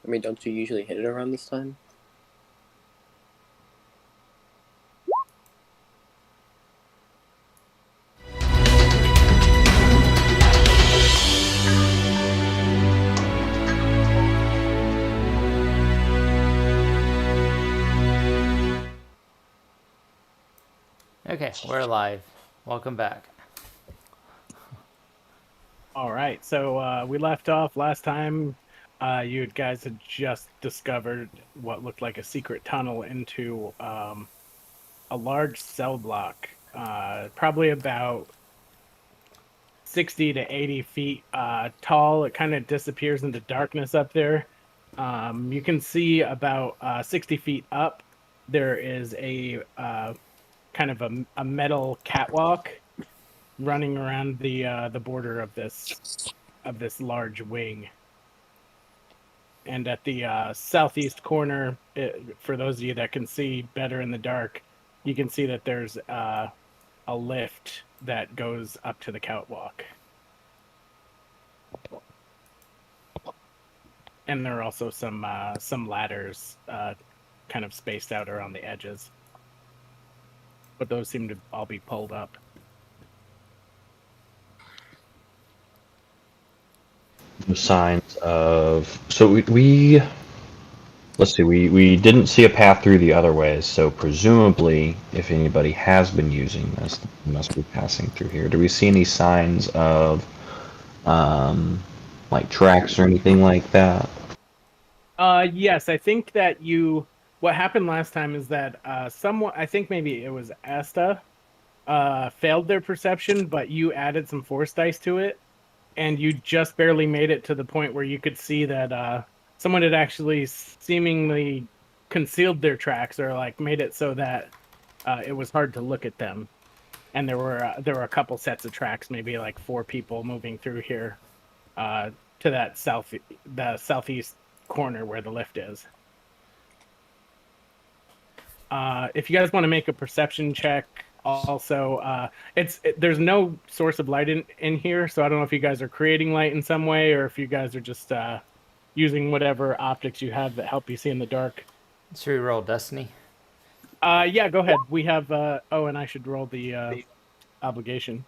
I mean, don't you usually hit it around this time? Okay, we're live. Welcome back. All right, so we left off last time. You guys had just discovered what looked like a secret tunnel into a large cell block, probably about 60 to 80 feet tall. It kind of disappears into darkness up there. You can see about 60 feet up, there is a kind of a metal catwalk running around the border of this large wing. And at the southeast corner, for those of you that can see better in the dark, you can see that there's a lift that goes up to the catwalk. And there are also some ladders kind of spaced out around the edges. But those seem to all be pulled up. Signs of we let's see, we didn't see a path through the other ways, so presumably if anybody has been using this, they must be passing through here. Do we see any signs of like tracks or anything like that? Yes, I think that what happened last time is that someone, I think maybe it was Asta, failed their perception, but you added some force dice to it, and you just barely made it to the point where you could see that someone had actually seemingly concealed their tracks, or like made it so that it was hard to look at them. And there were a couple sets of tracks, maybe like 4 people moving through here to that the southeast corner where the lift is. If you guys want to make a perception check, also, there's no source of light in here, so I don't know if you guys are creating light in some way, or if you guys are just using whatever optics you have that help you see in the dark. Should we roll Destiny? Yeah, go ahead. We have. Oh, and I should roll the obligation.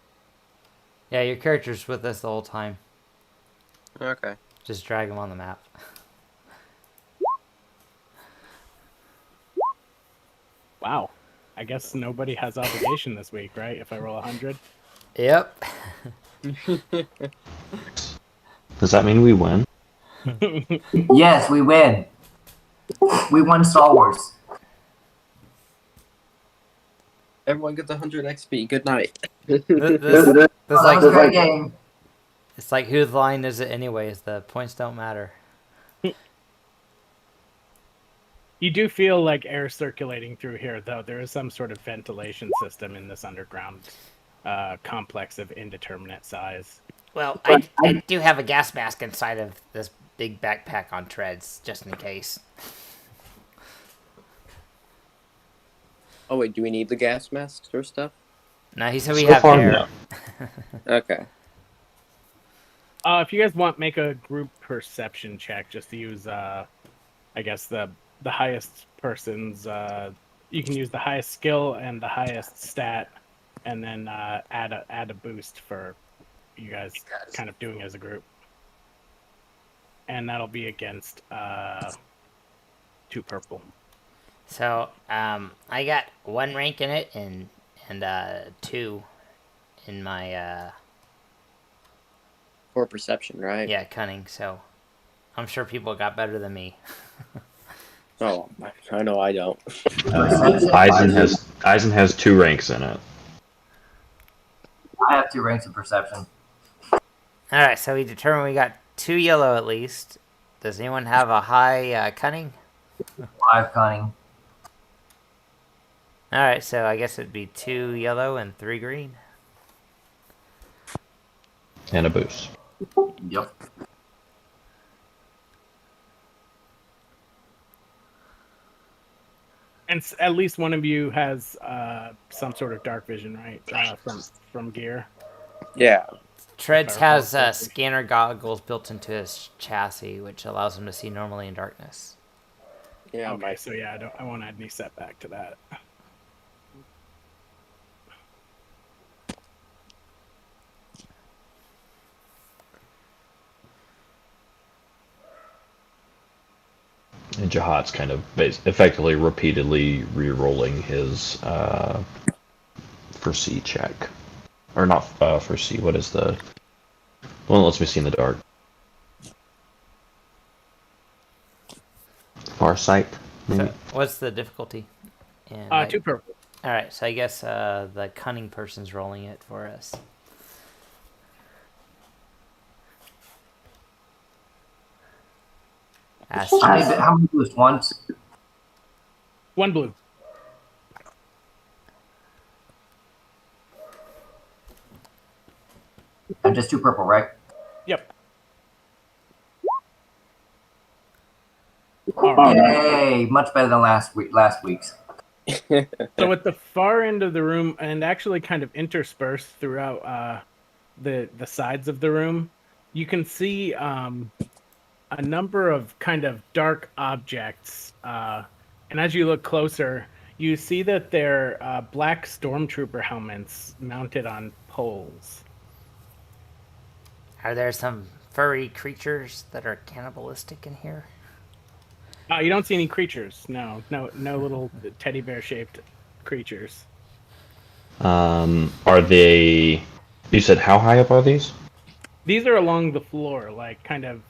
Yeah, your character's with us the whole time. Okay. Just drag him on the map. Wow. I guess nobody has obligation this week, right? If I roll 100. Yep. Does that mean we win? Yes, we win. We won Star Wars. Everyone gets 100 XP. Good night. This That was a great game. It's like, whose line is it anyways? The points don't matter. You do feel like air circulating through here, though. There is some sort of ventilation system in this underground complex of indeterminate size. Well, I do have a gas mask inside of this big backpack on treads, just in case. Oh, wait, do we need the gas masks or stuff? No, he said we So have far, air. no. Okay. If you guys want, make a group perception check, just to use, I guess, the highest person's, you can use the highest skill and the highest stat, and then add a boost for you guys kind of doing as a group. And that'll be against 2 purple. So, I got 1 rank in it and 2 in my For perception, right? yeah, cunning. So, I'm sure people got better than me. Oh, I know I don't. Eisen has 2 ranks in it. I have 2 ranks of perception. All right, so we determined we got 2 yellow at least. Does anyone have a high cunning? 5 cunning. All right, so I guess it'd be 2 yellow and 3 green. And a boost. Yep. And at least one of you has some sort of dark vision, right? From gear. Yeah. Treads If I recall has correctly. scanner goggles built into his chassis, which allows him to see normally in darkness. Yeah, Okay, so yeah, I won't add any setback to that. And Jehaat's kind of effectively repeatedly re-rolling his foresee check. Or not foresee, what is the one that lets me see in the dark? Farsight, maybe? So, what's the difficulty? And 2 purple. all right, so I guess the cunning person's rolling it for us. How many blues? Once? 1 blue. And just 2 purple, right? Yep. All right. Yay! Much better than last week's. So at the far end of the room, and actually kind of interspersed throughout the sides of the room, you can see a number of kind of dark objects. And as you look closer, you see that they're black stormtrooper helmets mounted on poles. Are there some furry creatures that are cannibalistic in here? You don't see any creatures. No little teddy bear shaped creatures. Are they? You said how high up are these? These are along the floor, like kind of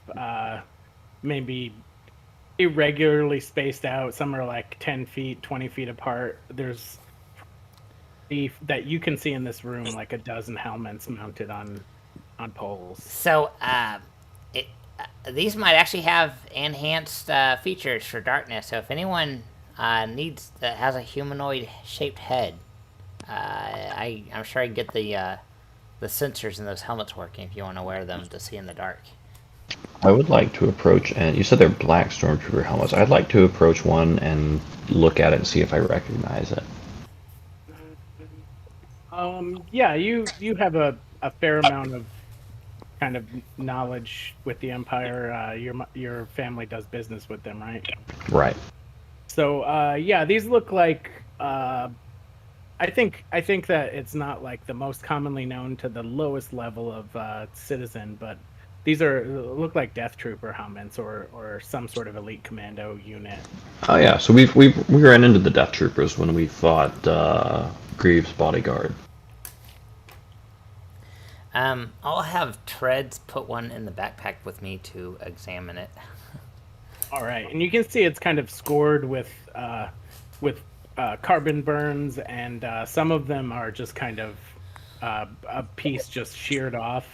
maybe irregularly spaced out. Some are like 10 feet, 20 feet apart. There's that you can see in this room like a dozen helmets mounted on poles. So, these might actually have enhanced features for darkness. So if anyone needs that has a humanoid shaped head, I'm sure I can get the sensors in those helmets working if you want to wear them to see in the dark. I would like to approach, and you said they're black stormtrooper helmets. I'd like to approach one and look at it and see if I recognize it. Yeah, you have a fair amount of kind of knowledge with the Empire. Your family does business with them, right? Right. So yeah, these look like I think that it's not like the most commonly known to the lowest level of citizen, but these look like Death Trooper helmets or some sort of elite commando unit. Oh yeah, so we ran into the Death Troopers when we fought Greave's bodyguard. I'll have Treads put one in the backpack with me to examine it. All right, and you can see it's kind of scored with carbon burns, and some of them are just kind of a piece just sheared off.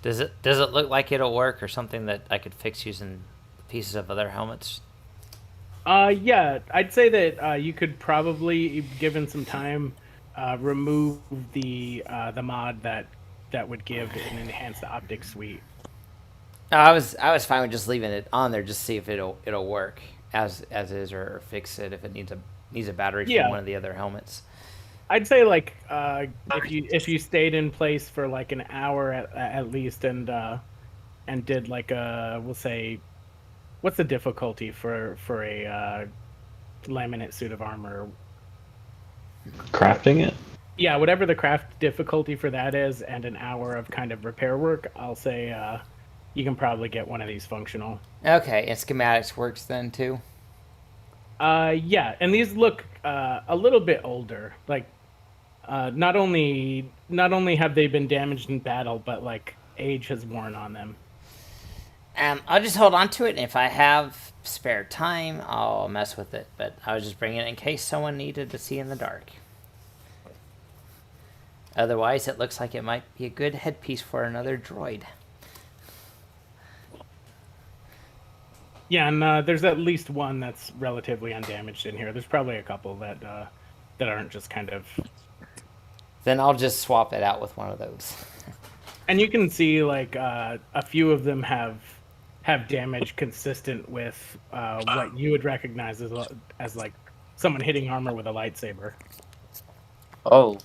Does it look like it'll work, or something that I could fix using pieces of other helmets? Yeah, I'd say that you could probably, given some time, remove the mod that would give an enhanced optics suite. I was fine with just leaving it on there, just see if it'll work as is, or fix it if it needs a battery from one of the other helmets. I'd say like if you stayed in place for like an hour at least and did like we'll say, what's the difficulty for a laminate suit of armor? Crafting it? Yeah, whatever the craft difficulty for that is, and an hour of kind of repair work, I'll say you can probably get one of these functional. Okay, and schematics works then too? Yeah, and these look a little bit older. Like, not only have they been damaged in battle, but like age has worn on them. I'll just hold on to it, and if I have spare time, I'll mess with it. But I was just bringing it in case someone needed to see in the dark. Otherwise, it looks like it might be a good headpiece for another droid. Yeah, and there's at least one that's relatively undamaged in here. There's probably a couple that aren't just kind of... Then I'll just swap it out with one of those. And you can see like a few of them have damage consistent with what you would recognize as like someone hitting armor with a lightsaber. Oh.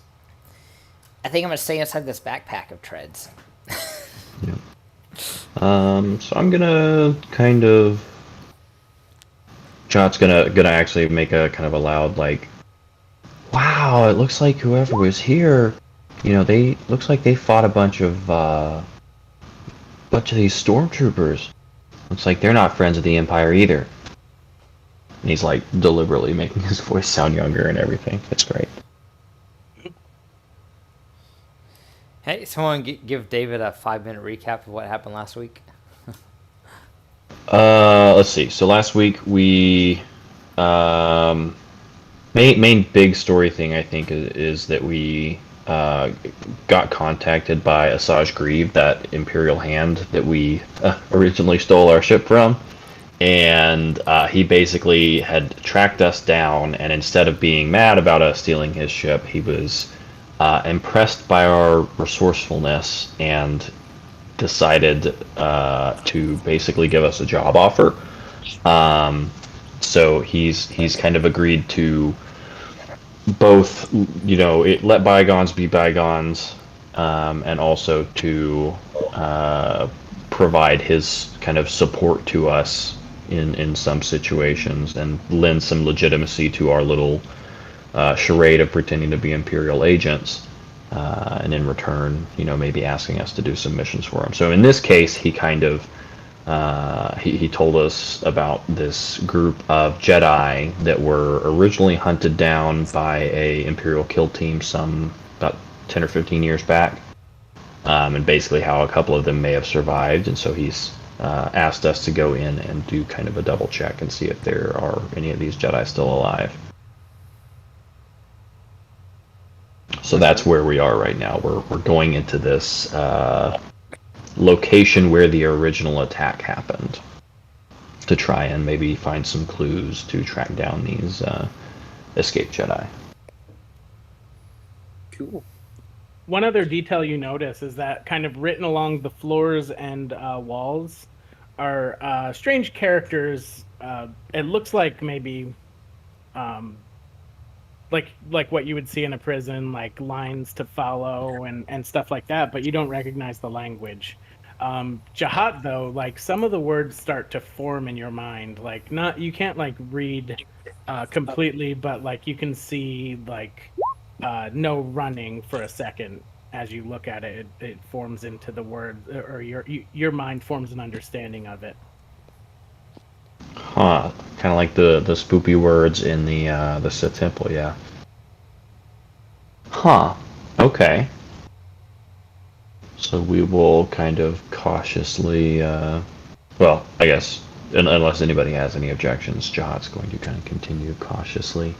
I think I'm gonna stay inside this backpack of treads. So I'm gonna kind of. Jehaat's gonna actually make a kind of a loud like, wow! It looks like whoever was here, they looks like they fought a bunch of these stormtroopers. Looks like they're not friends of the Empire either. And he's like deliberately making his voice sound younger and everything. It's great. Hey, someone give David a 5-minute recap of what happened last week. Let's see. So last week we main big story thing I think is that we got contacted by Assaji Greeive, that Imperial Hand that we originally stole our ship from, and he basically had tracked us down, and instead of being mad about us stealing his ship, he was impressed by our resourcefulness and decided to basically give us a job offer. So he's kind of agreed to both, let bygones be bygones, and also to provide his kind of support to us in some situations and lend some legitimacy to our little charade of pretending to be Imperial agents, and in return, maybe asking us to do some missions for him. So in this case, he kind of he told us about this group of Jedi that were originally hunted down by a Imperial kill team some about 10 or 15 years back, and basically how a couple of them may have survived, and so he's asked us to go in and do kind of a double check and see if there are any of these Jedi still alive. So that's where we are right now. We're going into this location where the original attack happened to try and maybe find some clues to track down these escaped Jedi. Cool. One other detail you notice is that kind of written along the floors and walls are strange characters. It looks like maybe like what you would see in a prison, like lines to follow and stuff like that, but you don't recognize the language. Jehaat, though, like some of the words start to form in your mind. Like you can't like read completely, but like you can see like no running for a second as you look at it. It forms into the word, or your mind forms an understanding of it. Huh. Kind of like the spoopy words in the Sith Temple, yeah. Huh. Okay. So we will kind of cautiously, well, I guess, unless anybody has any objections, Jehaat's going to kind of continue cautiously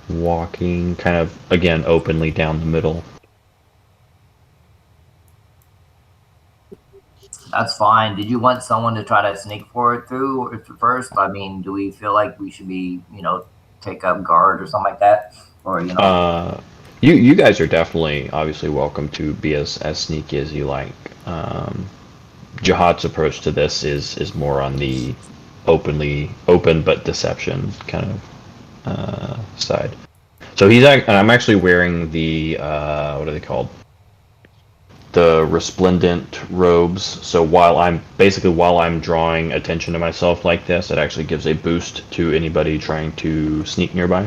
walking kind of, again, openly down the middle. That's fine. Did you want someone to try to sneak forward through first? I mean, do we feel like we should be, take up guard or something like that? Or, You guys are definitely, obviously, welcome to be as sneaky as you like. Jehaat's approach to this is more on the open but deception kind of side. So I'm actually wearing the what are they called? The resplendent robes. So while I'm drawing attention to myself like this, it actually gives a boost to anybody trying to sneak nearby.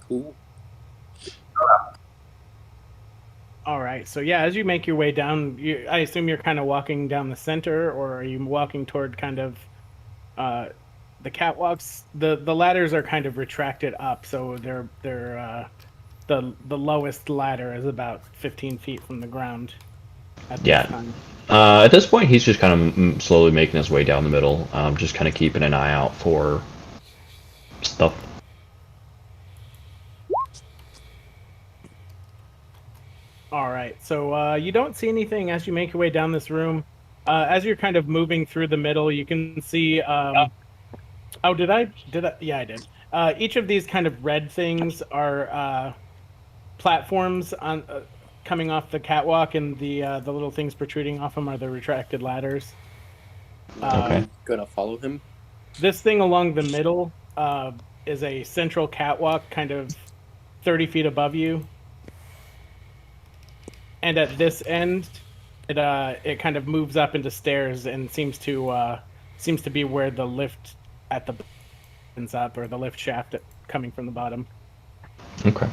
Cool. All right. So yeah, as you make your way down, I assume you're kind of walking down the center, or are you walking toward kind of the catwalks? The ladders are kind of retracted up, so they're the lowest ladder is about 15 feet from the ground. At this time. At this point, he's just kind of slowly making his way down the middle, just kind of keeping an eye out for stuff. All right, so you don't see anything as you make your way down this room. As you're kind of moving through the middle, you can see. Oh, did I? Yeah, I did. Each of these kind of red things are platforms on coming off the catwalk, and the little things protruding off them are the retracted ladders. Okay. Gonna follow him. This thing along the middle is a central catwalk, kind of 30 feet above you. And at this end, it kind of moves up into stairs and seems to be where the lift at the ends up, or the lift shaft coming from the bottom. Okay.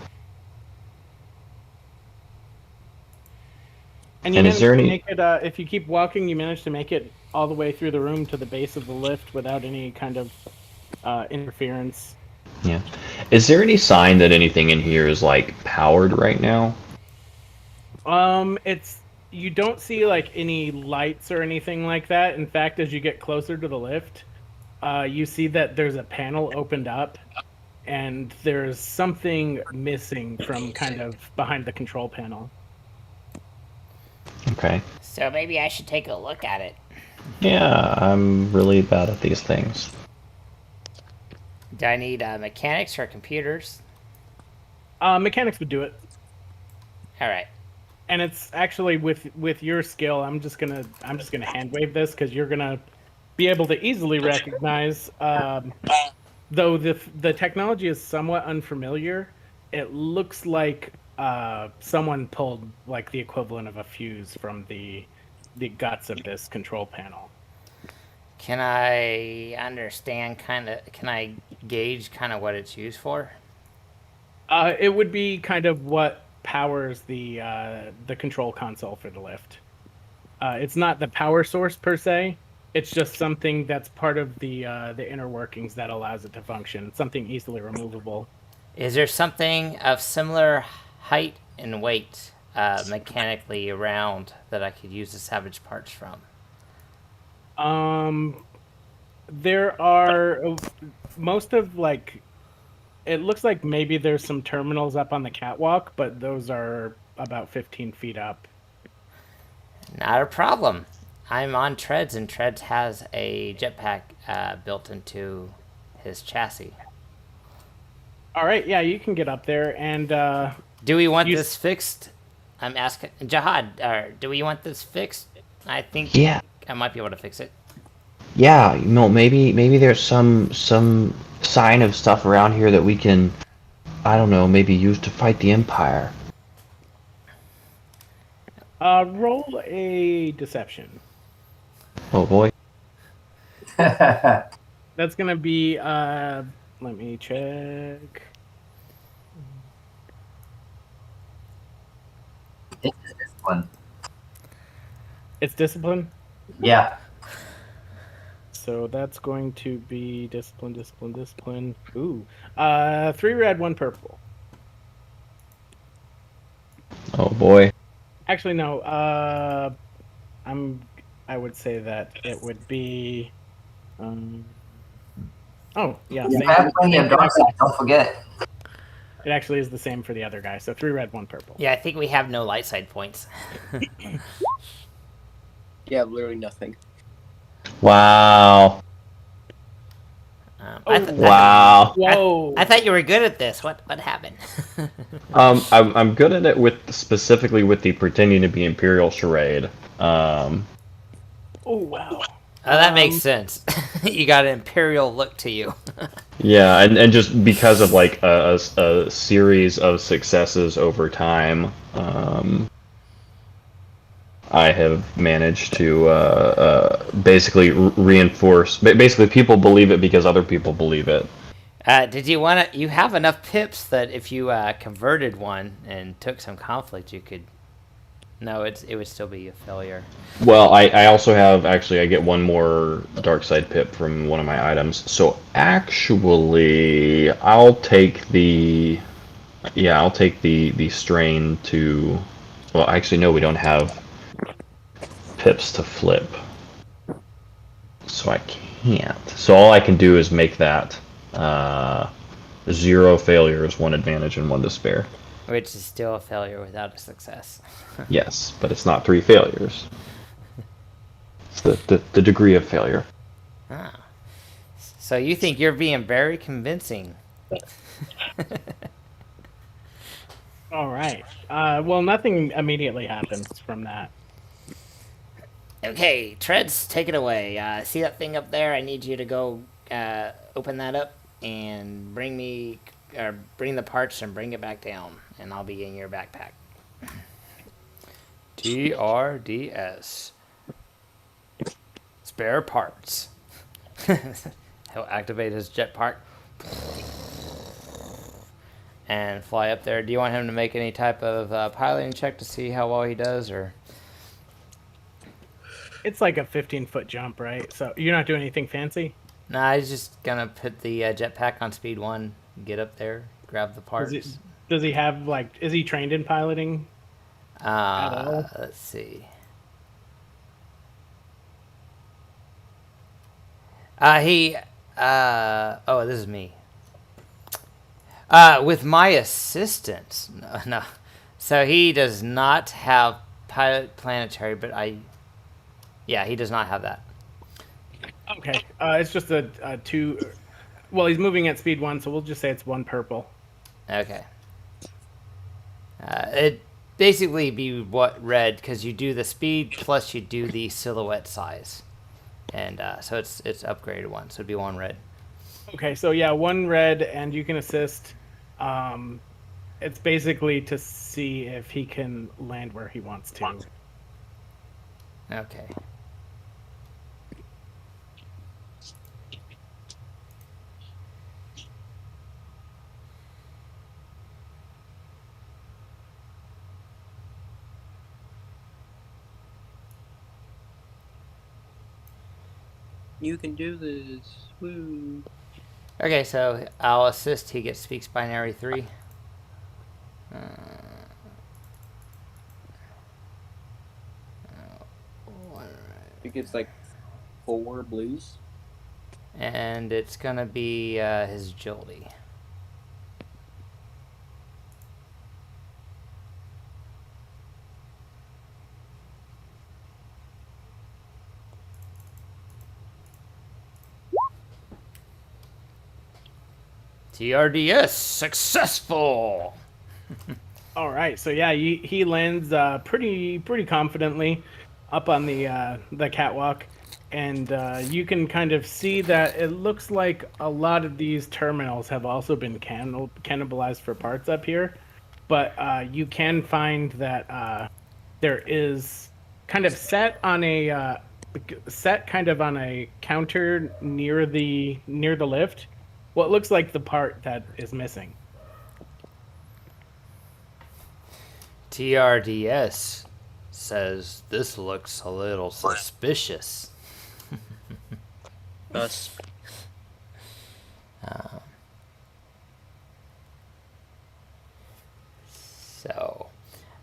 And you And manage is there to any- make it. If you keep walking, you manage to make it all the way through the room to the base of the lift without any kind of interference. Yeah. Is there any sign that anything in here is like powered right now? It's you don't see like any lights or anything like that. In fact, as you get closer to the lift, you see that there's a panel opened up, and there's something missing from kind of behind the control panel. Okay. So maybe I should take a look at it. Yeah, I'm really bad at these things. Do I need mechanics or computers? Mechanics would do it. All right. And it's actually with your skill, I'm just gonna hand wave this because you're gonna be able to easily recognize. Though the technology is somewhat unfamiliar, it looks like someone pulled like the equivalent of a fuse from the guts of this control panel. Can I understand can I gauge kind of what it's used for? It would be kind of what powers the control console for the lift. It's not the power source per se. It's just something that's part of the inner workings that allows it to function. It's something easily removable. Is there something of similar height and weight mechanically around that I could use to salvage parts from? There are most of like. It looks like maybe there's some terminals up on the catwalk, but those are about 15 feet up. Not a problem. I'm on Treads, and Treads has a jetpack built into his chassis. All right, yeah, you can get up there, and do we want this fixed? I'm asking Jehaat. Do we want this fixed? I think I might be able to fix it. Yeah, maybe there's some sign of stuff around here that we can, I don't know, maybe use to fight the Empire. Roll a deception. Oh boy. That's gonna be let me check. It's discipline. It's discipline? Yeah. So that's going to be discipline. Ooh. 3 red, 1 purple. Oh boy. Actually, no. I would say that it would be. Oh yeah. You have plenty of dark side. Don't forget. It actually is the same for the other guy. So 3 red, 1 purple. Yeah, I think we have no light side points. Yeah, literally nothing. Wow. Wow. Whoa. I thought you were good at this. What happened? I'm good at it specifically with the pretending to be Imperial charade. Oh wow. Oh, that makes sense. You got an Imperial look to you. Yeah, and just because of like a series of successes over time, I have managed to basically reinforce. Basically, people believe it because other people believe it. Did you want to? You have enough pips that if you converted one and took some conflict, you could. No, it would still be a failure. Well, I also have I get one more dark side pip from one of my items. So actually, I'll take the strain to. Well, actually, no, we don't have pips to flip, so I can't. So all I can do is make that 0 failures, 1 advantage, and 1 despair. Which is still a failure without a success. Yes, but it's not 3 failures. It's the degree of failure. Ah. So you think you're being very convincing. All right. Well, nothing immediately happens from that. Okay, Treads, take it away. See that thing up there? I need you to go open that up. and bring the parts and bring it back down, and I'll be in your backpack. TRDS. Spare parts. He'll activate his jetpack and fly up there. Do you want him to make any type of piloting check to see how well he does, or? It's like a 15-foot jump, right? So you're not doing anything fancy? Nah, he's just gonna put the jetpack on speed 1, get up there, grab the parts. Does he have, like, is he trained in piloting at all? Let's see. Oh, this is me. With my assistance. No. So he does not have pilot planetary, but yeah, he does not have that. Okay. It's just a 2. Well, he's moving at speed 1, so we'll just say it's 1 purple. Okay. It basically be what red, because you do the speed plus you do the silhouette size, and so it's upgraded 1, so it'd be 1 red. Okay, so yeah, 1 red, and you can assist. It's basically to see if he can land where he wants to. Okay. You can do this. Woo. Okay, so I'll assist. He gets speaks binary 3. I think it's like 4 blues. And it's gonna be his agility. TRDS successful. All right, so yeah, he lands pretty confidently up on the catwalk, and you can kind of see that it looks like a lot of these terminals have also been cannibalized for parts up here, but you can find that there is kind of set on a counter near the lift what looks like the part that is missing. TRDS says this looks a little suspicious. Us. So,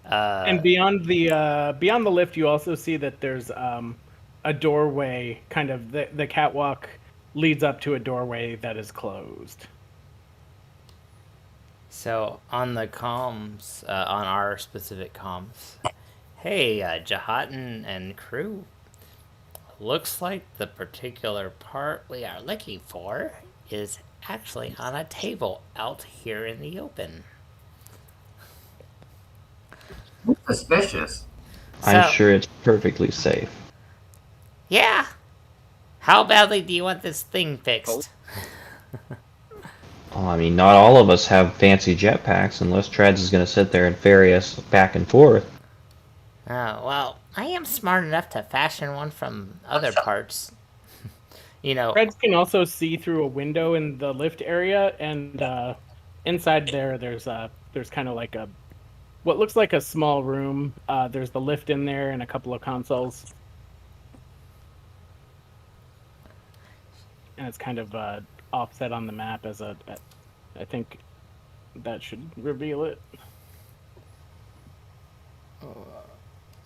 and beyond the lift, you also see that there's a doorway. Kind of the catwalk leads up to a doorway that is closed. So on the comms, on our specific comms, hey, Jehaat and crew, looks like the particular part we are looking for is actually on a table out here in the open. Suspicious. I'm sure it's perfectly safe. Yeah. How badly do you want this thing fixed? Well, I mean, not all of us have fancy jetpacks unless Trads is going to sit there and ferry us back and forth. Oh, well, I am smart enough to fashion one from other parts. You know. Trads can also see through a window in the lift area, and inside there's kind of like what looks like a small room. There's the lift in there and a couple of consoles. And it's kind of offset on the map as I think that should reveal it.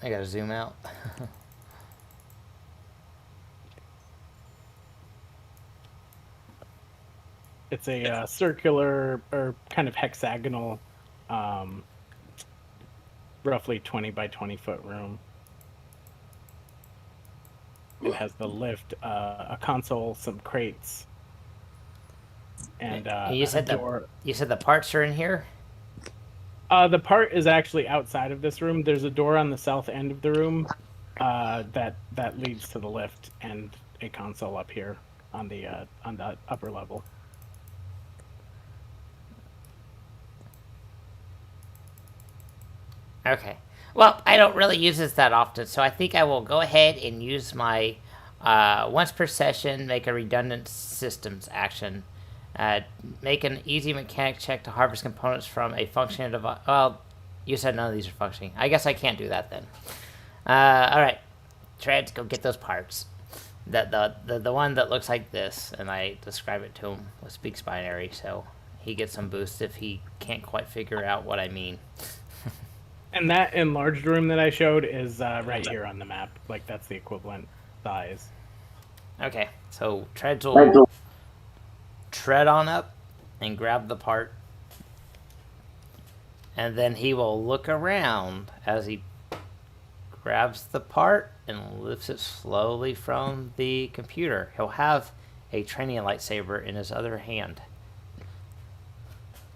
I gotta zoom out. It's a circular or kind of hexagonal, roughly 20 by 20 foot room. It has the lift, a console, some crates, and you said the parts are in here? The part is actually outside of this room. There's a door on the south end of the room that leads to the lift, and a console up here on the upper level. Okay. Well, I don't really use this that often, so I think I will go ahead and use my once per session, make a redundant systems action. Make an easy mechanic check to harvest components from a functioning device. Well, you said none of these are functioning. I guess I can't do that then. Alright. Treads, go get those parts. The one that looks like this, and I describe it to him with speaks binary, so he gets some boost if he can't quite figure out what I mean. And that enlarged room that I showed is right here on the map. Like, that's the equivalent size. Okay, so Treads will tread on up and grab the part. And then he will look around as he grabs the part and lifts it slowly from the computer. He'll have a training lightsaber in his other hand.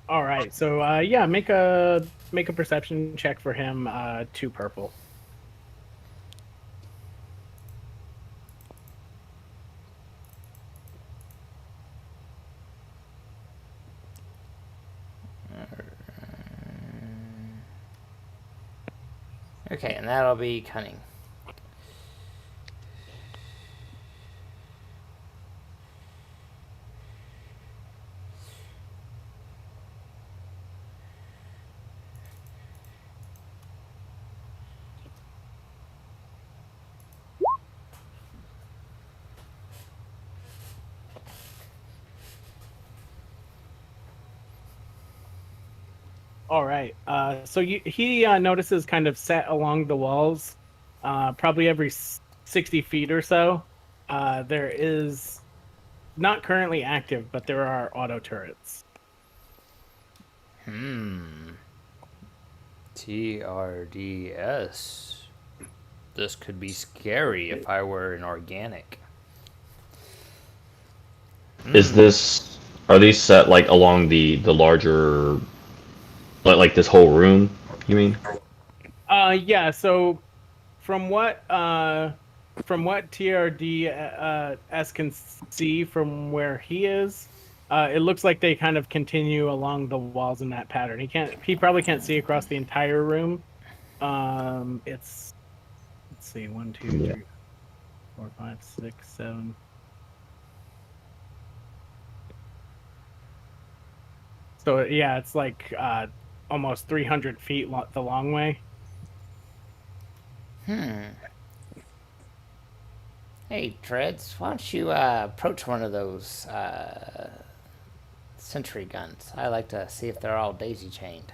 All right, so yeah, make a perception check for him. 2 purple. Okay, and that'll be cunning. All right. So he notices kind of set along the walls, probably every 60 feet or so. There is not currently active, but there are auto turrets. TRDS. This could be scary if I were an organic. Are these set like along the larger, like this whole room, you mean? Yeah, so from what TRDS can see from where he is, it looks like they kind of continue along the walls in that pattern. He probably can't see across the entire room. Let's see, 1, 2, 3, 4, 5, 6, 7. So yeah, it's like almost 300 feet the long way. Hey, Treads, why don't you approach one of those sentry guns? I like to see if they're all daisy-chained.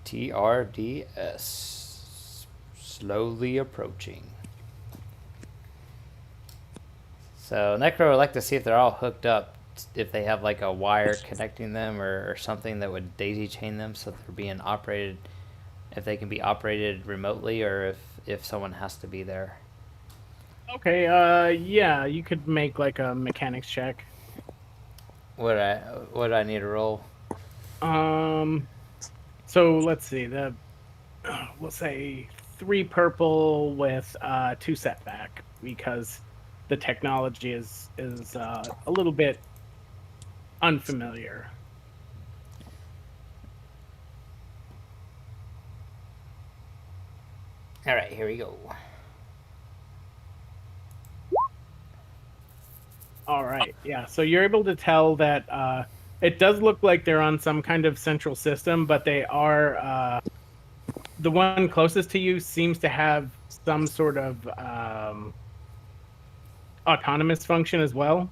TRDS. Slowly approaching. So, Necro would like to see if they're all hooked up, if they have like a wire connecting them or something that would daisy-chain them so they're being operated, if they can be operated remotely or if someone has to be there. Okay, yeah, you could make like a mechanics check. Would I need to roll? So let's see, we'll say 3 purple with 2 setback because the technology is a little bit unfamiliar. All right, here we go. All right, yeah. So you're able to tell that it does look like they're on some kind of central system, but they are the one closest to you seems to have some sort of autonomous function as well.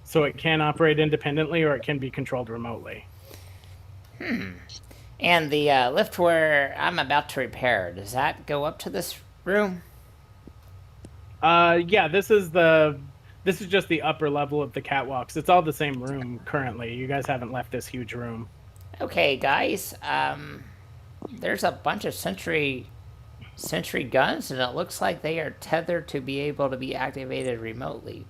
So it can operate independently or it can be controlled remotely. And the lift where I'm about to repair, does that go up to this room? Yeah, this is just the upper level of the catwalks. It's all the same room currently. You guys haven't left this huge room. Okay, guys. There's a bunch of sentry guns, and it looks like they are tethered to be able to be activated remotely.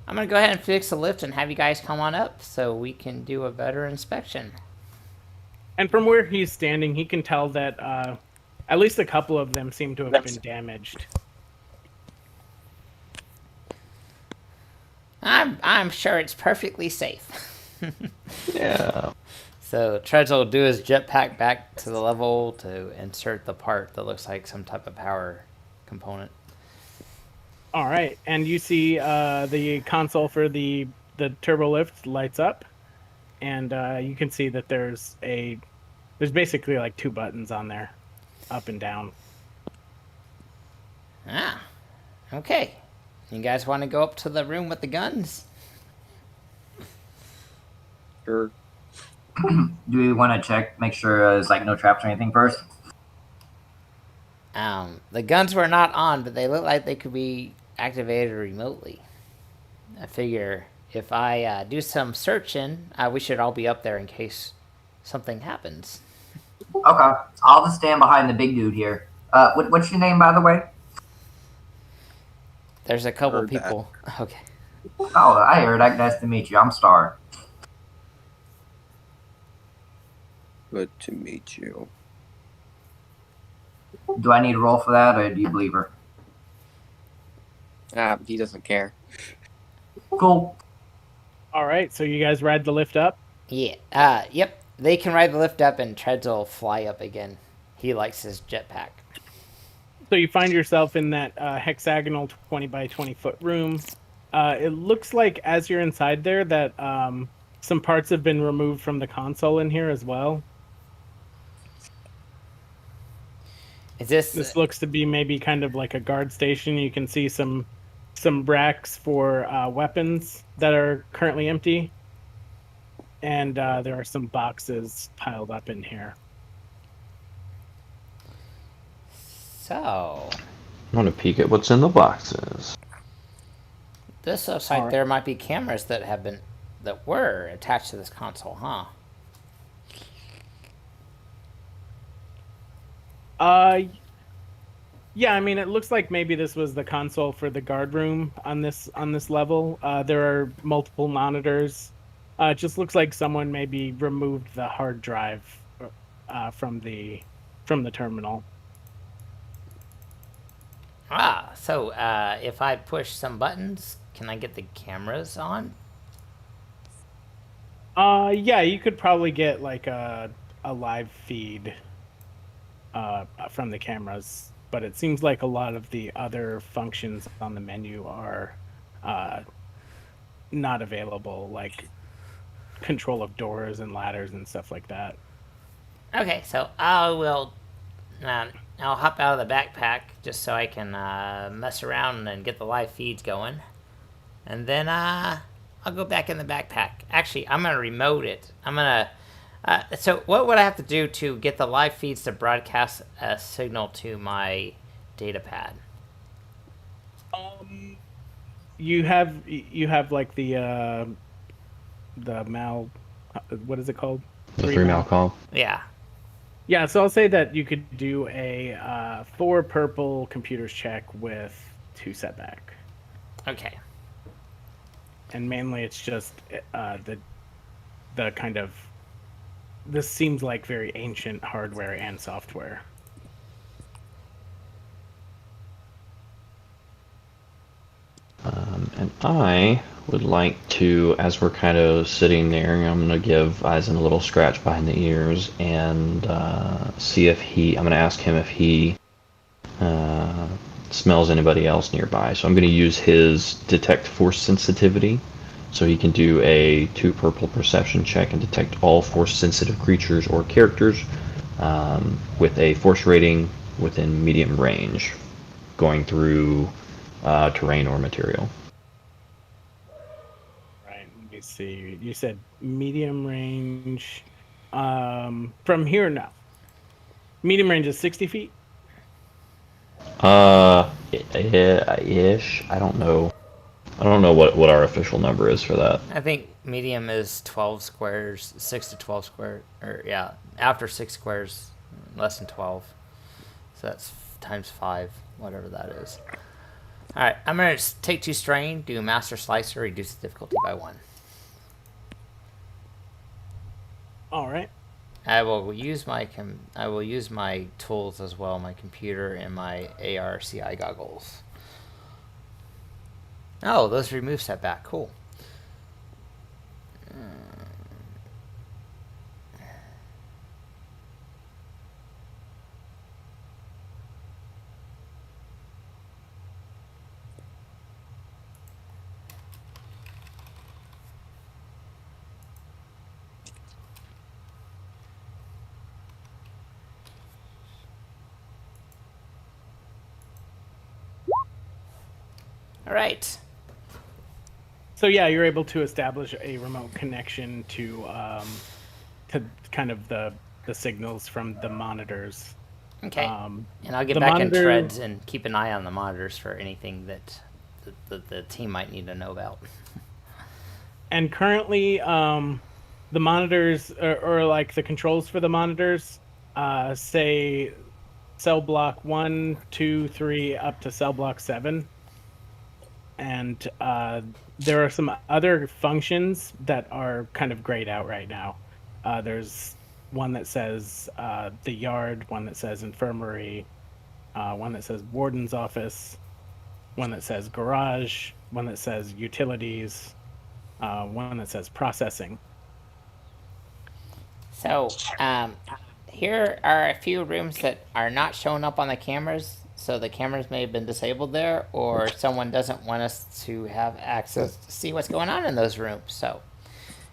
I'm gonna go ahead and fix the lift and have you guys come on up so we can do a better inspection. And from where he's standing, he can tell that at least a couple of them seem to have been damaged. I'm sure it's perfectly safe. Yeah. So Treads will do his jetpack back to the level to insert the part that looks like some type of power component. All right, and you see the console for the turbo lift lights up, and you can see that there's basically like two buttons on there, up and down. Ah, okay. You guys want to go up to the room with the guns? Sure. Do we want to check, make sure there's like no traps or anything first? The guns were not on, but they look like they could be activated remotely. I figure if I do some searching, we should all be up there in case something happens. Okay, I'll just stand behind the big dude here. What's your name, by the way? There's a couple Heard that. people. Okay. Oh, I heard that. Nice to meet you. I'm Star. Good to meet you. Do I need to roll for that, or do you believe her? He doesn't care. Cool. All right, so you guys ride the lift up. Yeah. Yep. They can ride the lift up, and Treads will fly up again. He likes his jetpack. So you find yourself in that hexagonal 20 by 20 foot room. It looks like as you're inside there that some parts have been removed from the console in here as well. Is this? This looks to be maybe kind of like a guard station. You can see some racks for weapons that are currently empty, and there are some boxes piled up in here. So, I want to peek at what's in the boxes. this looks like Alright. there might be cameras that were attached to this console, huh? Yeah, I mean, it looks like maybe this was the console for the guard room on this level. There are multiple monitors. It just looks like someone maybe removed the hard drive from the terminal. So if I push some buttons, can I get the cameras on? Yeah, you could probably get like a live feed from the cameras, but it seems like a lot of the other functions on the menu are not available, like control of doors and ladders and stuff like that. Okay, so I'll hop out of the backpack just so I can mess around and get the live feeds going, and then I'll go back in the backpack. Actually, I'm gonna remote it. So what would I have to do to get the live feeds to broadcast a signal to my data pad? You have like the mal, what is it called? The 3-mal call. Yeah. Yeah, so I'll say that you could do a 4 purple computers check with 2 setback. Okay. And mainly it's just the kind of, this seems like very ancient hardware and software. And I would like to, as we're kind of sitting there, I'm going to give Eisen a little scratch behind the ears and see if I'm going to ask him if he smells anybody else nearby. So I'm going to use his detect force sensitivity. So he can do a 2 purple perception check and detect all force sensitive creatures or characters with a force rating within medium range, going through terrain or material. Right, let me see. You said medium range. From here, no. Medium range is 60 feet? Ish. I don't know. I don't know what our official number is for that. I think medium is 12 squares, 6 to 12 square, or yeah, after 6 squares, less than 12. So that's times 5, whatever that is. Alright, I'm going to take 2 strain, do master slicer, reduce the difficulty by 1. Alright. I will use my tools as well, my computer and my ARCI goggles. Oh, those remove setback. Cool. All right. So yeah, you're able to establish a remote connection to kind of the signals from the monitors. Okay. Um, And I'll get the back in monitor- treads and keep an eye on the monitors for anything that the team might need to know about. And currently, the monitors or like the controls for the monitors say cell block 1, 2, 3 up to cell block 7. And there are some other functions that are kind of grayed out right now. There's one that says the yard, one that says infirmary, one that says warden's office, one that says garage, one that says utilities, one that says processing. So, here are a few rooms that are not showing up on the cameras. So the cameras may have been disabled there, or someone doesn't want us to have access to see what's going on in those rooms. So,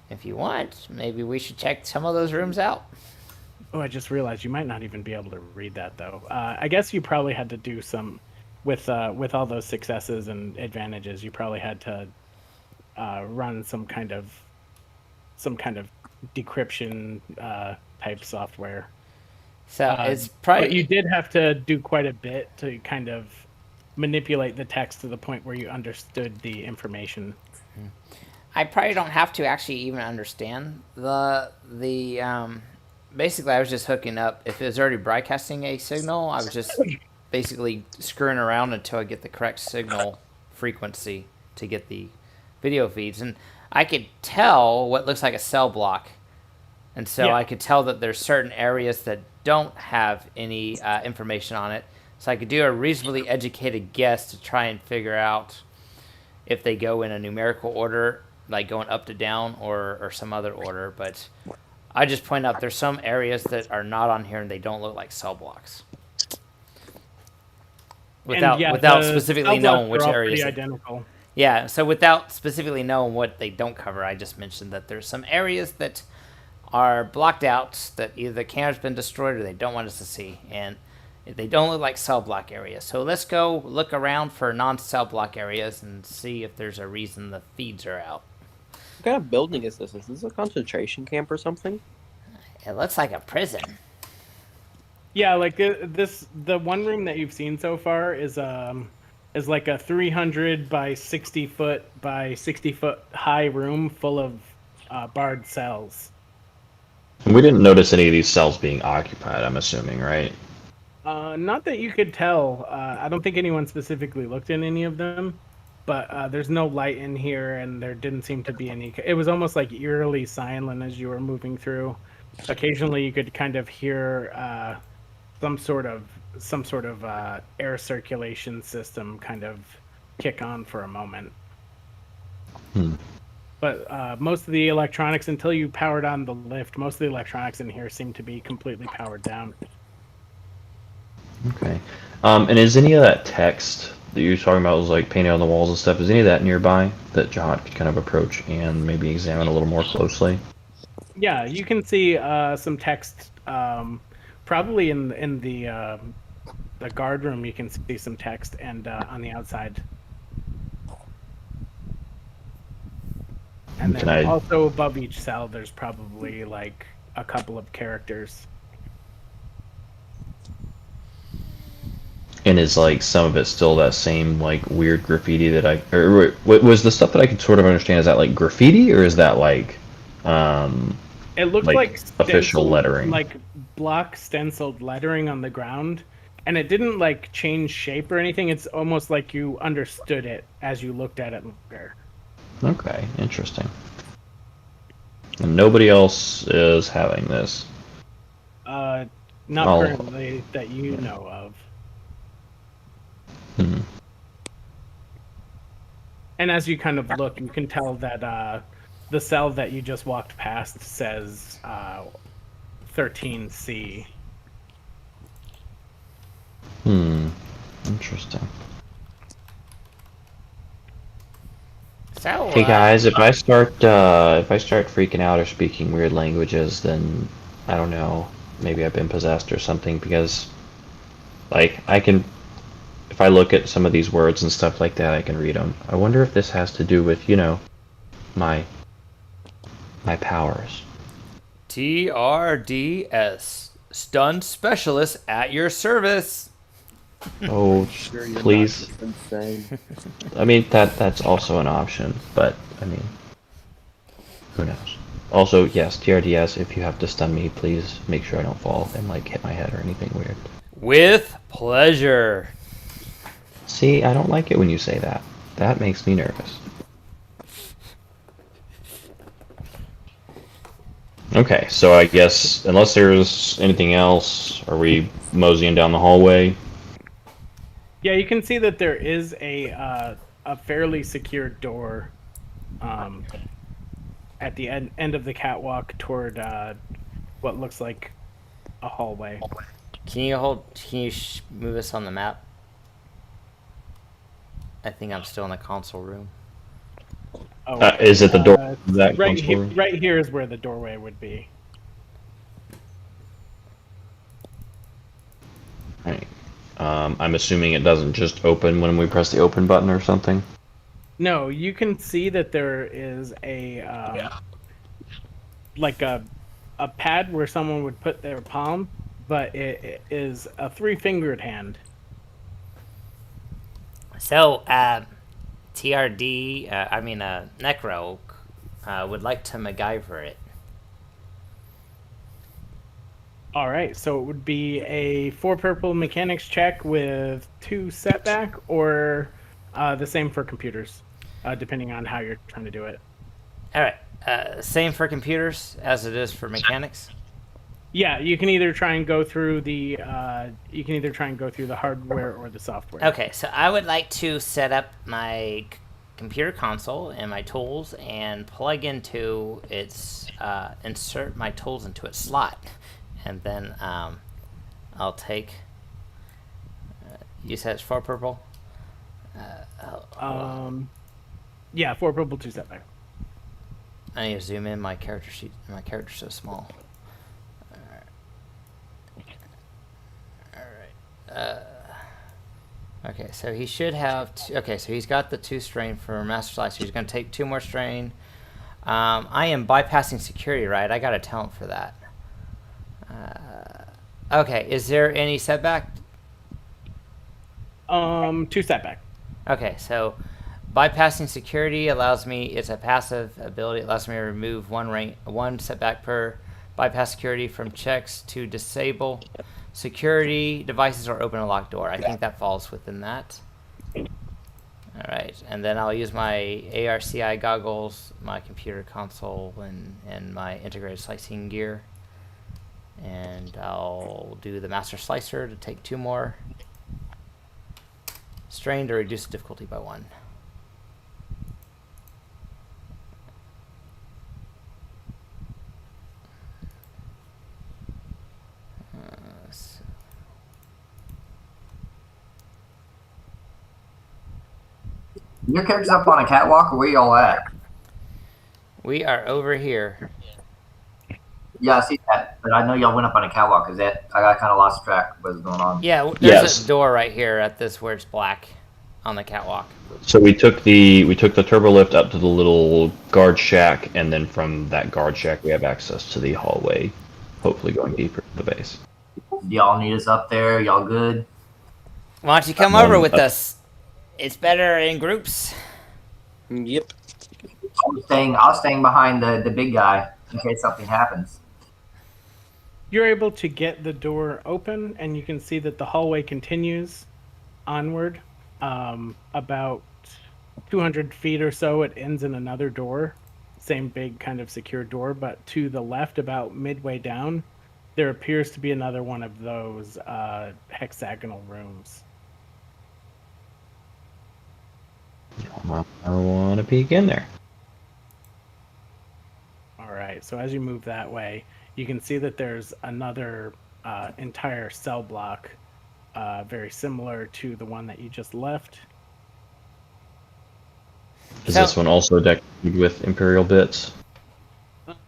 if you want, maybe we should check some of those rooms out. Oh, I just realized you might not even be able to read that though. I guess you probably had to do some with all those successes and advantages. You probably had to run some kind of decryption type software. So it's probably But you did have to do quite a bit to kind of manipulate the text to the point where you understood the information. I probably don't have to actually even understand the basically I was just hooking up. If it was already broadcasting a signal, I was just basically screwing around until I get the correct signal frequency to get the video feeds. And I could tell what looks like a cell block. And so Yeah. I could tell that there's certain areas that don't have any information on it. So I could do a reasonably educated guess to try and figure out if they go in a numerical order, like going up to down, or some other order. But I just point out there's some areas that are not on here and they don't look like cell blocks. Without the specifically cell knowing blocks which are all areas. pretty identical. Yeah, so without specifically knowing what they don't cover, I just mentioned that there's some areas that are blocked out that either the camera's been destroyed or they don't want us to see, and they don't look like cell block areas. So let's go look around for non-cell block areas and see if there's a reason the feeds are out. What kind of building is this? Is this a concentration camp or something? It looks like a prison. Yeah, like the one room that you've seen so far is like a 300 by 60 foot by 60 foot high room full of barred cells. And we didn't notice any of these cells being occupied, I'm assuming, right? Not that you could tell. I don't think anyone specifically looked in any of them, but there's no light in here, and there didn't seem to be any. It was almost like eerily silent as you were moving through. Occasionally, you could kind of hear some sort of air circulation system kind of kick on for a moment. But most of the electronics, until you powered on the lift, most of the electronics in here seem to be completely powered down. Okay. And is any of that text that you're talking about was like painted on the walls and stuff, is any of that nearby that Jehaat could kind of approach and maybe examine a little more closely? Yeah, you can see some text, probably in the guard room. You can see some text, and on the outside. And then also above each cell, there's probably like a couple of characters. And is like some of it still that same like weird graffiti that or was the stuff that I could sort of understand, is that like graffiti or is that like it looked like official lettering, like block stenciled lettering on the ground, and it didn't like change shape or anything. It's almost like you understood it as you looked at it longer. Okay, interesting. And nobody else is having this? Not currently that you know of. And as you kind of look, you can tell that the cell that you just walked past says 13C. Interesting. So, Hey guys, if I start freaking out or speaking weird languages, then I don't know, maybe I've been possessed or something, because like I can if I look at some of these words and stuff like that, I can read them. I wonder if this has to do with, my powers. TRDS. Stun specialist at your service. Oh, Sure you're please. not just insane. I mean, that's also an option, but, I mean, who knows? Also, yes, TRDS, if you have to stun me, please make sure I don't fall and, hit my head or anything weird. With pleasure. See, I don't like it when you say that. That makes me nervous. Okay, so I guess, unless there's anything else, are we moseying down the hallway? Yeah, you can see that there is a fairly secure door at the end of the catwalk toward what looks like a hallway. Can you move us on the map? I think I'm still in the console room. Oh, Is it the door of that right console room? right here is where the doorway would be. Right. I'm assuming it doesn't just open when we press the open button or something? No, you can see that there is a a pad where someone would put their palm, but it is a 3-fingered hand. So, TRD, Necro, would like to MacGyver it. All right, so it would be a 4 purple mechanics check with 2 setback, or the same for computers, depending on how you're trying to do it. All right. Same for computers as it is for mechanics. Yeah, you can either try and go through the hardware or the software. Okay, so I would like to set up my computer console and my tools and plug into its insert my tools into its slot, and then I'll take. You said it's 4 purple. Yeah, 4 purple, 2 setback. I need to zoom in my character sheet. My character's so small. Alright. Okay, so he should have... okay, so he's got the 2 strain for Master Slicer. He's going to take 2 more strain. I am bypassing security, right? I got a talent for that. Okay, is there any setback? 2 setback. Okay, so... bypassing security allows me, it's a passive ability, it allows me to remove 1 setback per bypass security from checks to disable security devices or open a locked door. I think that falls within that. Alright, and then I'll use my ARCI goggles, my computer console, and my integrated slicing gear. And I'll do the Master Slicer to take 2 more strain to reduce the difficulty by 1. Your character's up on a catwalk, or where y'all at? We are over here. Yeah, I see that, but I know y'all went up on a catwalk. I got kind of lost track of what's going on. Yeah, there's Yes. a door right here at this where it's black on the catwalk. So we took the turbo lift up to the little guard shack, and then from that guard shack we have access to the hallway, hopefully going deeper into the base. Do y'all need us up there? Y'all good? Why don't you come over with us? It's better in groups. Yep. I was staying behind the big guy in case something happens. You're able to get the door open, and you can see that the hallway continues onward. About 200 feet or so, it ends in another door. Same big kind of secure door, but to the left, about midway down, there appears to be another one of those hexagonal rooms. I want to peek in there. All right, so as you move that way, you can see that there's another entire cell block, very similar to the one that you just left. Is this one also decorated with Imperial bits?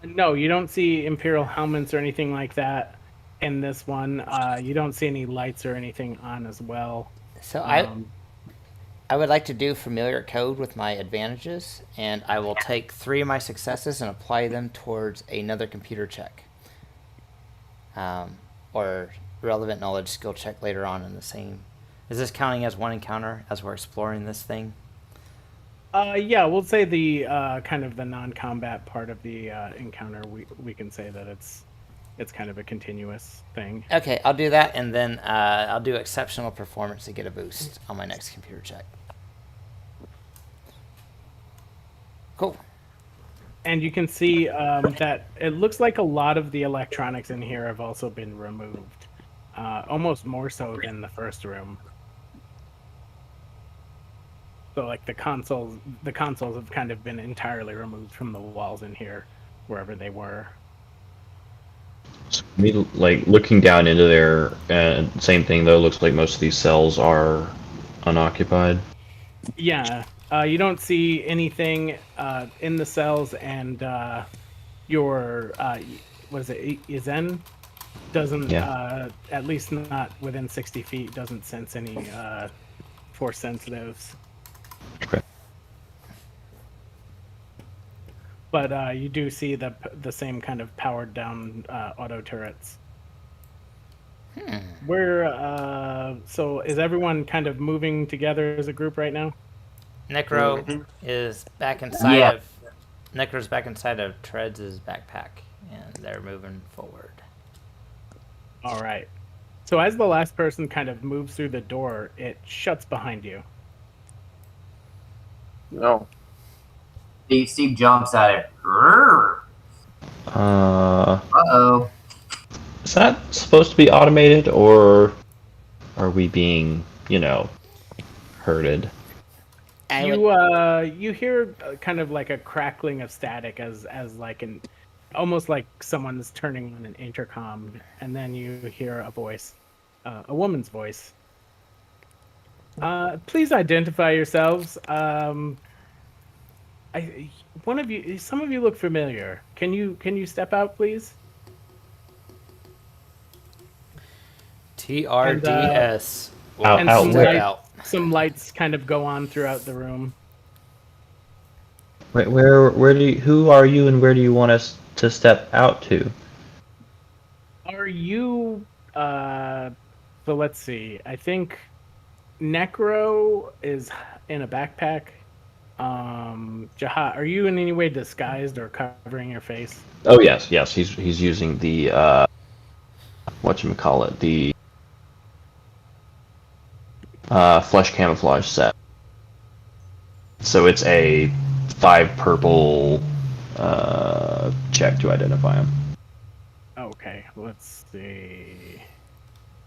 No, you don't see Imperial helmets or anything like that in this one. You don't see any lights or anything on as well. So Um, I would like to do familiar code with my advantages, and I will take 3 of my successes and apply them towards another computer check. Or relevant knowledge skill check later on in the same. Is this counting as one encounter as we're exploring this thing? yeah, we'll say the kind of the non-combat part of the encounter. We can say that it's kind of a continuous thing. Okay, I'll do that, and then I'll do exceptional performance to get a boost on my next computer check. Cool. And you can see that it looks like a lot of the electronics in here have also been removed, almost more so than the first room. So like the consoles have kind of been entirely removed from the walls in here, wherever they were. So me, like looking down into there, same thing though. Looks like most of these cells are unoccupied. Yeah, you don't see anything in the cells, and your what is it? Izen doesn't, at least not within 60 feet, doesn't sense any force sensitives. Okay. But you do see the same kind of powered down auto turrets. So is everyone kind of moving together as a group right now? Necro is back inside of Necro's back inside of Treads' backpack, and they're moving forward. All right. So as the last person kind of moves through the door, it shuts behind you. No. Steve jumps at it. Uh-oh. Is that supposed to be automated, or are we being, herded? You hear kind of like a crackling of static as like almost like someone's turning on an intercom, and then you hear a voice, a woman's voice. Please identify yourselves. Some of you look familiar. Can you step out, please? TRDS. Some lights kind of go on throughout the room. Wait, who are you, and where do you want us to step out to? Are you so let's see. I think Necro is in a backpack. Jehaat, are you in any way disguised or covering your face? Oh yes, he's using the whatchamacallit, the flesh camouflage set. So it's a 5 purple check to identify him. Okay, let's see.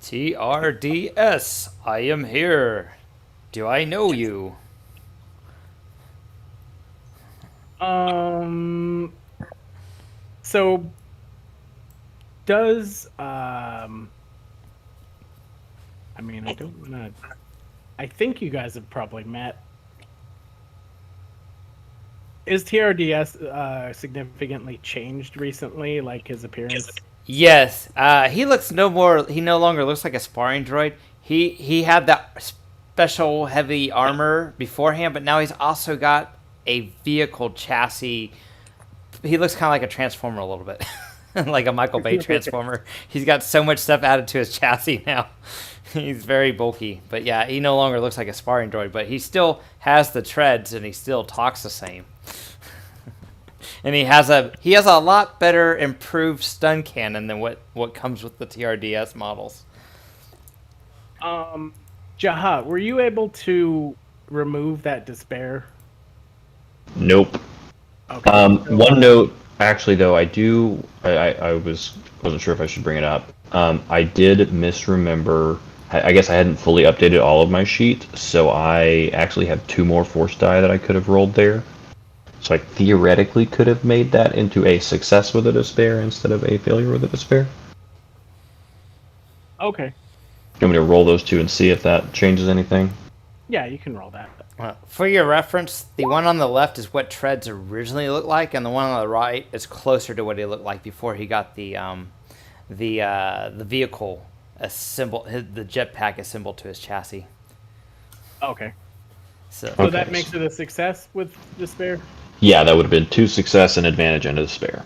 TRDS, I am here. Do I know you? So does I mean, I don't wanna. I think you guys have probably met. Is TRDS significantly changed recently, like his appearance? Yes. He no longer looks like a sparring droid. He had that special heavy armor beforehand, but now he's also got a vehicle chassis. He looks kind of like a transformer a little bit. Like a Michael Bay transformer. He's got so much stuff added to his chassis now. He's very bulky. But yeah, he no longer looks like a sparring droid, but he still has the treads and he still talks the same. And he has a lot better improved stun cannon than what comes with the TRDS models. Jehaat, were you able to remove that despair? Nope. Okay. One note, actually, though, I wasn't sure if I should bring it up. I did misremember. I guess I hadn't fully updated all of my sheet, so I actually have 2 more force die that I could have rolled there. So I theoretically could have made that into a success with a despair instead of a failure with a despair. Okay. You want me to roll those 2 and see if that changes anything? Yeah, you can roll that. For your reference, the one on the left is what Treads originally looked like, and the one on the right is closer to what he looked like before he got the vehicle assembled, the jetpack assembled to his chassis. Okay. So So Okay. that makes it a success with despair? Yeah, that would have been 2 success and advantage and a despair.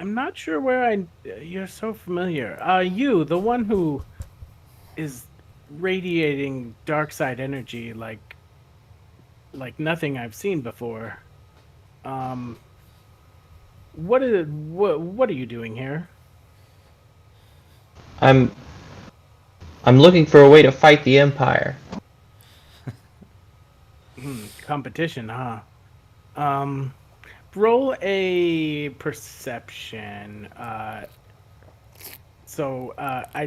I'm not sure where you're so familiar. You, the one who is radiating dark side energy like nothing I've seen before. What are you doing here? I'm looking for a way to fight the Empire. Competition, huh? Roll a perception. I'd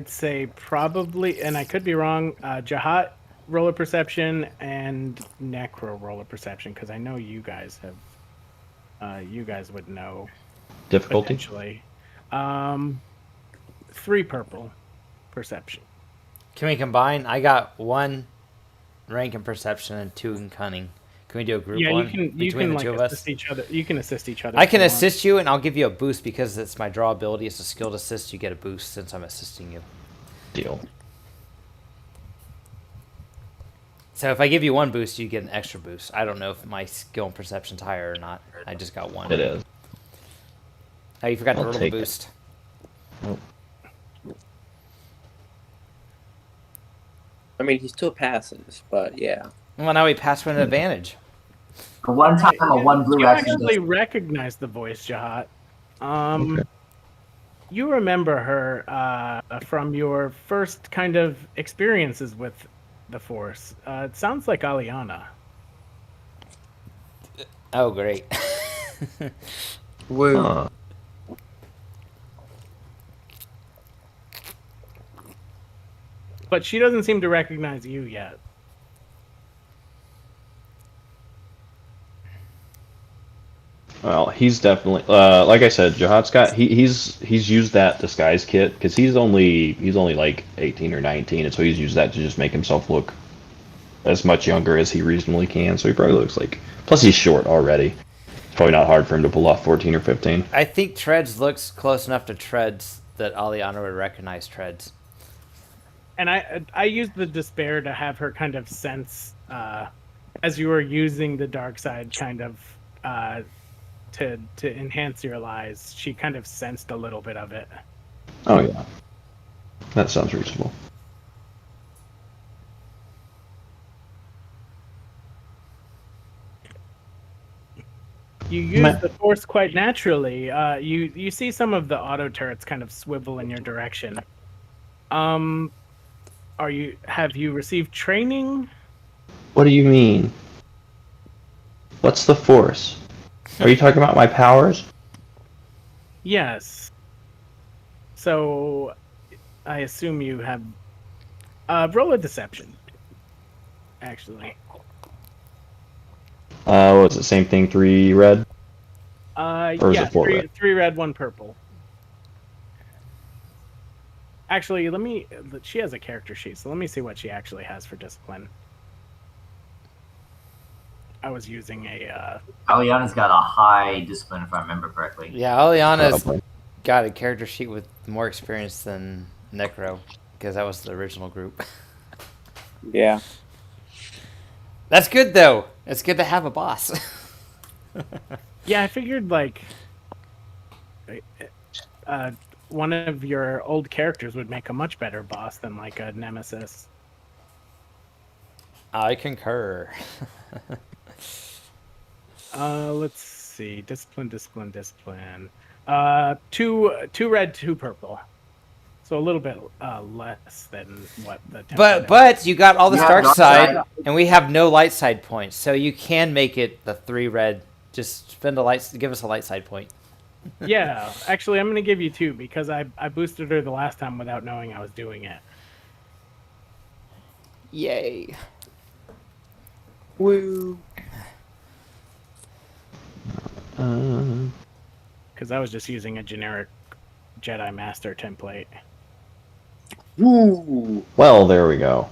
say probably, and I could be wrong. Jehaat, roll a perception, and Necro, roll a perception, because I know you guys have. You guys would know Difficulty? potentially. 3 purple perception. can we combine? I got 1 rank in perception and 2 in cunning. Can we do a group Yeah, one you between can the like 2 of us? assist each other. You can assist each other. I if can you want. assist you, and I'll give you a boost because it's my draw ability. It's a skilled assist. You get a boost since I'm assisting you. Deal. So if I give you 1 boost, you get an extra boost. I don't know if my skill and perception's higher or not. I just got 1. It is. Oh, you forgot to I'll roll a take it. boost. Oh, I mean, he still passes, but yeah. Well, now we pass with an advantage. For one time, a one blue You actually actually does. recognize the voice, Jahat. okay. You remember her from your first kind of experiences with the Force. It sounds like Aliana. Oh, great. Woo. Huh. But she doesn't seem to recognize you yet. Well, he's definitely like I said, Jahat's got he's used that disguise kit because he's only like 18 or 19, and so he's used that to just make himself look as much younger as he reasonably can. So he probably looks like. Plus, he's short already. It's probably not hard for him to pull off 14 or 15. I think Treads looks close enough to Treads that Aliana would recognize Treads. And I used the despair to have her kind of sense, as you were using the dark side, kind of to enhance your lies. She kind of sensed a little bit of it. Oh yeah, that sounds reasonable. You use the force quite naturally. You see some of the auto turrets kind of swivel in your direction. Have you received training? What do you mean? What's the force? Are you talking about my powers? Yes. So, I assume you have. Roll a deception. Actually. What was it? Same thing. 3 red. Or is Yeah, it 4 red? 3 red, 1 purple. Actually, she has a character sheet, so let me see what she actually has for discipline. I was using a. Aliana's got a high discipline, if I remember correctly. Yeah, Aliana's Probably. got a character sheet with more experience than Necro, because that was the original group. Yeah. That's good, though. It's good to have a boss. Yeah, I figured like. One of your old characters would make a much better boss than like a nemesis. I concur. Let's see. Discipline. 2 red, 2 purple. So a little bit less than what the. But you got all the You have dark dark side, side. and we have no light side points, so you can make it the 3 red. Just spend give us a light side point. Yeah, actually, I'm going to give you 2 because I boosted her the last time without knowing I was doing it. Yay. Woo. Because I was just using a generic Jedi Master template. Woo. Well, there we go.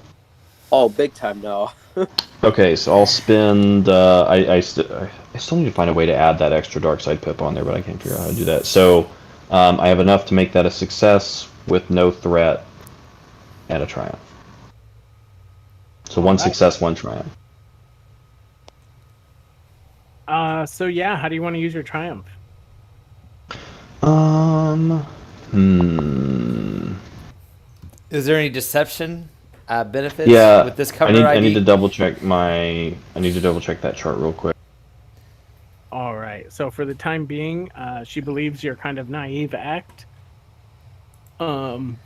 Oh, big time now. Okay, so I'll spend. I still need to find a way to add that extra dark side pip on there, but I can't figure out how to do that. So I have enough to make that a success with no threat and a triumph. So one Alright. success, one triumph. So yeah, how do you want to use your triumph? Hmm. Is there any deception benefits Yeah, with this I cover need ID? I need to double check that chart real quick. All right. So for the time being, she believes your kind of naive act. The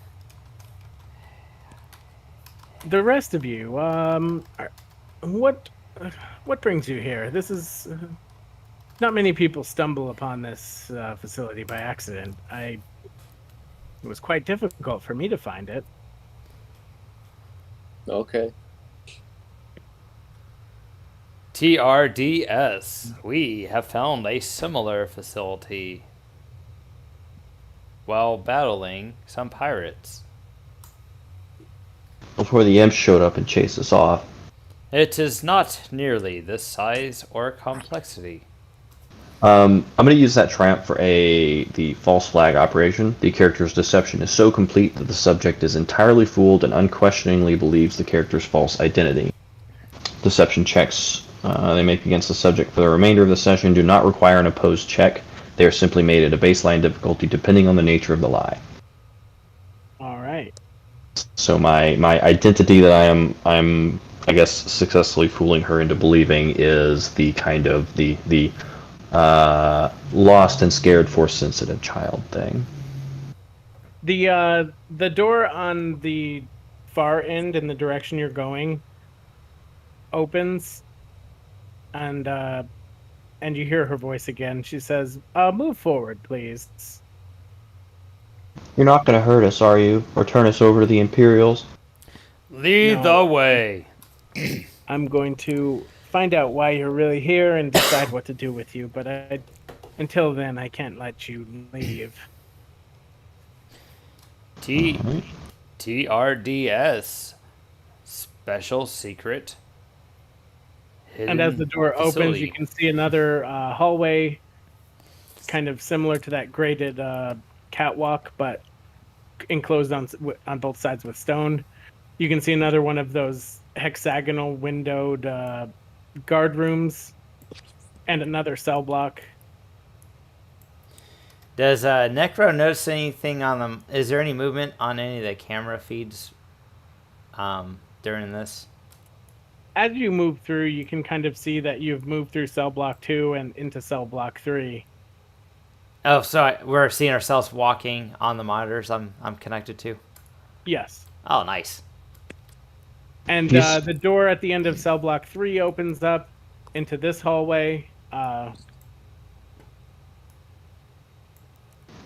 rest of you, what brings you here? This is not many people stumble upon this facility by accident. It was quite difficult for me to find it. Okay. TRDS. We have found a similar facility while battling some pirates. Before the imps showed up and chased us off. It is not nearly this size or complexity. I'm going to use that triumph for the false flag operation. The character's deception is so complete that the subject is entirely fooled and unquestioningly believes the character's false identity. Deception checks they make against the subject for the remainder of the session do not require an opposed check. They are simply made at a baseline difficulty depending on the nature of the lie. All right. So my identity that I'm I guess successfully fooling her into believing is the kind of the lost and scared force sensitive child thing. The door on the far end in the direction you're going opens, and you hear her voice again. She says, "Move forward, please." You're not going to hurt us, are you? Or turn us over to the Imperials? Lead No. the way. I'm going to find out why you're really here and decide what to do with you, but until then, I can't let you leave. TRDS. Special secret. And as the door opens, you can see another hallway, kind of similar to that graded catwalk, but enclosed on both sides with stone. You can see another one of those hexagonal windowed guard rooms, and another cell block. Does Necro notice anything on them? Is there any movement on any of the camera feeds during this? As you move through, you can kind of see that you've moved through cell block 2 and into cell block 3. Oh, so we're seeing ourselves walking on the monitors I'm connected to? Yes. Oh, nice. And Yes. the door at the end of cell block 3 opens up into this hallway.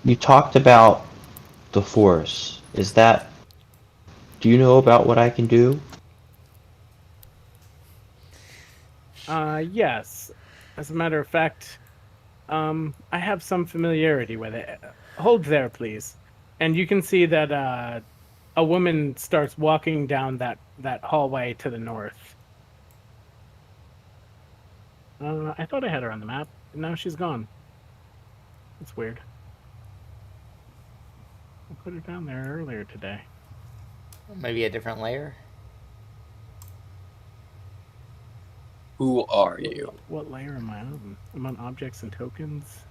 You talked about the Force. Do you know about what I can do? Yes. As a matter of fact, I have some familiarity with it. Hold there, please. And you can see that a woman starts walking down that hallway to the north. I thought I had her on the map, and now she's gone. That's weird. I put her down there earlier today. Maybe a different layer? Who are you? What layer am I on? I'm on objects and tokens.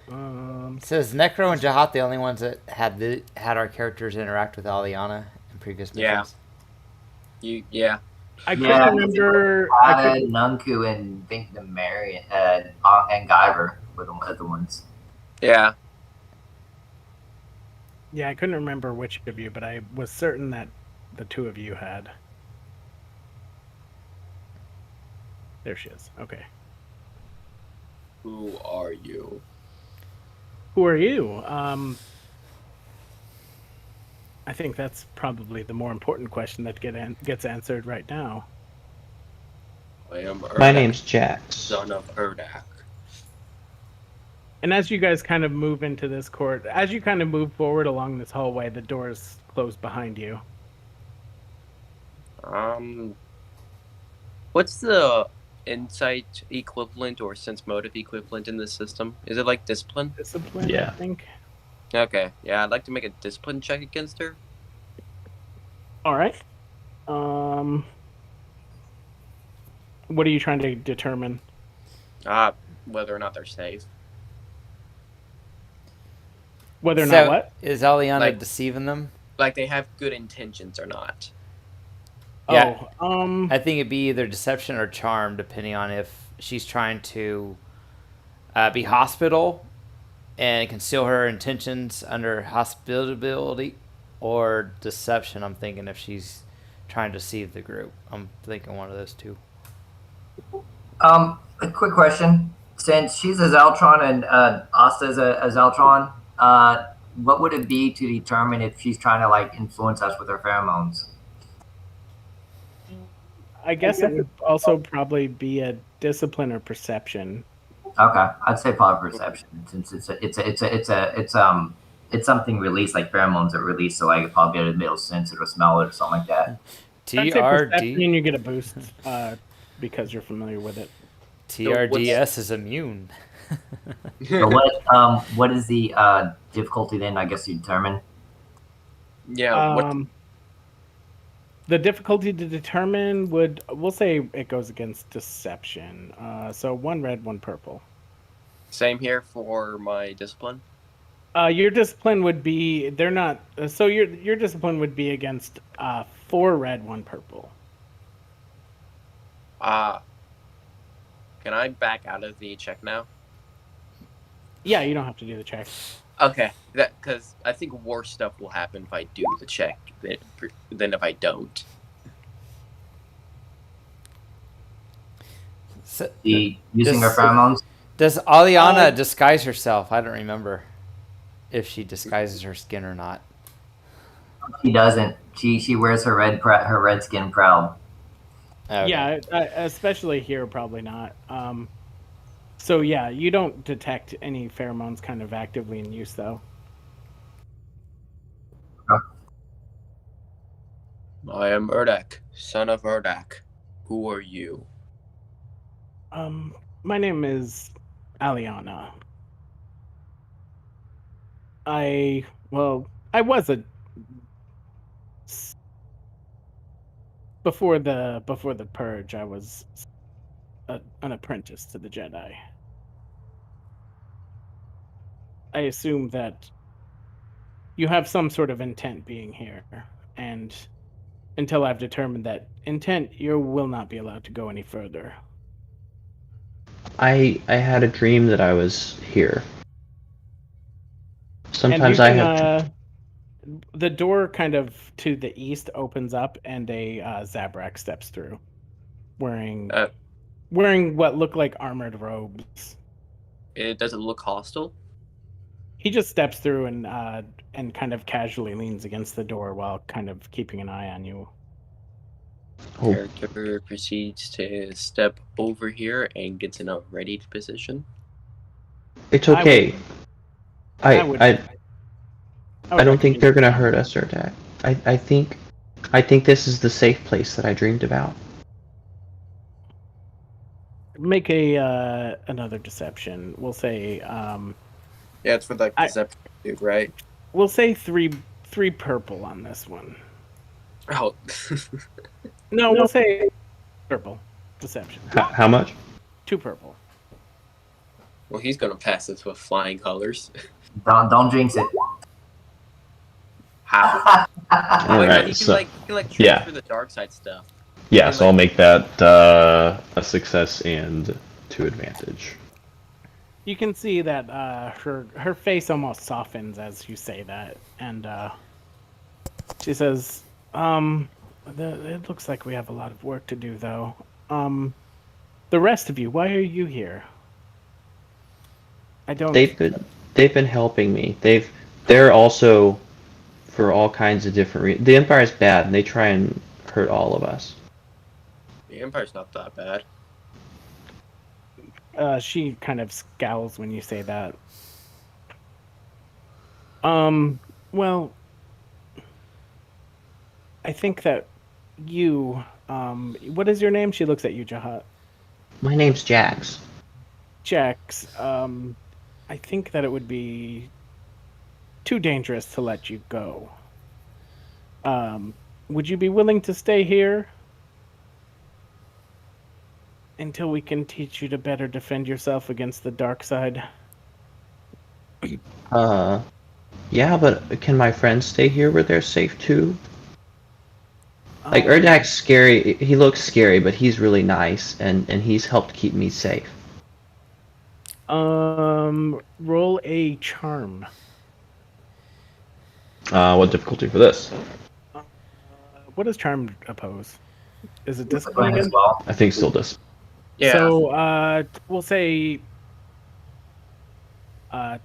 It says Necro and Jehaat the only ones that had our characters interact with Aliana in previous missions. Yeah. I couldn't remember. Nunku and think the Mary and Guyver were the other ones. Yeah. Yeah, I couldn't remember which of you, but I was certain that the two of you had. There she is. Okay. Who are you? Who are you? I think that's probably the more important question that gets answered right now. I am Erdak, My name's Jax. son of Erdak. And as you guys kind of move into this court, as you kind of move forward along this hallway, the doors close behind you. What's the insight equivalent or sense motive equivalent in this system? Is it like discipline? Discipline, Yeah. I think. Okay, yeah, I'd like to make a discipline check against her. All right. What are you trying to determine? Whether or not they're safe. Whether or not So what? is Aliana Like- deceiving them? Like they have good intentions or not. Yeah. Oh, I think it'd be either deception or charm, depending on if she's trying to be hospitable and conceal her intentions under hospitality, or deception. I'm thinking if she's trying to deceive the group. I'm thinking one of those two. A quick question. Since she's a Zeltron and Asta's a Zeltron, what would it be to determine if she's trying to like influence us with her pheromones? I guess it would also probably be a discipline or perception. Okay, I'd say probably perception, since it's something released like pheromones that release, so I could probably be able to sense it or smell it or something like that. I'd say perception, TRD and you get a boost because you're familiar with it. TRDS is immune. So what is the difficulty then? I guess you determine. Yeah. The difficulty to determine we'll say it goes against deception. So 1 red, 1 purple. Same here for my discipline. Your discipline would be they're not. So your discipline would be against 4 red, 1 purple. Can I back out of the check now? Yeah, you don't have to do the check. Okay, because I think worse stuff will happen if I do the check than if I don't. So, Using her pheromones. does Aliana disguise herself? I don't remember if she disguises her skin or not. She doesn't. She wears her red skin proud. Okay. Yeah, especially here, probably not. So yeah, you don't detect any pheromones kind of actively in use, though. I am Urdak, son of Urdak. Who are you? My name is Aliana. I was before the purge. I was an apprentice to the Jedi. I assume that you have some sort of intent being here, and until I've determined that intent, you will not be allowed to go any further. I had a dream that I was here. And Sometimes you I can, have. the door kind of to the east opens up, and a Zabrak steps through, wearing what look like armored robes. Does it look hostile? He just steps through and kind of casually leans against the door while kind of keeping an eye on you. Oh, Character proceeds to step over here and gets in a ready position. it's okay. I don't think they're gonna hurt us or attack. I think this is the safe place that I dreamed about. Make a another deception. We'll say Yeah, it's for like deception, dude, right? we'll say three purple on this one. Oh, No, we'll say purple deception. How much? 2 purple. well, he's gonna pass this with flying colors. Don't jinx it. How? All Wait, right, he so can transfer yeah. the dark side stuff. Yeah, so I'll make that a success and 2 advantage. You can see that her face almost softens as you say that, and she says, "It looks like we have a lot of work to do, though. The rest of you, why are you here? I don't." They've been helping me. They're also for all kinds of different reasons. The Empire's bad, and they try and hurt all of us. The Empire's not that bad. She kind of scowls when you say that. Well, I think that you, what is your name? She looks at you, Jehaat. My name's Jax. Jax, I think that it would be too dangerous to let you go. Would you be willing to stay here? until we can teach you to better defend yourself against the dark side. Yeah, but can my friends stay here where they're safe too? Like, Um, Erdak's scary, he looks scary, but he's really nice, and he's helped keep me safe. Roll a charm. What difficulty for this? What does charm oppose? Is it Discipline discipline as again? well. I think still this. Yeah. So, we'll say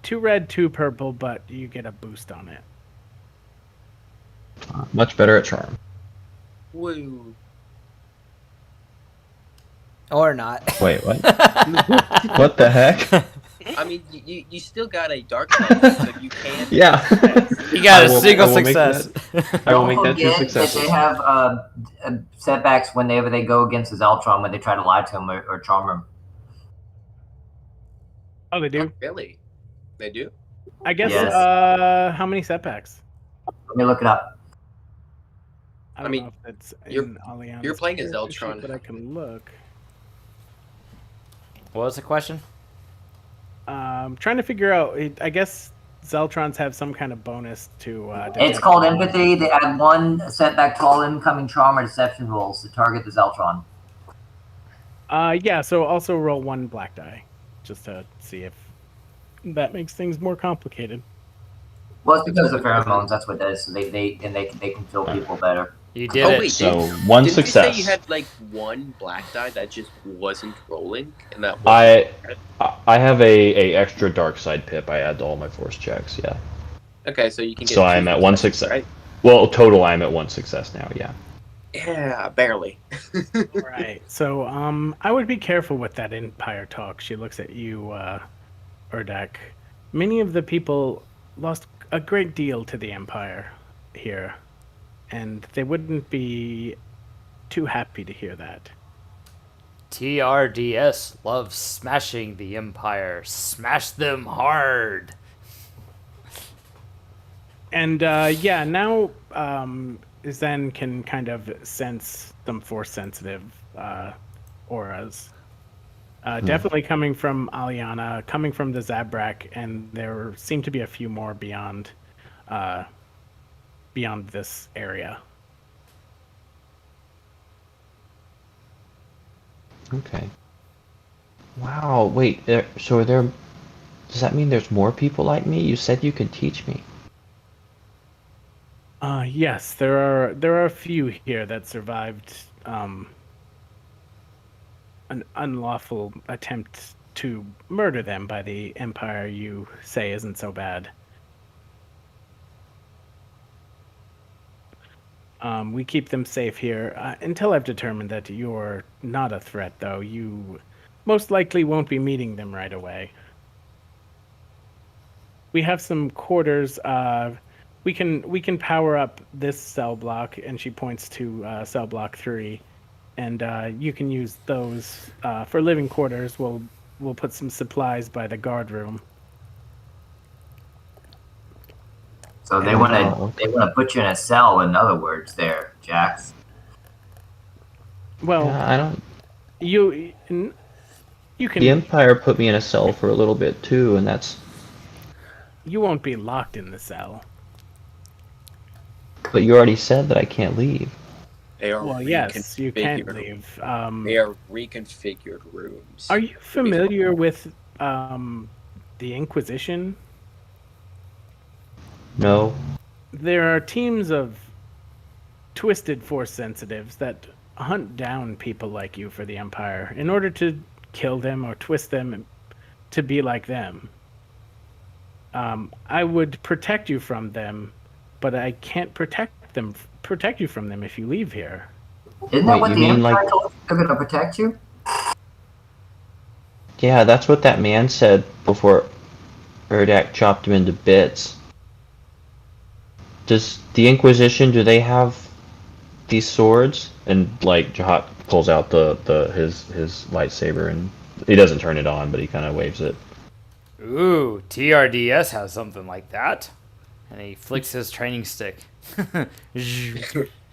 2 red, 2 purple, but you get a boost on it. Much better at charm. Woo. Or not. Wait, what? What the heck? I mean, you still got a dark side, so you can. Yeah. You got I a will- single I will make success. I will make that 2 Forget successes. that they have setbacks whenever they go against his Zeltron when they try to lie to him or charm him. Oh, they do? Oh, really? They do? I guess, Yes. how many setbacks? Let me look it up. I don't mean, know if it's you're- in Aliana's you're playing as character sheet, Zeltron. but I can look. What was the question? Trying to figure out, I guess Zeltrons have some kind of bonus to, It's detect- called empathy. They add 1 setback to all incoming charm or deception rolls to target the Zeltron. Yeah, so also roll 1 black die, just to see if that makes things more complicated. Well, it's because of pheromones. That's what it is. So they can feel people better. You did Oh, it. wait. So, 1 Didn't success. you say you had like 1 black die that just wasn't rolling, and that was I have a extra dark side pip I add to all my force checks, yeah. okay? So you can get. So 2 I'm at 1 successes, success. right? Well, total I'm at 1 success now, yeah. Yeah, barely. Right. So, I would be careful with that Empire talk. She looks at you, Urdak. Many of the people lost a great deal to the Empire here, and they wouldn't be too happy to hear that. TRDS loves smashing the Empire. Smash them hard. And yeah, now Zen can kind of sense some force sensitive auras. Definitely coming from Aliana, coming from the Zabrak, and there seem to be a few more beyond this area. Okay. Wow, wait, so are there... Does that mean there's more people like me? You said you could teach me. Yes, there are a few here that survived an unlawful attempt to murder them by the Empire you say isn't so bad. We keep them safe here until I've determined that you're not a threat, though. You most likely won't be meeting them right away. We have some quarters. We can power up this cell block, and she points to cell block 3, and you can use those for living quarters. We'll put some supplies by the guard room. So they want to put you in a cell. In other words, there, Jax. Well, I don't... you can. The Empire put me in a cell for a little bit too, and that's... You won't be locked in the cell. But you already said that I can't leave. They are Well, yes, you can't reconfigured- leave. They are reconfigured rooms. Are you familiar with the Inquisition? No. There are teams of twisted force sensitives that hunt down people like you for the Empire in order to kill them or twist them to be like them. I would protect you from them, but I can't protect you from them if you leave here. Isn't that Wait, what you the mean, Empire like- told you? They're going to protect you? Yeah, that's what that man said before Erdak chopped him into bits. Does the Inquisition, do they have these swords? And like Jehaat pulls out his lightsaber, and he doesn't turn it on, but he kind of waves it. Ooh, TRDS has something like that. And he flicks his training stick.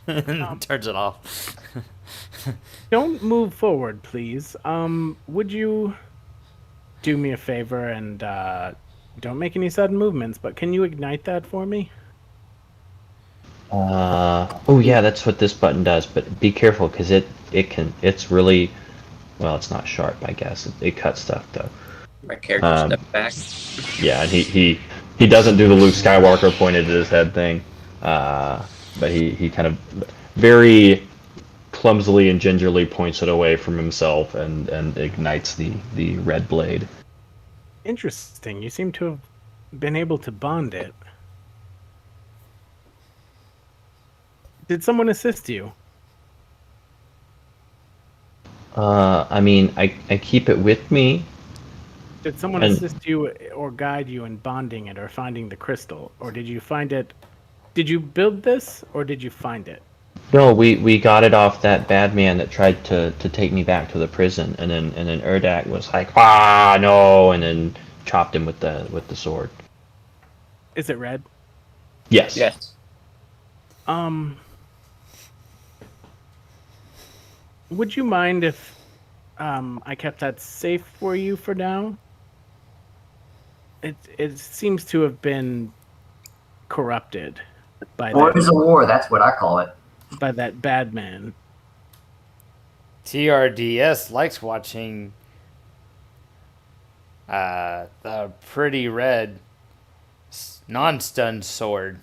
Turns it off. Don't move forward, please. Would you do me a favor and don't make any sudden movements, but can you ignite that for me? Oh yeah, that's what this button does. But be careful because it's really, well, it's not sharp, I guess. It cuts stuff though. My character stepped back. Yeah, and he doesn't do the Luke Skywalker pointed at his head thing, but he kind of very clumsily and gingerly points it away from himself and ignites the red blade. Interesting. You seem to have been able to bond it. Did someone assist you? I mean, I keep it with me. Did someone And- assist you or guide you in bonding it or finding the crystal? Or did you find it? Did you build this or did you find it? No, we got it off that bad man that tried to take me back to the prison, and then Erdak was like, ah no, and then chopped him with the sword. Is it red? Yes. Yes. Would you mind if I kept that safe for you for now? It seems to have been corrupted by War is a war. That's what I call it. that bad man. TRDS likes watching the pretty red non-stun sword.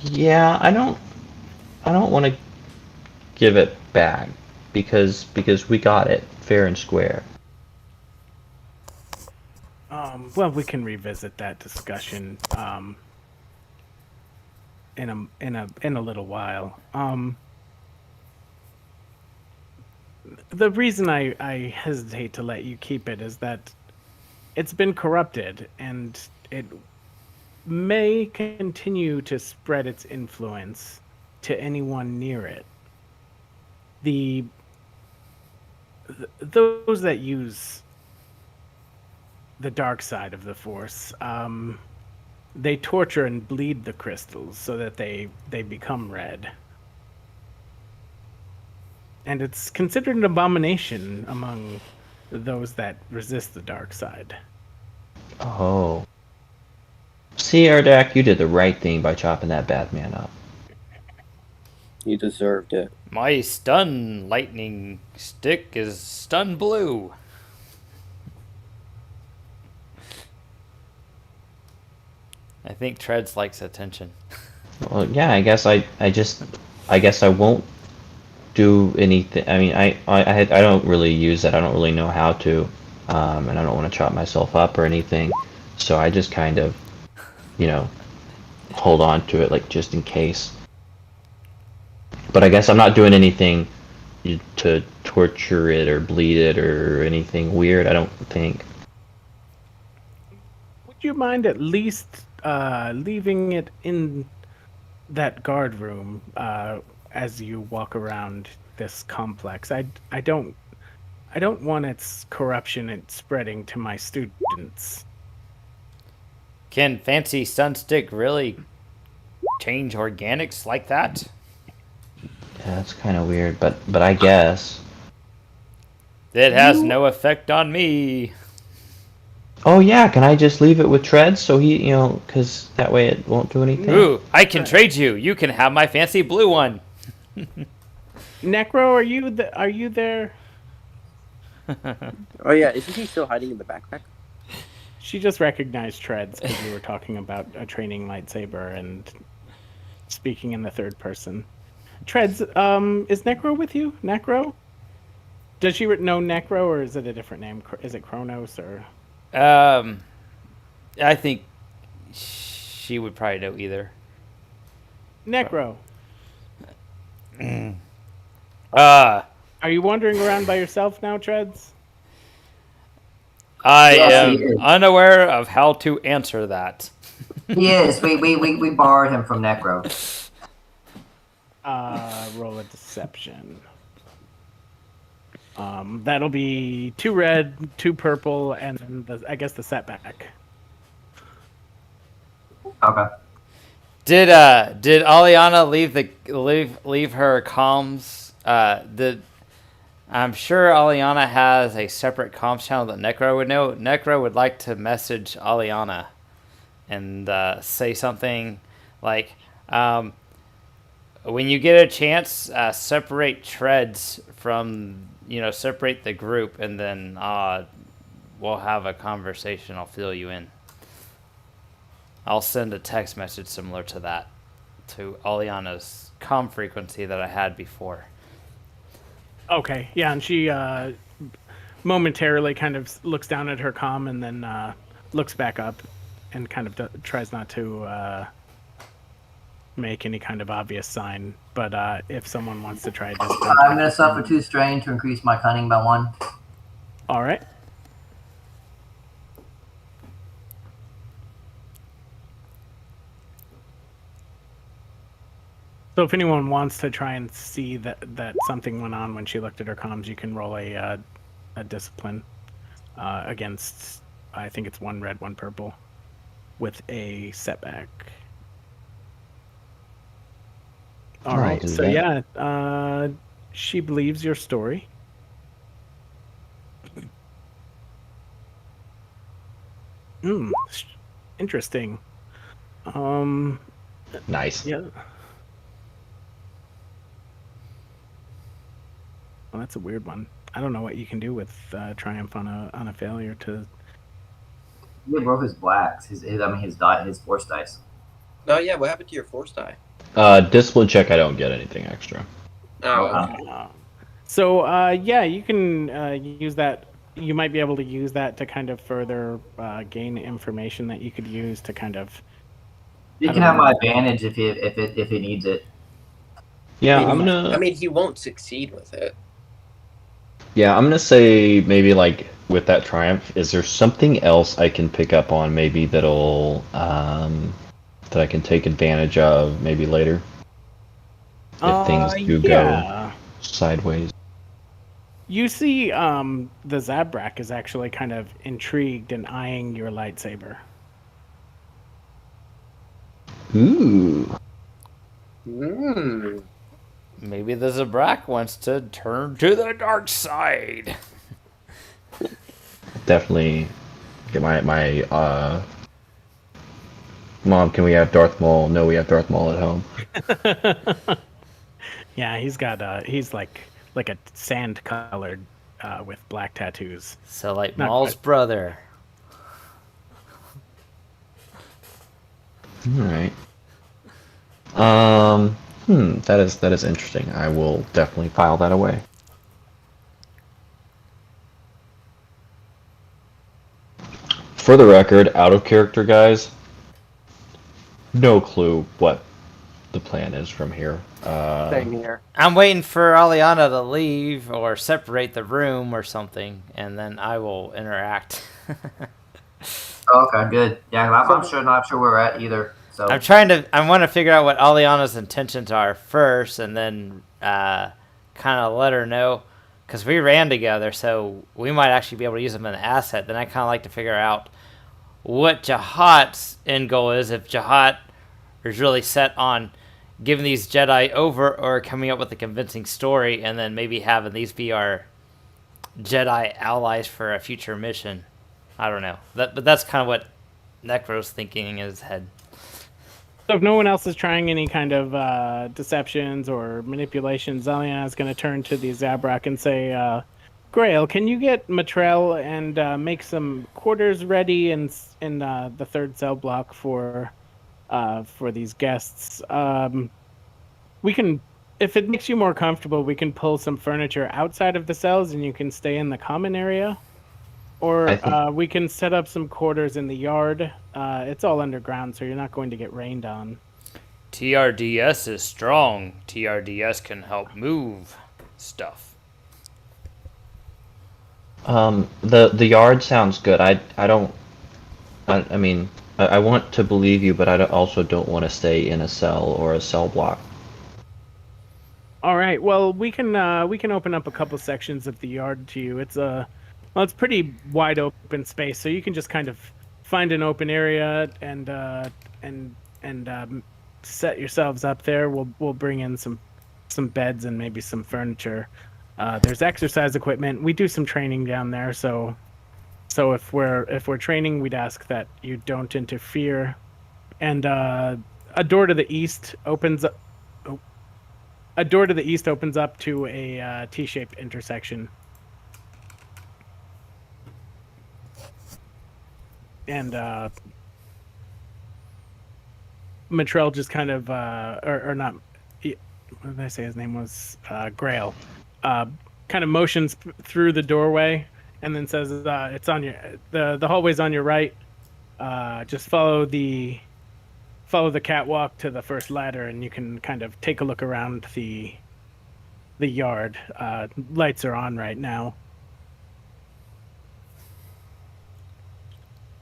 Yeah, I don't want to give it back because we got it fair and square. Well, we can revisit that discussion in a little while. The reason I hesitate to let you keep it is that it's been corrupted and it may continue to spread its influence to anyone near it. Those that use the dark side of the Force, they torture and bleed the crystals so that they become red. And it's considered an abomination among those that resist the dark side. Oh. See, Erdak, you did the right thing by chopping that bad man up. You deserved it. My stun lightning stick is stun blue. I think Treads likes attention. Well, yeah, I guess I won't do anything. I mean, I don't really use it. I don't really know how to, and I don't want to chop myself up or anything. So I just kind of, hold on to it like just in case. But I guess I'm not doing anything to torture it or bleed it or anything weird. I don't think. Would you mind at least leaving it in that guard room as you walk around this complex? I don't want its corruption and spreading to my students. Can fancy stun stick really change organics like that? Yeah, that's kind of weird, but I guess. It has no effect on me. Oh yeah, can I just leave it with Treads so he, because that way it won't do anything? Ooh, I can trade you. You can have my fancy blue one. Necro, are you there? Oh yeah, isn't he still hiding in the backpack? She just recognized Treads because we were talking about a training lightsaber and speaking in the third person. Treads, is Necro with you? Necro? Does she know Necro, or is it a different name? Is it Kronos or? I think she would probably know either. Necro. Are you wandering around by yourself now, Treads? I Yes, he am is. unaware of how to answer that. He is. We borrowed him from Necro. Roll a deception. That'll be 2 red, 2 purple, and then I guess the setback. Okay. Did Aliana leave her comms? I'm sure Aliana has a separate comms channel that Necro would know. Necro would like to message Aliana and say something like, when you get a chance, separate Treads from, separate the group, and then we'll have a conversation. I'll fill you in. I'll send a text message similar to that to Aliana's comm frequency that I had before. Okay, yeah, and she momentarily kind of looks down at her comm and then looks back up and kind of tries not to make any kind of obvious sign. But if someone wants to try this, I'm going to suffer 2 strain to increase my cunning by 1. All right. So if anyone wants to try and see that something went on when she looked at her comms, you can roll a discipline against, I think it's 1 red, 1 purple, with a setback. All right. So yeah, she believes your story. Interesting. Nice. Yeah. Well, that's a weird one. I don't know what you can do with triumph on a failure to. He broke his blacks. His force dice. Oh yeah, what happened to your force die? Discipline check, I don't get anything extra. Oh, okay. So yeah, you can use that. You might be able to use that to kind of further gain information that you could use to kind of. You can have my advantage if he needs it. Yeah, I mean, he won't succeed with it. Yeah, I'm gonna say maybe like with that triumph, is there something else I can pick up on maybe that'll that I can take advantage of maybe later if things do go sideways. You see, the Zabrak is actually kind of intrigued and eyeing your lightsaber. Ooh. Maybe the Zabrak wants to turn to the dark side. Definitely get my Mom, can we have Darth Maul? No, we have Darth Maul at home. Yeah, he's like a sand colored with black tattoos. So like Maul's brother. All right. That is interesting. I will definitely file that away. For the record, out of character, guys. No clue what the plan is from here. Same here. I'm waiting for Aliana to leave or separate the room or something, and then I will interact. Okay, good. Yeah, I'm not sure where we're at either. So I want to figure out what Aliana's intentions are first, and then kind of let her know, because we ran together, so we might actually be able to use them as an asset. Then I kind of like to figure out what Jehaat's end goal is, if Jehaat is really set on giving these Jedi over or coming up with a convincing story, and then maybe having these be our Jedi allies for a future mission. I don't know. But that's kind of what Necro's thinking in his head. So if no one else is trying any kind of deceptions or manipulations, Zeliana is going to turn to the Zabrak and say, Grail, can you get Matrell and make some quarters ready in the third cell block for these guests? We can, if it makes you more comfortable, we can pull some furniture outside of the cells and you can stay in the common area. Or we can set up some quarters in the yard. It's all underground, so you're not going to get rained on. TRDS is strong. TRDS can help move stuff. The yard sounds good. I mean, I want to believe you, but I also don't want to stay in a cell or a cell block. All right. Well, we can open up a couple sections of the yard to you. It's pretty wide open space, so you can just kind of find an open area and set yourselves up there. We'll bring in some beds and maybe some furniture. There's exercise equipment. We do some training down there, so if we're training, we'd ask that you don't interfere. And a door to the east opens up. A door to the east opens up to a T-shaped intersection. And Matrell just kind of, or not, what did I say his name was? Grail. Kind of motions through the doorway and then says, it's on your, the hallway's on your right. Just follow the catwalk to the first ladder and you can kind of take a look around the yard. Lights are on right now.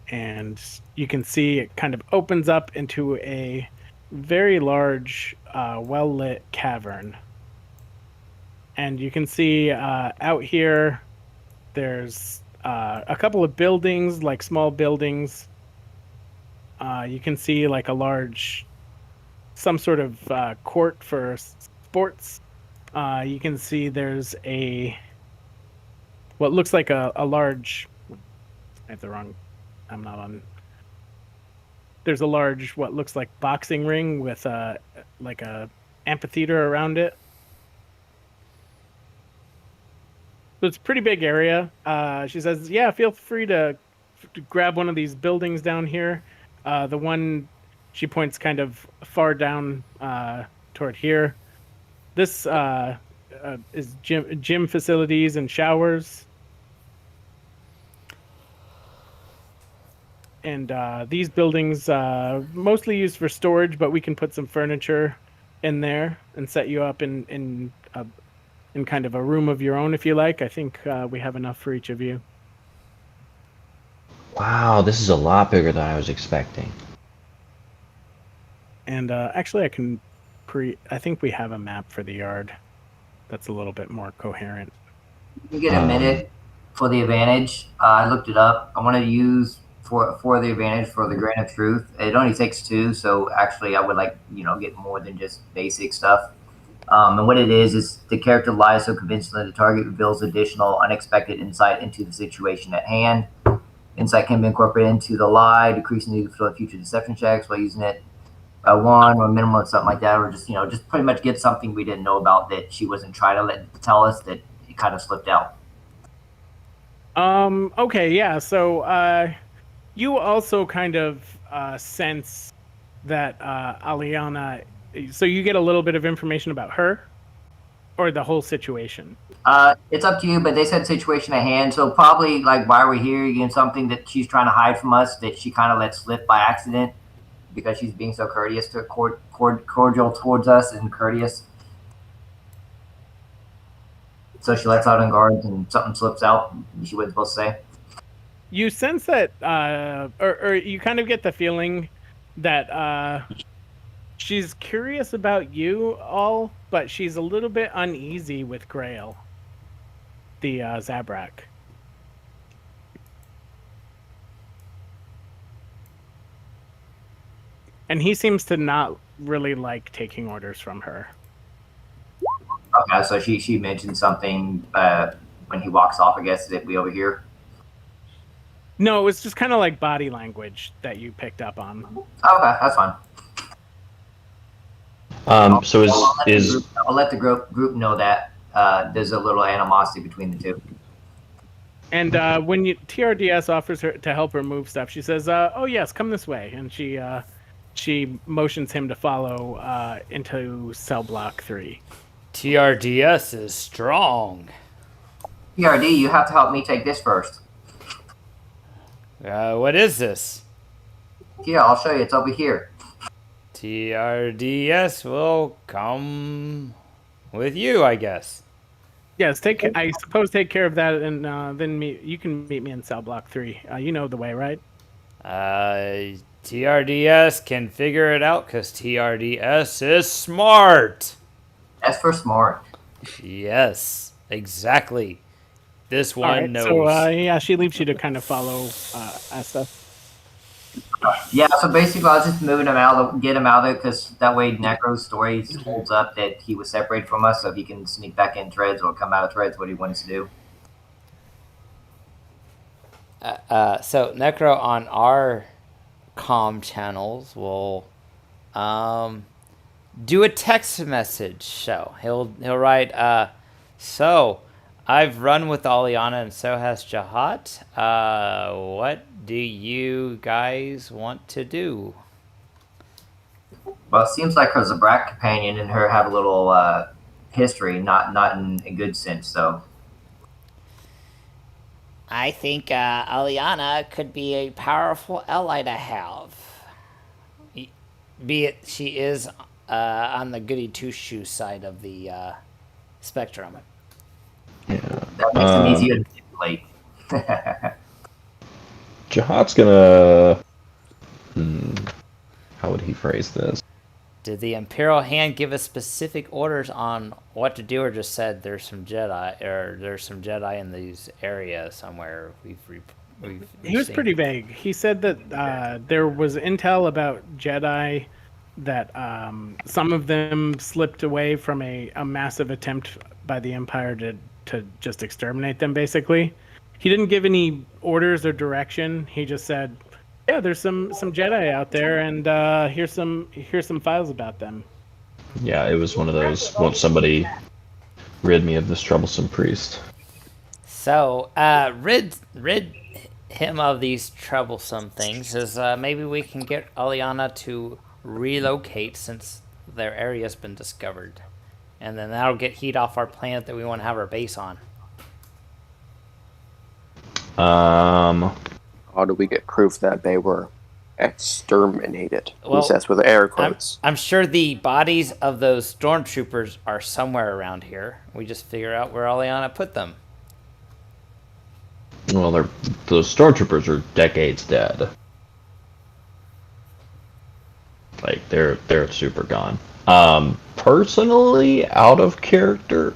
And you can see it kind of opens up into a very large, well-lit cavern. And you can see out here, there's a couple of buildings, like small buildings. You can see like a large, some sort of court for sports. You can see there's what looks like a large, I have the wrong, I'm not on. There's a large, what looks like boxing ring with like a amphitheater around it. So it's a pretty big area. She says, yeah, feel free to grab one of these buildings down here. The one, she points kind of far down toward here. This is gym facilities and showers. And these buildings mostly used for storage, but we can put some furniture in there and set you up in kind of a room of your own if you like. I think we have enough for each of you. Wow, this is a lot bigger than I was expecting. And actually, I think we have a map for the yard that's a little bit more coherent. You get a minute for the advantage. I looked it up. I want to use for the advantage for the grain of truth. It only takes 2, so actually I would like get more than just basic stuff. And what it is the character lies so convincingly the target reveals additional unexpected insight into the situation at hand. Insight can be incorporated into the lie, decreasing the need for future deception checks by using it by 1 or minimum or something like that, or just pretty much get something we didn't know about that she wasn't trying to tell us that it kind of slipped out. Okay, yeah. So you also kind of sense that Aliana. So you get a little bit of information about her, or the whole situation. It's up to you, but they said situation at hand, so probably like why we're here, something that she's trying to hide from us that she kind of let slip by accident because she's being so courteous cordial towards us and courteous. So she lets out on guards and something slips out she wasn't supposed to say. You sense that, or you kind of get the feeling that she's curious about you all, but she's a little bit uneasy with Grail, the Zabrak. And he seems to not really like taking orders from her. Okay, so she mentioned something when he walks off, I guess, that we overhear. No, it was just kind of like body language that you picked up on. Okay, that's fine. So I'll let the group know that there's a little animosity between the two. And when TRDS offers her to help her move stuff, she says, "Oh yes, come this way," and she motions him to follow into cell block 3. TRDS is strong. TRD, you have to help me take this first. What is this? Yeah, I'll show you. It's over here. TRDS will come with you, I guess. Yes, I suppose take care of that, and then you can meet me in cell block 3. You know the way, right? TRDS can figure it out because TRDS is smart. That's for smart. Yes, exactly. This one knows. So yeah, she leaves you to kind of follow Asta. Yeah, so basically, I was just moving him out, get him out of it, because that way Necro's story holds up that he was separated from us, so he can sneak back in threads or come out of threads, what he wants to do. So Necro on our comm channels will do a text message show. He'll write, so I've run with Aliana and so has Jehaat. What do you guys want to do? Well, it seems like her Zabrak companion and her have a little history, not in a good sense, though. I think Aliana could be a powerful ally to have. Be it she is on the goody two-shoe side of the spectrum. Yeah. That makes them easier to manipulate. Jahat's gonna. How would he phrase this? Did the Imperial Hand give us specific orders on what to do, or just said there's some Jedi in these areas somewhere? He was pretty vague. He said that there was intel about Jedi, that some of them slipped away from a massive attempt by the Empire to just exterminate them, basically. He didn't give any orders or direction. He just said, yeah, there's some Jedi out there, and here's some files about them. Yeah, it was one of those. Won't somebody rid me of this troublesome priest? So, rid him of these troublesome things is maybe we can get Aliana to relocate since their area's been discovered. And then that'll get heat off our planet that we want to have our base on. How do we get proof that they were exterminated? Well, He says with air quotes. I'm sure the bodies of those stormtroopers are somewhere around here. We just figure out where Aliana put them. Well, those stormtroopers are decades dead. Like they're super gone. Personally, out of character.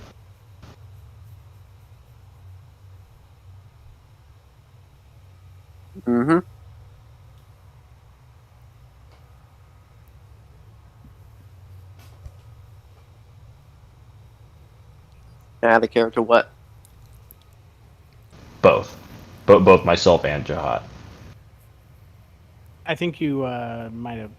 Mm-hmm. Out of character what? Both. Both myself and Jehaat. I think you might have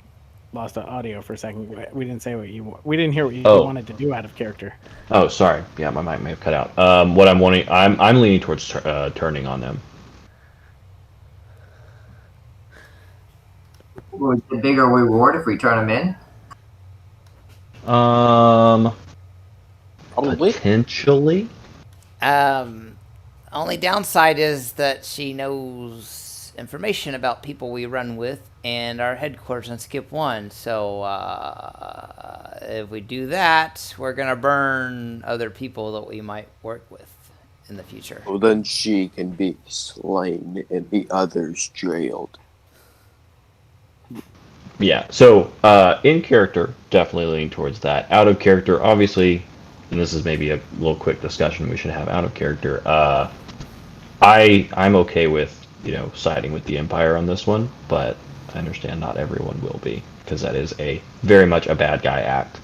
lost the audio for a second. We didn't say we didn't hear what you Oh. wanted to do out of character. Oh, sorry. Yeah, my mic may have cut out. What I'm wanting, I'm leaning towards turning on them. Will we get bigger reward if we turn them in? Probably. Potentially. Only downside is that she knows information about people we run with and our headquarters on Skip 1. So if we do that, we're going to burn other people that we might work with in the future. Well, then she can be slain and the others jailed. Yeah. So in character, definitely leaning towards that. Out of character, obviously, and this is maybe a little quick discussion we should have out of character. I'm okay with siding with the Empire on this one, but I understand not everyone will be, because that is very much a bad guy act.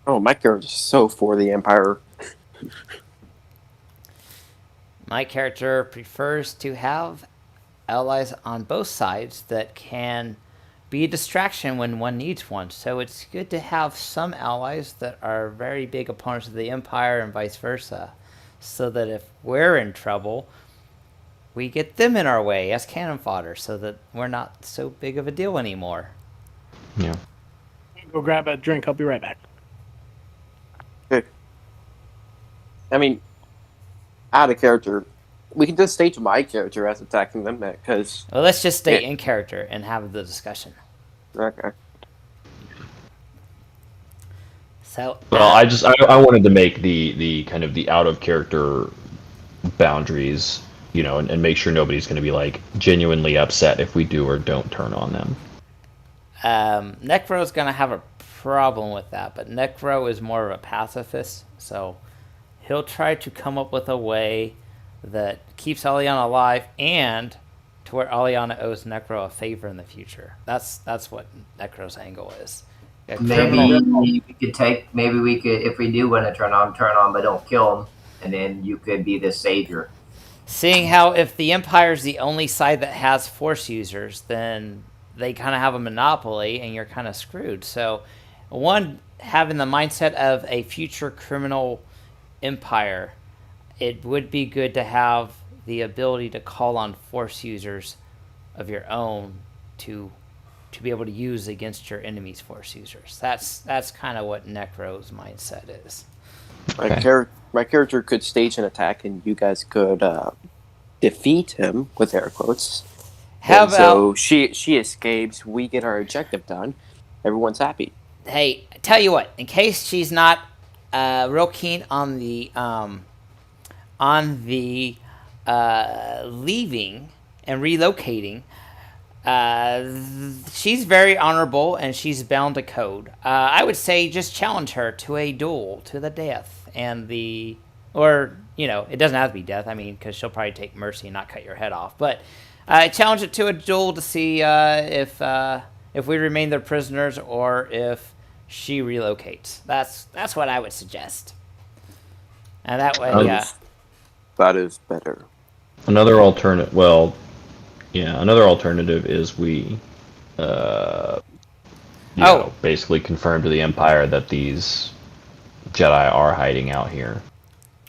Oh, my character's so for the Empire. My character prefers to have allies on both sides that can be a distraction when one needs one. So it's good to have some allies that are very big opponents of the Empire and vice versa, so that if we're in trouble, we get them in our way as cannon fodder, so that we're not so big of a deal anymore. Yeah. Go grab a drink. I'll be right back. Good. I mean, out of character, we can just stage my character as attacking them, because... Well, let's just stay in character and have the discussion. Okay. So, Well, I wanted to make the kind of the out of character boundaries, and make sure nobody's going to be like genuinely upset if we do or don't turn on them. Necro's going to have a problem with that, but Necro is more of a pacifist, so he'll try to come up with a way that keeps Aliana alive and to where Aliana owes Necro a favor in the future. That's what Necro's angle is. Maybe we could take. Maybe we could, if we do want to turn on, but don't kill him, and then you could be the savior. Seeing how if the Empire's the only side that has Force users, then they kind of have a monopoly, and you're kind of screwed. So, one, having the mindset of a future criminal empire, it would be good to have the ability to call on Force users of your own to be able to use against your enemy's Force users. That's kind of what Necro's mindset is. My character could stage an attack, and you guys could defeat him with air quotes. How about so she escapes? We get our objective done. Everyone's happy. Hey, tell you what. In case she's not real keen on the leaving and relocating, she's very honorable and she's bound to code. I would say just challenge her to a duel to the death, or it doesn't have to be death. I mean, because she'll probably take mercy and not cut your head off. But challenge it to a duel to see if we remain their prisoners or if she relocates. That's what I would suggest. And that way, that is better. Another alternative. Well, yeah, another alternative is we, basically confirm to the Empire that these Jedi are hiding out here.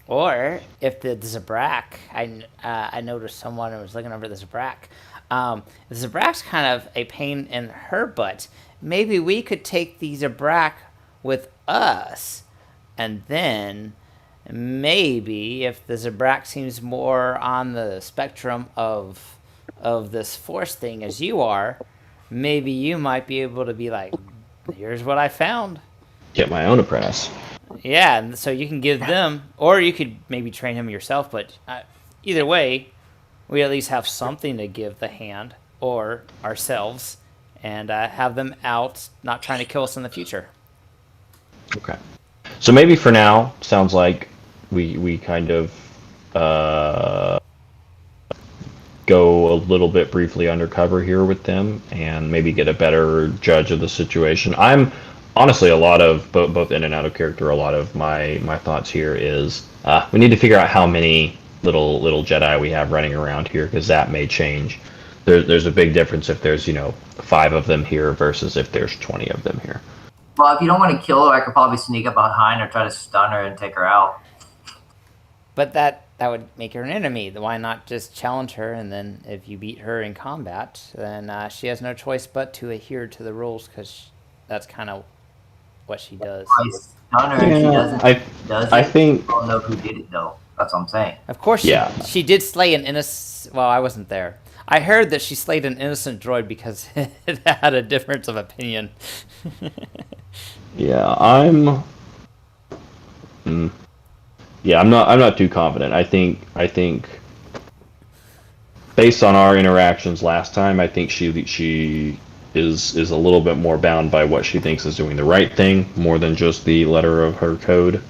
Or if the Zabrak, I noticed someone was looking over the Zabrak. The Zabrak's kind of a pain in her butt. Maybe we could take the Zabrak with us, and then maybe if the Zabrak seems more on the spectrum of this Force thing as you are, maybe you might be able to be like, here's what I found. Get my own apprentice. Yeah, and so you can give them, or you could maybe train him yourself, but either way, we at least have something to give the Hand or ourselves, and have them out, not trying to kill us in the future. Okay. So maybe for now, sounds like we kind of go a little bit briefly undercover here with them and maybe get a better judge of the situation. I'm honestly, a lot of both in and out of character, a lot of my thoughts here is we need to figure out how many little Jedi we have running around here, because that may change. There's a big difference if there's 5 of them here versus if there's 20 of them here. Well, if you don't want to kill her, I could probably sneak up behind her, try to stun her, and take her out. But that would make her an enemy. Why not just challenge her, and then if you beat her in combat, then she has no choice but to adhere to the rules, because that's kind of what she does. I stun her, and she doesn't. I think. I don't know who did it though. That's what I'm saying. Of course, she did slay an innocent. Well, I wasn't there. I heard that she slayed an innocent droid because it had a difference of opinion. Yeah, I'm not too confident. I think based on our interactions last time, I think she is a little bit more bound by what she thinks is doing the right thing, more than just the letter of her code.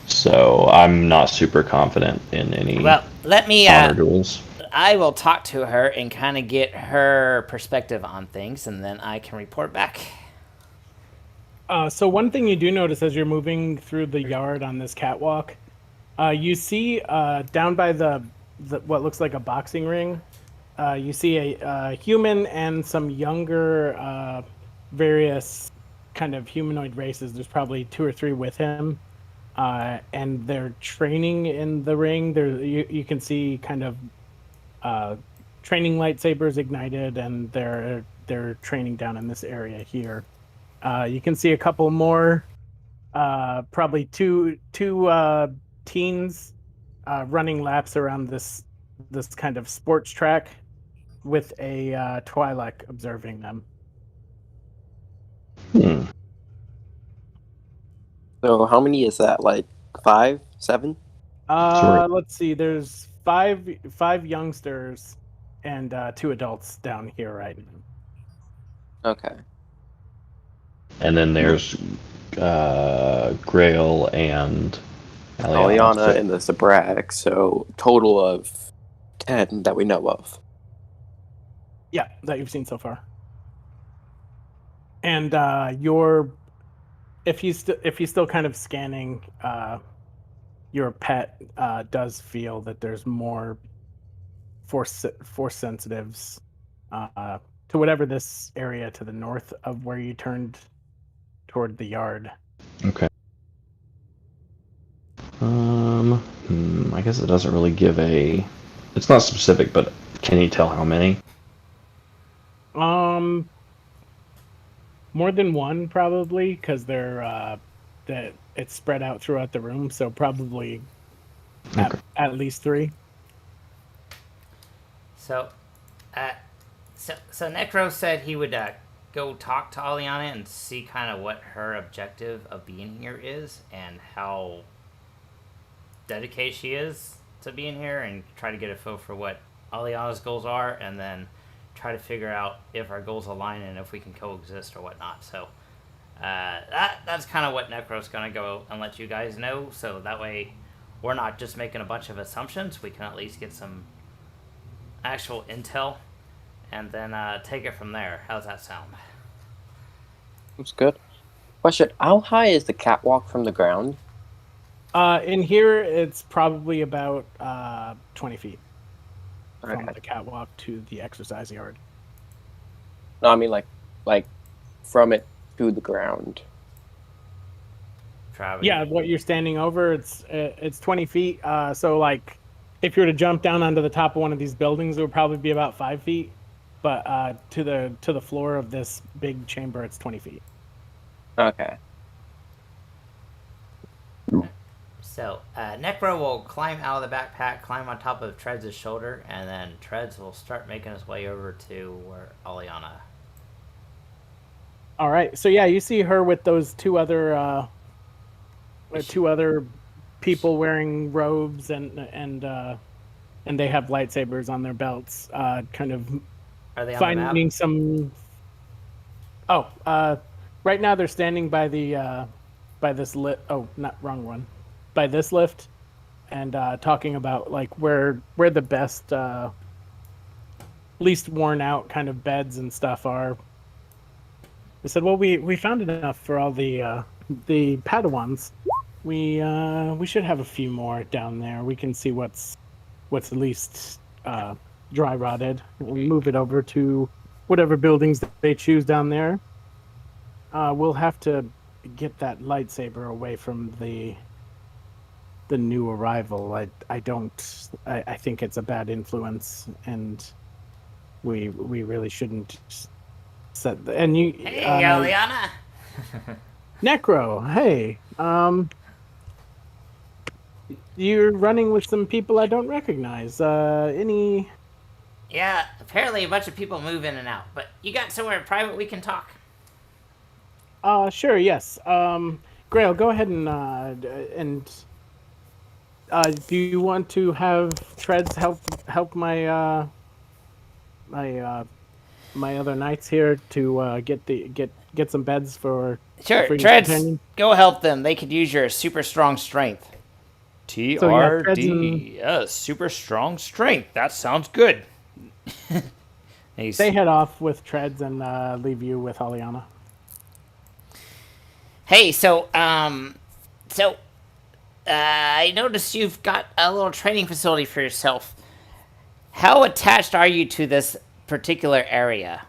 So I'm not super confident in any honor duels. I will talk to her and kind of get her perspective on things, and then I can report back. So one thing you do notice as you're moving through the yard on this catwalk, you see down by the what looks like a boxing ring, you see a human and some younger various kind of humanoid races. There's probably 2 or 3 with him, and they're training in the ring. You can see kind of training lightsabers ignited, and they're training down in this area here. You can see a couple more, probably two teens running laps around this kind of sports track with a Twi'lek observing them. So how many is that? Like 5, 7? Sure. Let's see. There's five youngsters and 2 adults down here right now. Okay. And then there's Grail and Aliana and the Zabrak, so total of 10 that we know of. Yeah, that you've seen so far. And if he's still kind of scanning, your pet does feel that there's more force sensitives to whatever this area to the north of where you turned toward the yard. Okay. I guess it doesn't really give a. It's not specific, but can you tell how many? More than one probably, because they're that it's spread out throughout the room, so probably Okay. at least 3. So, so Necro said he would go talk to Aliana and see kind of what her objective of being here is and how dedicated she is to being here, and try to get a feel for what Aliana's goals are, and then try to figure out if our goals align and if we can coexist or whatnot. So that's kind of what Necro's going to go and let you guys know, so that way we're not just making a bunch of assumptions. We can at least get some actual intel and then take it from there. How's that sound? That's good. Question: how high is the catwalk from the ground? In here, it's probably about 20 feet from Okay. the catwalk to the exercise yard. No, I mean like from it to the ground. Travis? Yeah, what you're standing over, it's 20 feet. So like, if you were to jump down onto the top of one of these buildings, it would probably be about 5 feet. But to the floor of this big chamber, it's 20 feet. Okay. So, Necro will climb out of the backpack, climb on top of Treads' shoulder, and then Treads will start making his way over to where Aliana. All right. So yeah, you see her with those two other people wearing robes, and they have lightsabers on their belts. Kind of Are they on finding the map? some. Oh, right now they're standing by the by this lift. Oh, not wrong one. By this lift, and talking about like where the best, least worn out kind of beds and stuff are. They said, "Well, we found enough for all the Padawans. We should have a few more down there. We can see what's at least dry rotted. We move it over to whatever buildings that they choose down there. We'll have to get that lightsaber away from the new arrival. I think it's a bad influence, and we really shouldn't set. And you, Hey, Aliana! Necro, hey, you're running with some people I don't recognize. Any? Yeah, apparently a bunch of people move in and out, but you got somewhere private we can talk? Sure, yes. Grail, go ahead and do you want to have Treads help my my other knights here to get some beds for Sure, your Treads, companion? go help them. They could use your super strong strength. Treads and Yes, super strong strength. That sounds good. they head off with Treads and leave you with Aliana. Hey, I noticed you've got a little training facility for yourself. How attached are you to this particular area?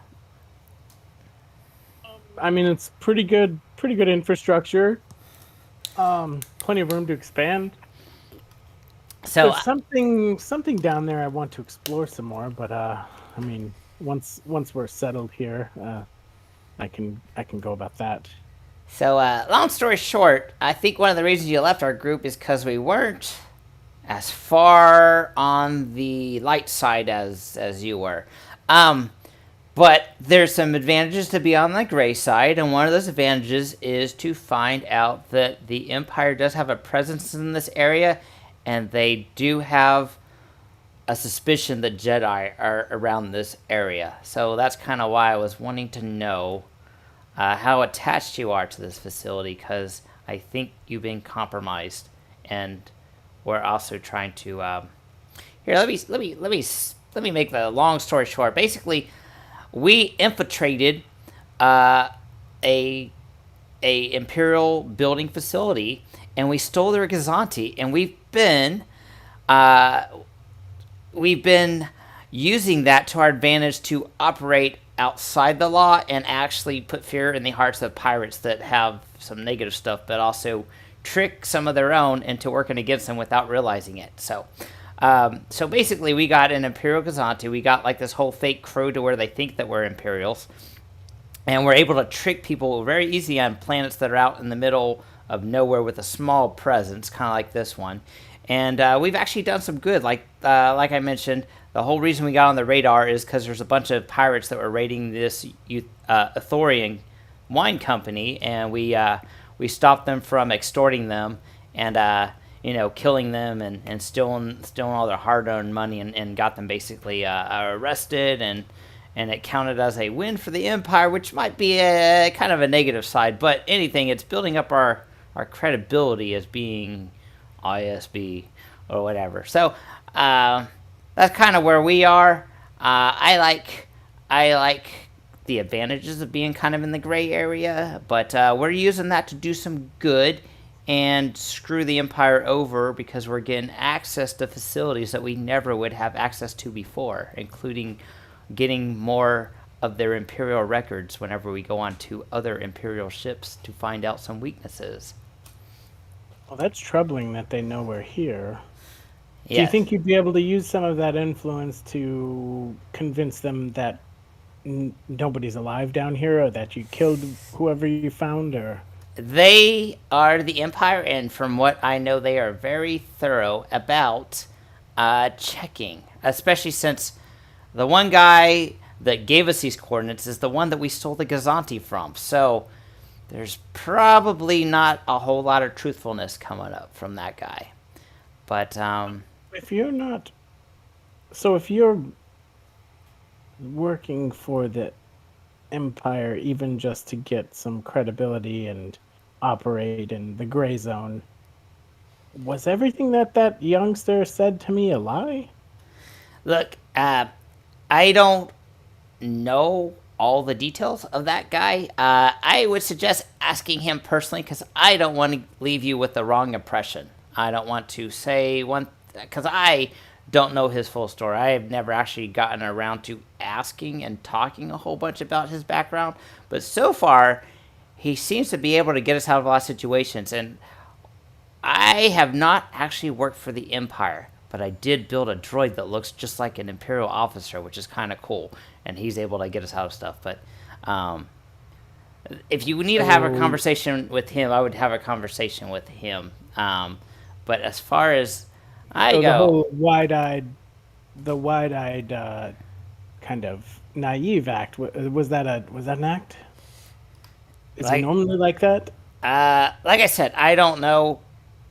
I mean, it's pretty good infrastructure. Plenty of room to expand. So, There's something down there I want to explore some more, but I mean, once we're settled here, I can go about that. So, long story short, I think one of the reasons you left our group is because we weren't as far on the light side as you were. But there's some advantages to be on the gray side, and one of those advantages is to find out that the Empire does have a presence in this area, and they do have a suspicion that Jedi are around this area. So that's kind of why I was wanting to know how attached you are to this facility, because I think you've been compromised, and we're also trying to. Here, let me make the long story short. Basically, we infiltrated a Imperial building facility, and we stole their Gazanti, and we've been using that to our advantage to operate outside the law and actually put fear in the hearts of pirates that have some negative stuff, but also trick some of their own into working against them without realizing it. So basically, we got an Imperial Gazanti. We got like this whole fake crew to where they think that we're Imperials, and we're able to trick people very easy on planets that are out in the middle of nowhere with a small presence, kind of like this one. And we've actually done some good. Like I mentioned, the whole reason we got on the radar is because there's a bunch of pirates that were raiding this Athorian wine company, and we stopped them from extorting them and killing them and stealing all their hard-earned money and got them basically arrested, and it counted as a win for the Empire, which might be a kind of a negative side, but anything, it's building up our credibility as being ISB or whatever. So that's kind of where we are. I like the advantages of being kind of in the gray area, but we're using that to do some good and screw the Empire over because we're getting access to facilities that we never would have access to before, including getting more of their Imperial records whenever we go on to other Imperial ships to find out some weaknesses. Well, that's troubling that they know we're here. Yes. Do you think you'd be able to use some of that influence to convince them that nobody's alive down here, or that you killed whoever you found, or... They are the Empire, and from what I know, they are very thorough about checking, especially since the one guy that gave us these coordinates is the one that we stole the Gazanti from. So there's probably not a whole lot of truthfulness coming up from that guy. But if you're working for the Empire, even just to get some credibility and operate in the gray zone, was everything that youngster said to me a lie? Look, I don't know all the details of that guy. I would suggest asking him personally, because I don't want to leave you with the wrong impression. I don't want to say one, because I don't know his full story. I have never actually gotten around to asking and talking a whole bunch about his background, but so far, he seems to be able to get us out of a lot of situations, and I have not actually worked for the Empire, but I did build a droid that looks just like an Imperial officer, which is kind of cool, and he's able to get us out of stuff. But if you need to have a conversation with him, I would have a conversation with him. But as far as I go, the whole wide-eyed kind of naive act, was that an act? Is he normally like that? Like I said, I don't know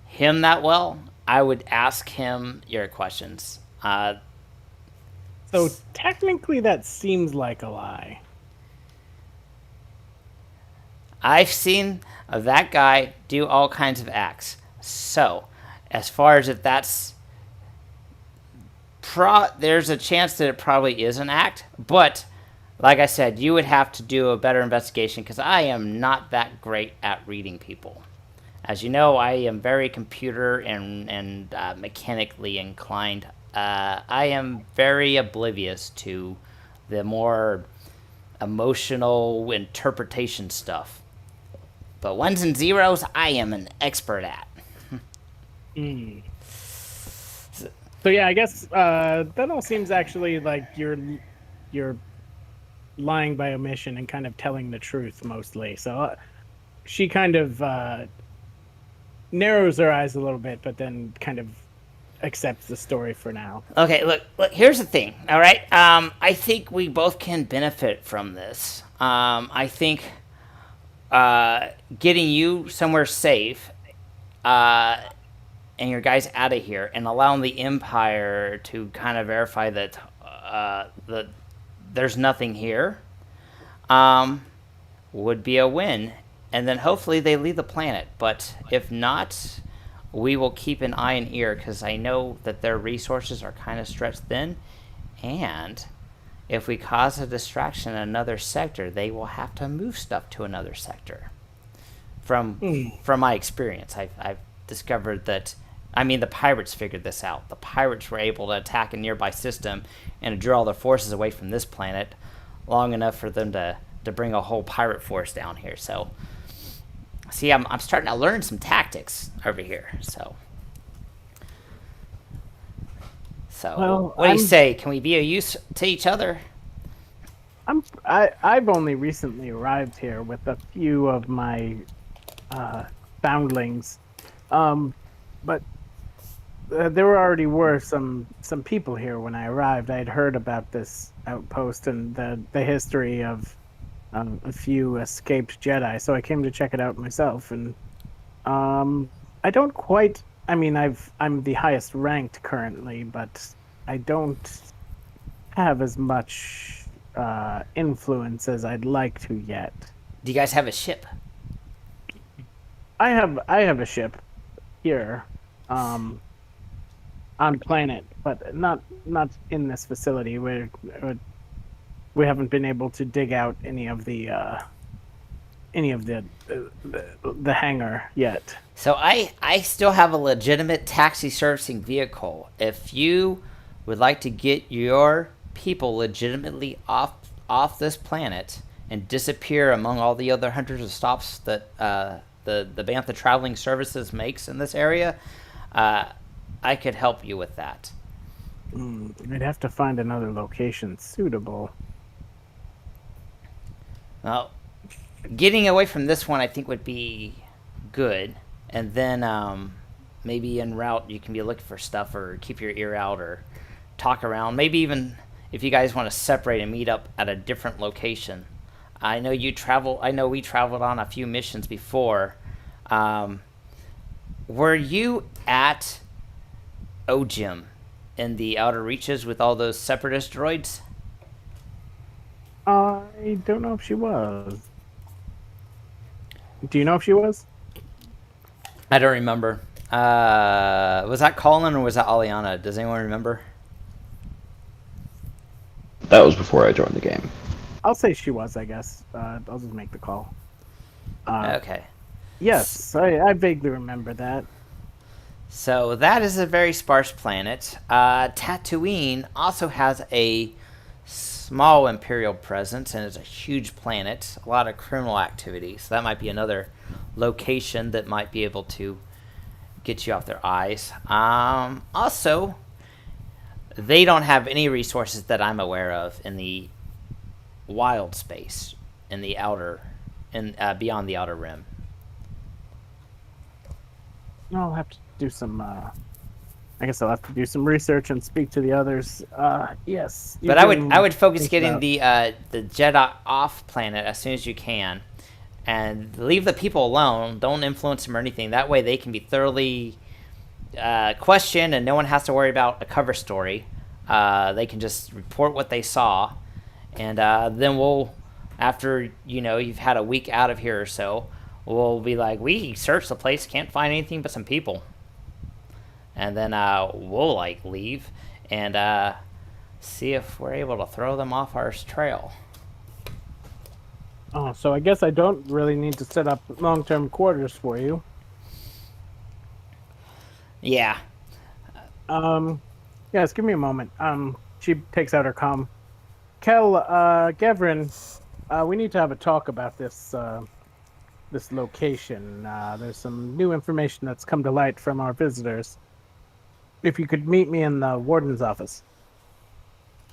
him that well. I would ask him your questions. So technically that seems like a lie. I've seen that guy do all kinds of acts. So, as far as if that's... there's a chance that it probably is an act, but like I said, you would have to do a better investigation because I am not that great at reading people. As you know, I am very computer and mechanically inclined. I am very oblivious to the more emotional interpretation stuff. But ones and zeros, I am an expert at. So yeah, I guess that all seems actually like you're lying by omission and kind of telling the truth mostly. So she kind of narrows her eyes a little bit, but then kind of accepts the story for now. Okay, look, here's the thing, all right? I think we both can benefit from this. I think getting you somewhere safe and your guys out of here and allowing the Empire to kind of verify that there's nothing here would be a win. And then hopefully they leave the planet. But if not, we will keep an eye and ear because I know that their resources are kind of stretched thin. And If we cause a distraction in another sector, they will have to move stuff to another sector. From my experience, I've discovered that. I mean, the pirates figured this out. The pirates were able to attack a nearby system and to draw their forces away from this planet long enough for them to bring a whole pirate force down here. So, see, I'm starting to learn some tactics over here. So Well, what do you say? Can we be of use to each other? I've only recently arrived here with a few of my foundlings, but there already were some people here when I arrived. I had heard about this outpost and the history of a few escaped Jedi, so I came to check it out myself. And I don't quite. I mean, I'm the highest ranked currently, but I don't have as much influence as I'd like to yet. Do you guys have a ship? I have a ship here, on planet, but not in this facility. We haven't been able to dig out any of the hangar yet. So I still have a legitimate taxi servicing vehicle. If you would like to get your people legitimately off this planet and disappear among all the other hundreds of stops that the Bantha Traveling Services makes in this area, I could help you with that. I'd have to find another location suitable. Well, getting away from this one I think would be good, and then maybe en route you can be looking for stuff or keep your ear out or talk around. Maybe even if you guys want to separate and meet up at a different location. I know we traveled on a few missions before. Were you at Ojim in the Outer Reaches with all those separatist droids? I don't know if she was. Do you know if she was? I don't remember. Was that Colin or was that Aliana? Does anyone remember? That was before I joined the game. I'll say she was, I guess. I'll just make the call. Okay. Yes, I vaguely remember that. So that is a very sparse planet. Tatooine also has a small Imperial presence and is a huge planet. A lot of criminal activity. So that might be another location that might be able to get you off their eyes. Also, they don't have any resources that I'm aware of in the wild space, in the outer, beyond the outer rim. I'll have to do some. I guess I'll have to do some research and speak to the others. Yes, But I would focus getting the Jedi off planet as soon as you can, and leave the people alone. Don't influence them or anything. That way they can be thoroughly questioned, and no one has to worry about a cover story. They can just report what they saw, and then we'll, after you've had a week out of here or so, we'll be like, we searched the place, can't find anything but some people, and then we'll leave and see if we're able to throw them off our trail. Oh, so I guess I don't really need to set up long-term quarters for you. Yeah. Yes, give me a moment. She takes out her comm. Kel, Gavrin, we need to have a talk about this location. There's some new information that's come to light from our visitors. If you could meet me in the warden's office.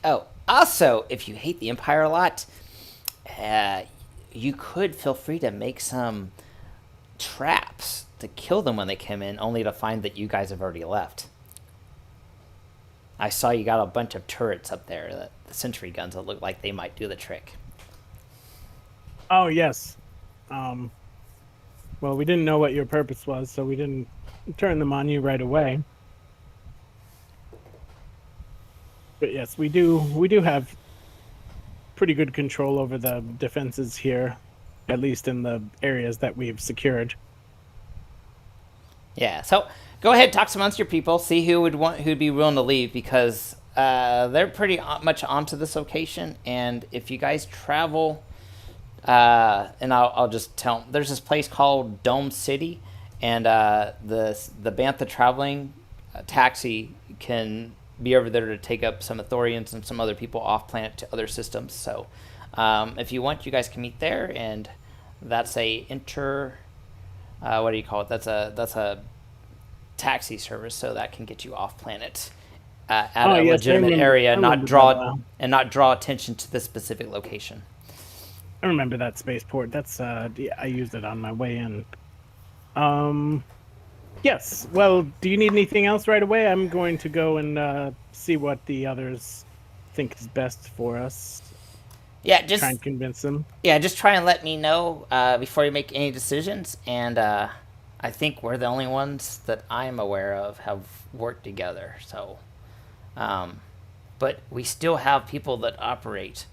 Oh, also, if you hate the Empire a lot, you could feel free to make some traps to kill them when they come in, only to find that you guys have already left. I saw you got a bunch of turrets up there, the sentry guns that look like they might do the trick. Oh, yes. Well, we didn't know what your purpose was, so we didn't turn them on you right away. But yes, we do have pretty good control over the defenses here, at least in the areas that we've secured. Yeah, so go ahead, talk amongst your people, see who'd be willing to leave, because they're pretty much onto this location, and if you guys travel, and I'll just tell them, there's this place called Dome City, and the Bantha traveling taxi can be over there to take up some Athorians and some other people off planet to other systems. So if you want, you guys can meet there, and that's a what do you call it? That's a taxi service, so that can get you off planet at a yes, legitimate I area, remember not draw attention to this specific location. I remember that spaceport. That's yeah, I used it on my way in. Yes. Well, do you need anything else right away? I'm going to go and see what the others think is best for us. Yeah, just Try and convince them. Yeah, just try and let me know before you make any decisions. And I think we're the only ones that I'm aware of have worked together. So, but we still have people that operate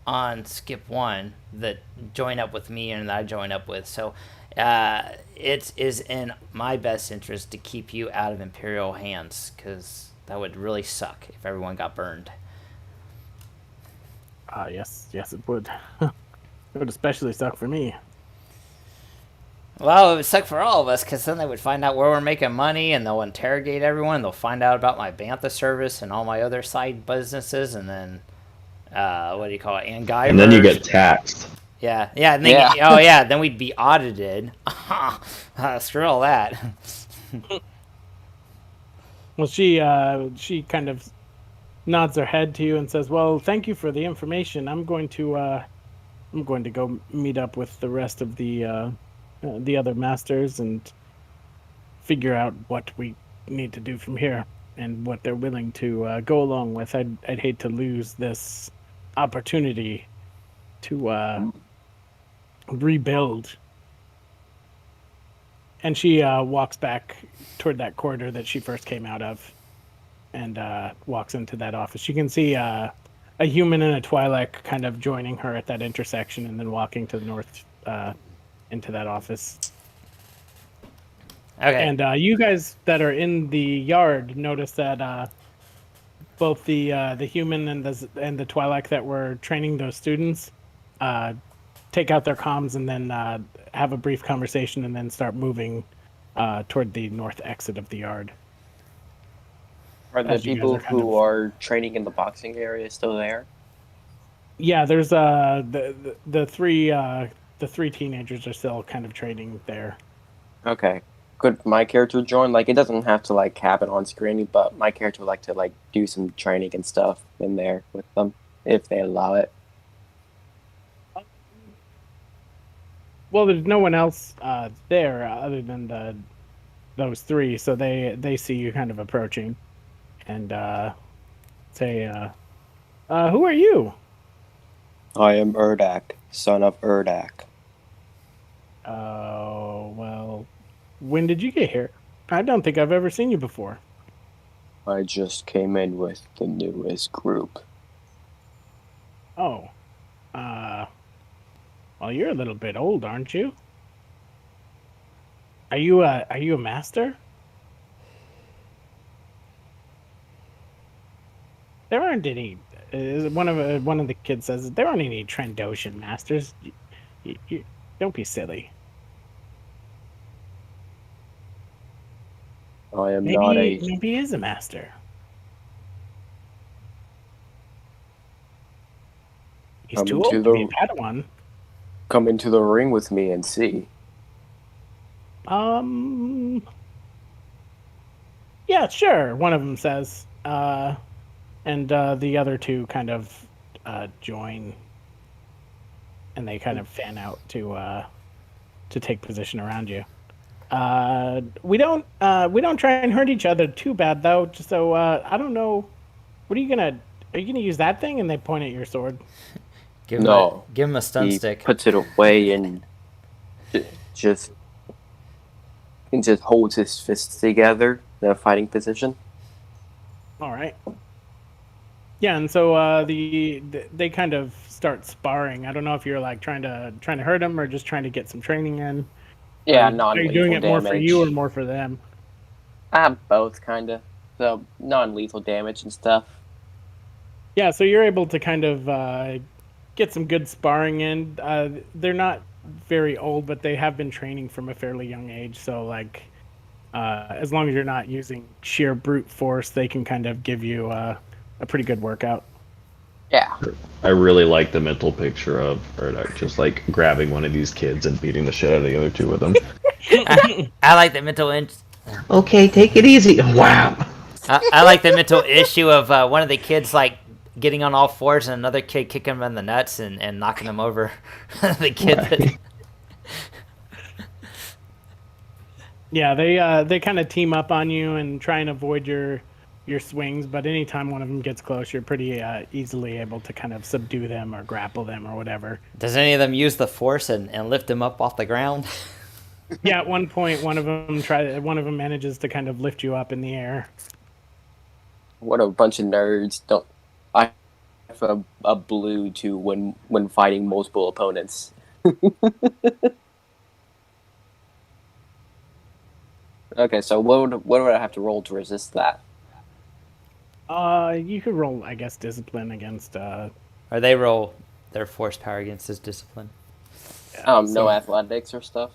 on Skip One that join up with me and that I join up with. So, it is in my best interest to keep you out of Imperial hands, because that would really suck if everyone got burned. Yes, it would. It would especially suck for me. Well, it would suck for all of us, because then they would find out where we're making money, and they'll interrogate everyone. They'll find out about my Bantha service and all my other side businesses, and then what do you call it? And then you get taxed. Yeah. And then then we'd be audited. Screw all that. Well, she kind of nods her head to you and says, "Well, thank you for the information. I'm going to go meet up with the rest of the other masters and figure out what we need to do from here and what they're willing to go along with. I'd hate to lose this opportunity to rebuild." And she walks back toward that corridor that she first came out of, and walks into that office. You can see a human and a Twi'lek kind of joining her at that intersection, and then walking to the north into that office. Okay. And you guys that are in the yard notice that both the human and the Twi'lek that were training those students take out their comms and then have a brief conversation and then start moving toward the north exit of the yard. Are the people who are training in the boxing area still there? Yeah, there's the three teenagers are still kind of training there. Okay. Could my character join? Like, it doesn't have to like happen on screen, but my character would like to like do some training and stuff in there with them if they allow it. Well, there's no one else there other than those three, so they see you kind of approaching, and say, "Who are you?" I am Urdak, son of Urdak. Oh, well, when did you get here? I don't think I've ever seen you before. I just came in with the newest group. Oh, well, you're a little bit old, aren't you? Are you a master? There aren't any. One of the kids says there aren't any Trandoshan masters. You don't be silly. I am not a. Maybe he is a master. He's too old to be a Padawan. Come into the ring with me and see. Yeah, sure. One of them says, and the other two kind of join, and they kind of fan out to take position around you. We don't try and hurt each other too bad though. So I don't know. Are you gonna use that thing? And they point at your sword. Give him a stun stick. Puts it away and just holds his fists together in a fighting position. All right. Yeah, and so they kind of start sparring. I don't know if you're like trying to hurt them or just trying to get some training in. Yeah, Are you doing it damage. more for you or more for them? I have both, kind of. So non-lethal damage and stuff. Yeah, so you're able to kind of get some good sparring in. They're not very old, but they have been training from a fairly young age. So, like, as long as you're not using sheer brute force, they can kind of give you a pretty good workout. Yeah. I really like the mental picture of Urdak just like grabbing one of these kids and beating the shit out of the other two with them. I like the mental Okay, take it easy. Wow. I like the mental issue of one of the kids like getting on all fours and another kid kicking him in the nuts and knocking him over. The kid that Yeah, they kind of team up on you and try and avoid your swings, but anytime one of them gets close, you're pretty easily able to kind of subdue them or grapple them or whatever. does any of them use the force and lift him up off the ground? Yeah, at one point, one of them manages to kind of lift you up in the air. What a bunch of nerds! Don't I have a blue to when fighting multiple opponents? Okay, so what would I have to roll to resist that? You could roll, I guess, discipline against. Or they roll their force power against his discipline? No so- athletics or stuff.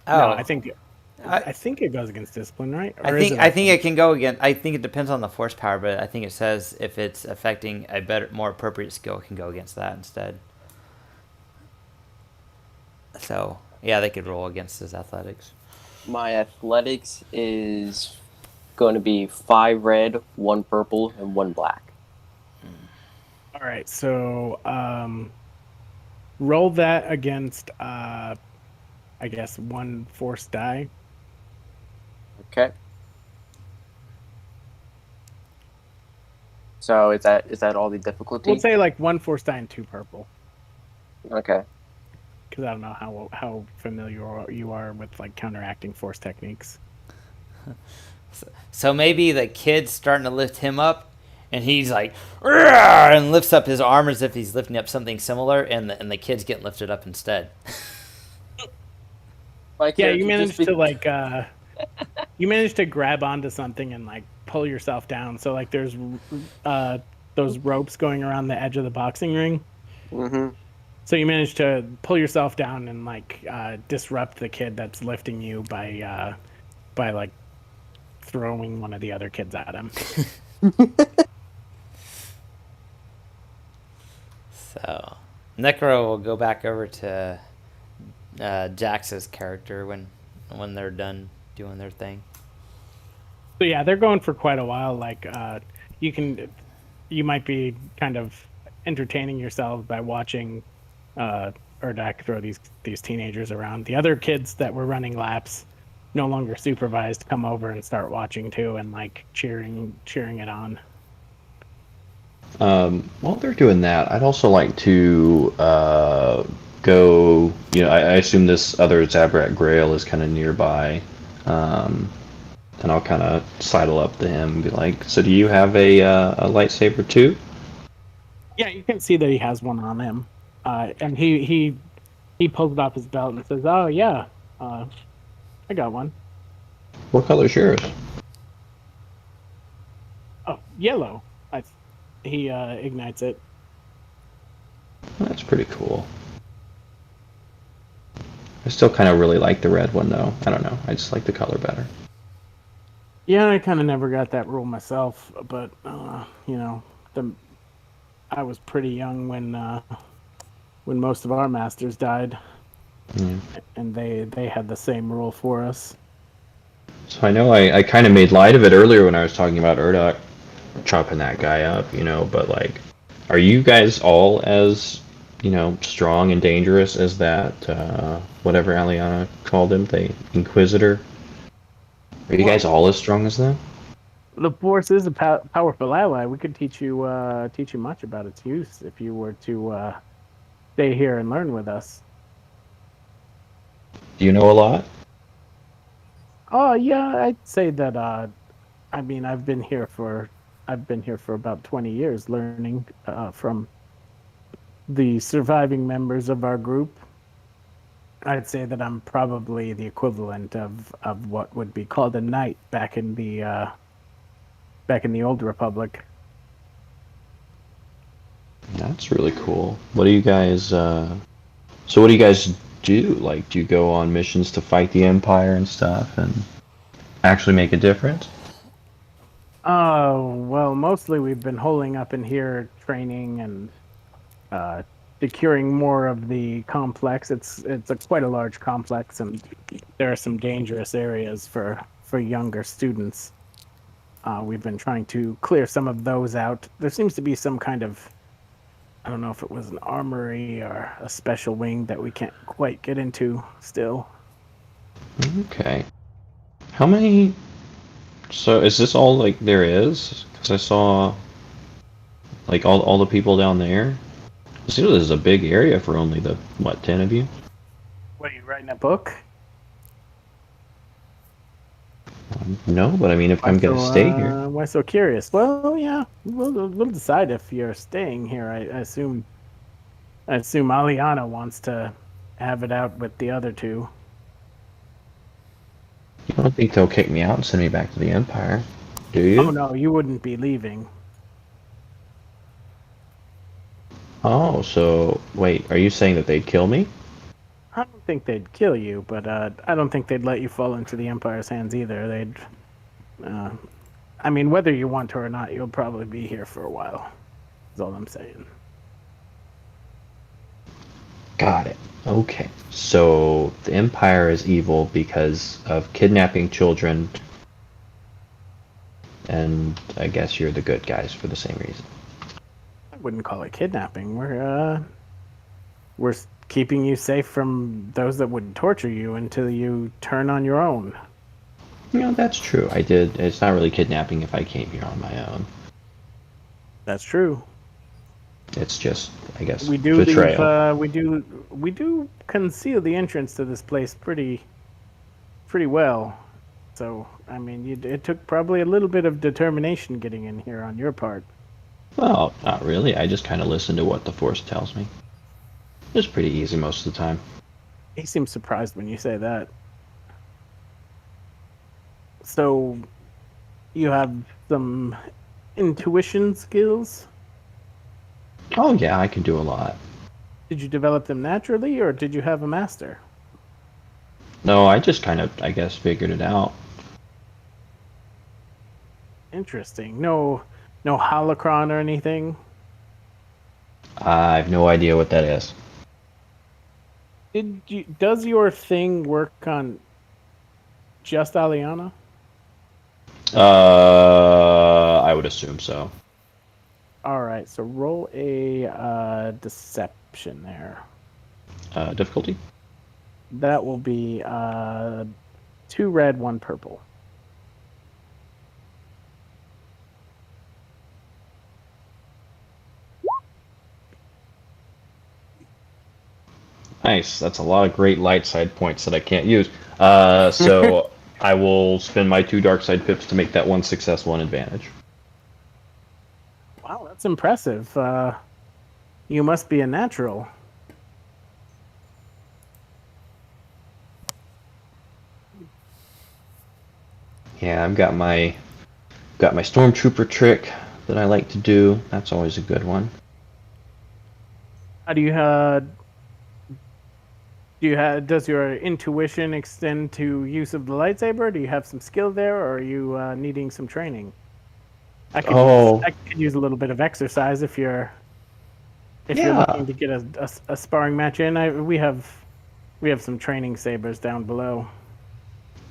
Oh, No, I think it goes against discipline, right? I Or is think it it can go again. I think it depends on the force power, but I think it says if it's affecting a better, more appropriate skill, it can go against that instead. So yeah, they could roll against his athletics. My athletics is going to be 5 red, 1 purple, and 1 black. All right, so roll that against, I guess, 1 force die. Okay. So is that all the difficulty? We'll say like 1 force die and 2 purple, Okay. because I don't know how familiar you are with like counteracting force techniques. So maybe the kid's starting to lift him up, and he's like, "Argh!" and lifts up his arm as if he's lifting up something similar, and the kid's getting lifted up instead. Yeah, you managed to like you managed to grab onto something and like pull yourself down. So like there's those ropes going around the edge of the boxing ring. Mm-hmm. So you managed to pull yourself down and like disrupt the kid that's lifting you by like throwing one of the other kids at him. So Necro will go back over to Jax's character when they're done doing their thing. So yeah, they're going for quite a while. Like you might be kind of entertaining yourselves by watching Urdak throw these teenagers around. The other kids that were running laps, no longer supervised, come over and start watching too and like cheering it on. While they're doing that, I'd also like to go. You know, I assume this other Zabrak Grail is kind of nearby, and I'll kind of sidle up to him and be like, "So, do you have a lightsaber too?" Yeah, you can see that he has one on him, and he pulls it off his belt and says, "Oh yeah, I got one. What color's yours? Oh, yellow." He ignites it. That's pretty cool. I still kind of really like the red one though. I don't know. I just like the color better. Yeah, I kind of never got that rule myself, but you know, I was pretty young when most of our masters died, and they had the same rule for us. So I know I kind of made light of it earlier when I was talking about Urdak chopping that guy up, you know, but like, are you guys all as, you know, strong and dangerous as that, whatever Aliana called him, the Inquisitor? Are you guys all as strong as them? The Force is a powerful ally. We could teach you much about its use if you were to stay here and learn with us. Do you know a lot? Oh yeah, I'd say that. I mean, I've been here for about 20 years, learning from the surviving members of our group. I'd say that I'm probably the equivalent of what would be called a knight back in the Old Republic. That's really cool. What do you guys? So what do you guys do? Like, do you go on missions to fight the Empire and stuff, and actually make a difference? Oh, well, mostly we've been holding up in here, training and uh, securing more of the complex. It's quite a large complex, and there are some dangerous areas for younger students. We've been trying to clear some of those out. There seems to be some kind of, I don't know if it was an armory or a special wing that we can't quite get into still. Okay. How many? So is this all like there is? Because I saw like all the people down there. It seems this is a big area for only the what 10 of you. What are you writing a book? No, but I mean, if I'm gonna stay here, Why so curious? Well, yeah, we'll decide if you're staying here. I assume Aliana wants to have it out with the other two. you don't think they'll kick me out and send me back to the Empire, do you? Oh no, you wouldn't be leaving. Oh, so wait, are you saying that they'd kill me? I don't think they'd kill you, but I don't think they'd let you fall into the Empire's hands either. Uh, I mean, whether you want to or not, you'll probably be here for a while. Is all I'm saying. Got it. Okay. So the Empire is evil because of kidnapping children, and I guess you're the good guys for the same reason. I wouldn't call it kidnapping. We're keeping you safe from those that would torture you until you turn on your own. You know, that's true. I did. It's not really kidnapping if I came here on my own. That's true. It's just, I guess, We do betrayal. we do conceal the entrance to this place pretty well. So I mean, it took probably a little bit of determination getting in here on your part. Well, not really. I just kind of listen to what the Force tells me. It's pretty easy most of the time. He seems surprised when you say that. So you have some intuition skills? Oh yeah, I can do a lot. Did you develop them naturally, or did you have a master? No, I just kind of, I guess, figured it out. Interesting. No holocron or anything. I have no idea what that is. Does your thing work on just Aliana? I would assume so. All right, so roll a deception there. Difficulty? That will be 2 red, 1 purple. Nice. That's a lot of great light side points that I can't use. So I will spend my 2 dark side pips to make that 1 success, 1 advantage. Wow, that's impressive. You must be a natural. Yeah, I've got my stormtrooper trick that I like to do. That's always a good one. How do you have? Does your intuition extend to use of the lightsaber? Do you have some skill there, or are you needing some training? Oh, I could use a little bit of exercise if you're yeah. looking to get a sparring match in. We have some training sabers down below.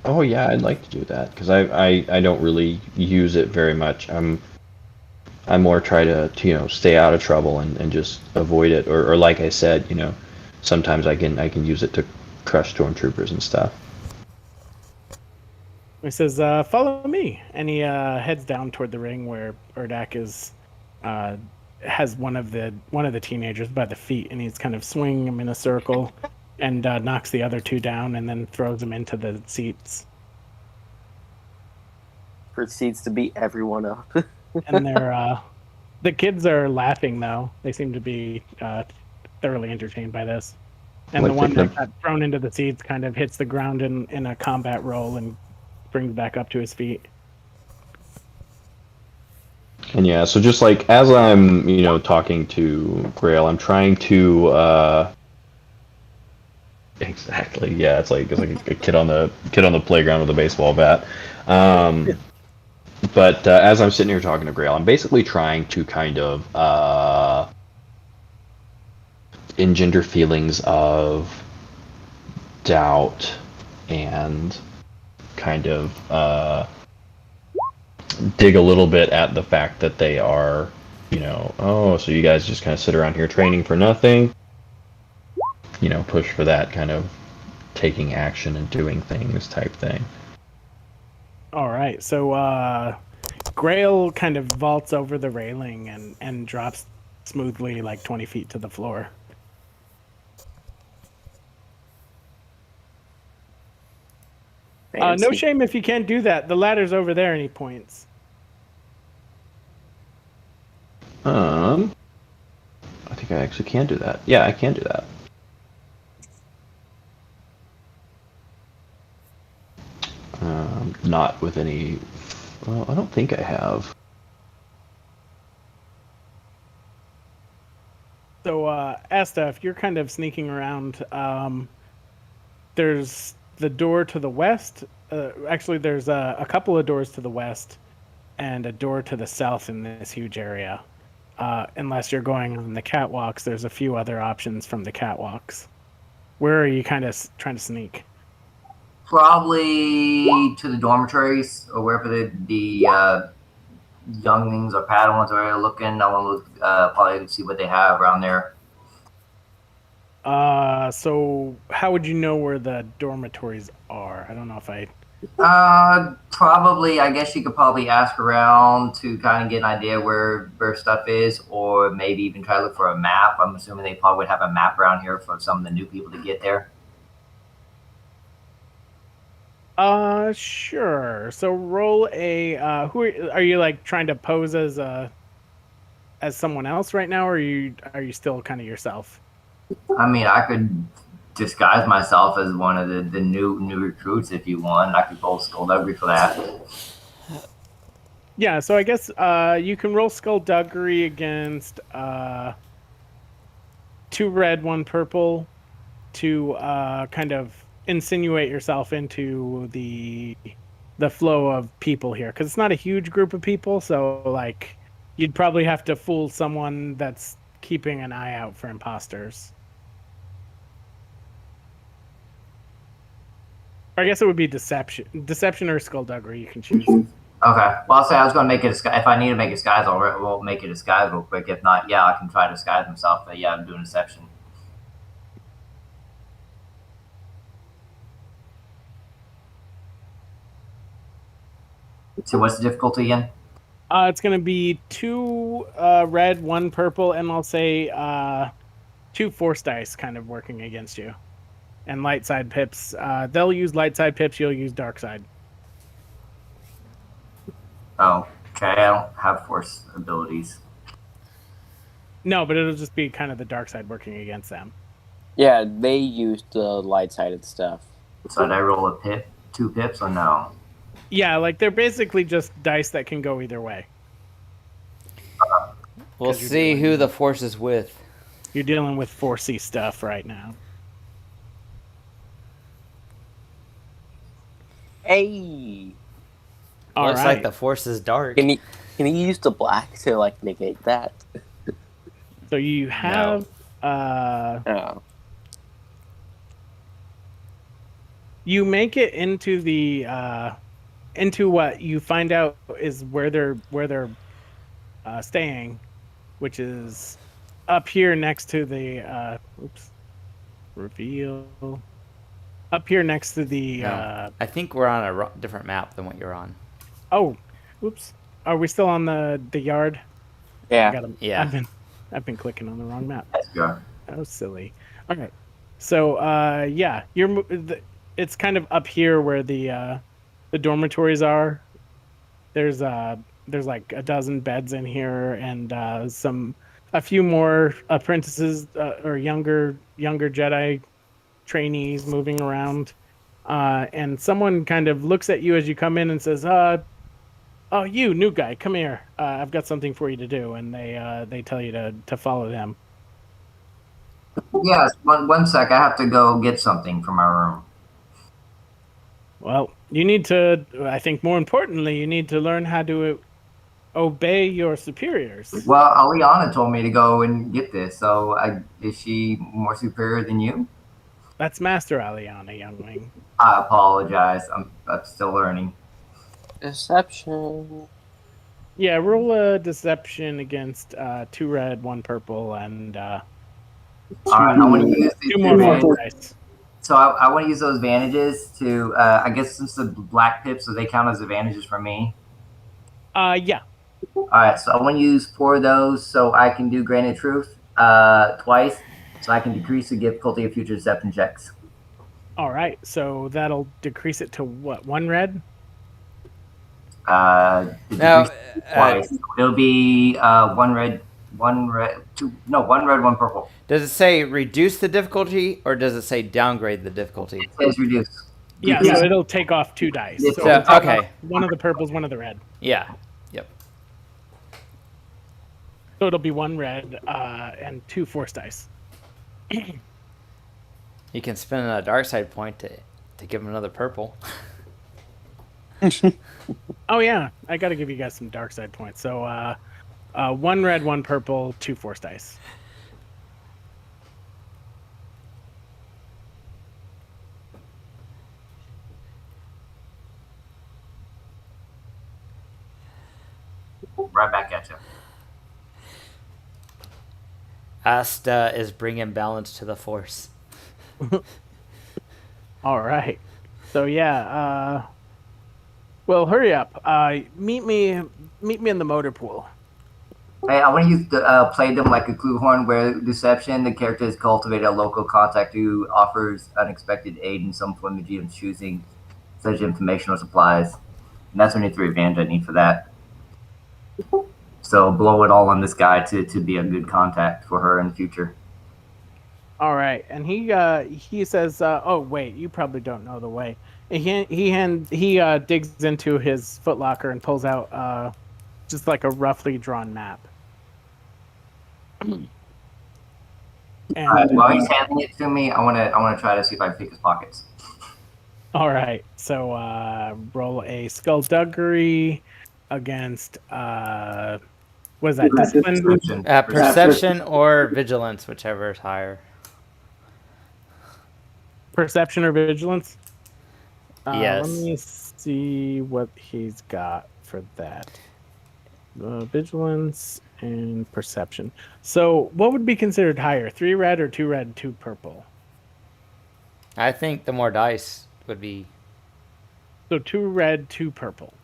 Oh yeah, I'd like to do that because I don't really use it very much. I more try to stay out of trouble and just avoid it, or like I said, sometimes I can use it to crush stormtroopers and stuff. He says, "Follow me," and he heads down toward the ring where Urdak has one of the teenagers by the feet, and he's kind of swinging him in a circle, and knocks the other 2 down, and then throws them into the seats. Proceeds to beat everyone up. And the kids are laughing though. They seem to be thoroughly entertained by this. And Like the one they that got thrown into the seats kind of hits the ground in a combat roll and brings back up to his feet. And yeah, so just like as I'm, talking to Grail, I'm trying to exactly, yeah, it's like a kid on the playground with a baseball bat. Um, but as I'm sitting here talking to Grail, I'm basically trying to kind of engender feelings of doubt and kind of dig a little bit at the fact that they are, oh, so you guys just kind of sit around here training for nothing, push for that kind of taking action and doing things type thing. All right. So Grail kind of vaults over the railing and drops smoothly like 20 feet to the floor. No Fancy. shame if you can't do that. The ladder's over there, and he points. I think I actually can do that. Yeah, I can do that. Not with any. Well, I don't think I have. So, Asta, if you're kind of sneaking around, there's the door to the west. Actually, there's a couple of doors to the west and a door to the south in this huge area. Unless you're going on the catwalks, there's a few other options from the catwalks. Where are you kind of trying to sneak? Probably to the dormitories or wherever the younglings or Padawans are looking. I want to probably see what they have around there. So how would you know where the dormitories are? I don't know if I. Probably. I guess you could probably ask around to kind of get an idea where stuff is, or maybe even try to look for a map. I'm assuming they probably would have a map around here for some of the new people to get there. Sure. So roll a. Who are you like trying to pose as someone else right now, or are you still kind of yourself? I mean, I could disguise myself as one of the new recruits if you want. I could roll skullduggery for that. Yeah. So I guess you can roll skullduggery against 2 red, 1 purple, to kind of insinuate yourself into the flow of people here, because it's not a huge group of people. So like, you'd probably have to fool someone that's keeping an eye out for imposters. Or I guess it would be deception or skullduggery. You can choose. Okay. Well, I'll say I was going to make it. If I need to make a disguise, we'll make a disguise real quick. If not, yeah, I can try to disguise myself. But yeah, I'm doing deception. So what's the difficulty again? It's going to be 2 red, 1 purple, and I'll say 2 force dice kind of working against you. And light side pips. They'll use light side pips, you'll use dark side. Oh, okay. I don't have force abilities. No, but it'll just be kind of the dark side working against them. Yeah, they used the light-sided stuff. So did I roll a pip, 2 pips, or no? Yeah, like they're basically just dice that can go either way. We'll see who the force is with. You're dealing with forcey stuff right now. Hey! All Looks right. like the force is dark. Can you use the black to like negate that? So you have Oh. you make it into the into what you find out is where they're staying, which is up here next to the reveal. Up here next to the No. I think we're on a different map than what you're on. oh, oops. Are we still on the yard? Yeah. Yeah. I've been clicking on the wrong map. Yeah. That was silly. All right. So yeah, it's kind of up here where the dormitories are. There's like a dozen beds in here, and a few more apprentices or younger Jedi trainees moving around. And someone kind of looks at you as you come in and says, Oh, you new guy, come here. I've got something for you to do, and they tell you to follow them. Yes, one sec. I have to go get something from my room. Well, you need to. I think more importantly, you need to learn how to obey your superiors. Well, Aliana told me to go and get this. So, is she more superior than you? That's Master Aliana, youngling. I apologize. I'm still learning. Deception. Yeah, roll a deception against 2 red, 1 purple, and All right, I want to use these 2 two more force advantages. dice. So I want to use those advantages to, I guess, since the black pips, so they count as advantages for me. Yeah. All right, so I want to use 4 of those so I can do Granted Truth twice, so I can decrease the difficulty of future deception checks. All right, so that'll decrease it to what? 1 red? Now, Twice. It'll be 1 red, 2. No, 1 red, 1 purple. does it say reduce the difficulty or does it say downgrade the difficulty? It says reduce. Yeah, so it'll take off 2 dice. Yeah, So so- it'll take okay. off 1 of the purples, 1 of the red. Yeah. Yep. So it'll be 1 red and 2 force dice. You can spend a dark side point to give him another purple. Oh yeah, I got to give you guys some dark side points. So 1 red, 1 purple, 2 force dice. Right back at you. Asta is bringing balance to the force. All right. So yeah, well, hurry up. Meet me in the motor pool. Hey, I want to use the play them like a clue horn, where deception. The character has cultivated a local contact who offers unexpected aid in some form of GM's choosing, such information or supplies. And that's only 3 advantage I need for that. So blow it all on this guy to be a good contact for her in the future. All right, and he says, "Oh wait, you probably don't know the way." He digs into his footlocker and pulls out just like a roughly drawn map. And While he's handing it to me, I want to try to see if I can pick his pockets. all right, so roll a skullduggery against what is that? Discipline? Perception or vigilance, whichever is higher. Perception or vigilance? Yes. Let me see what he's got for that. Vigilance and perception. So, what would be considered higher? 3 red or 2 red, 2 purple? I think the more dice would be. So 2 red, 2 purple.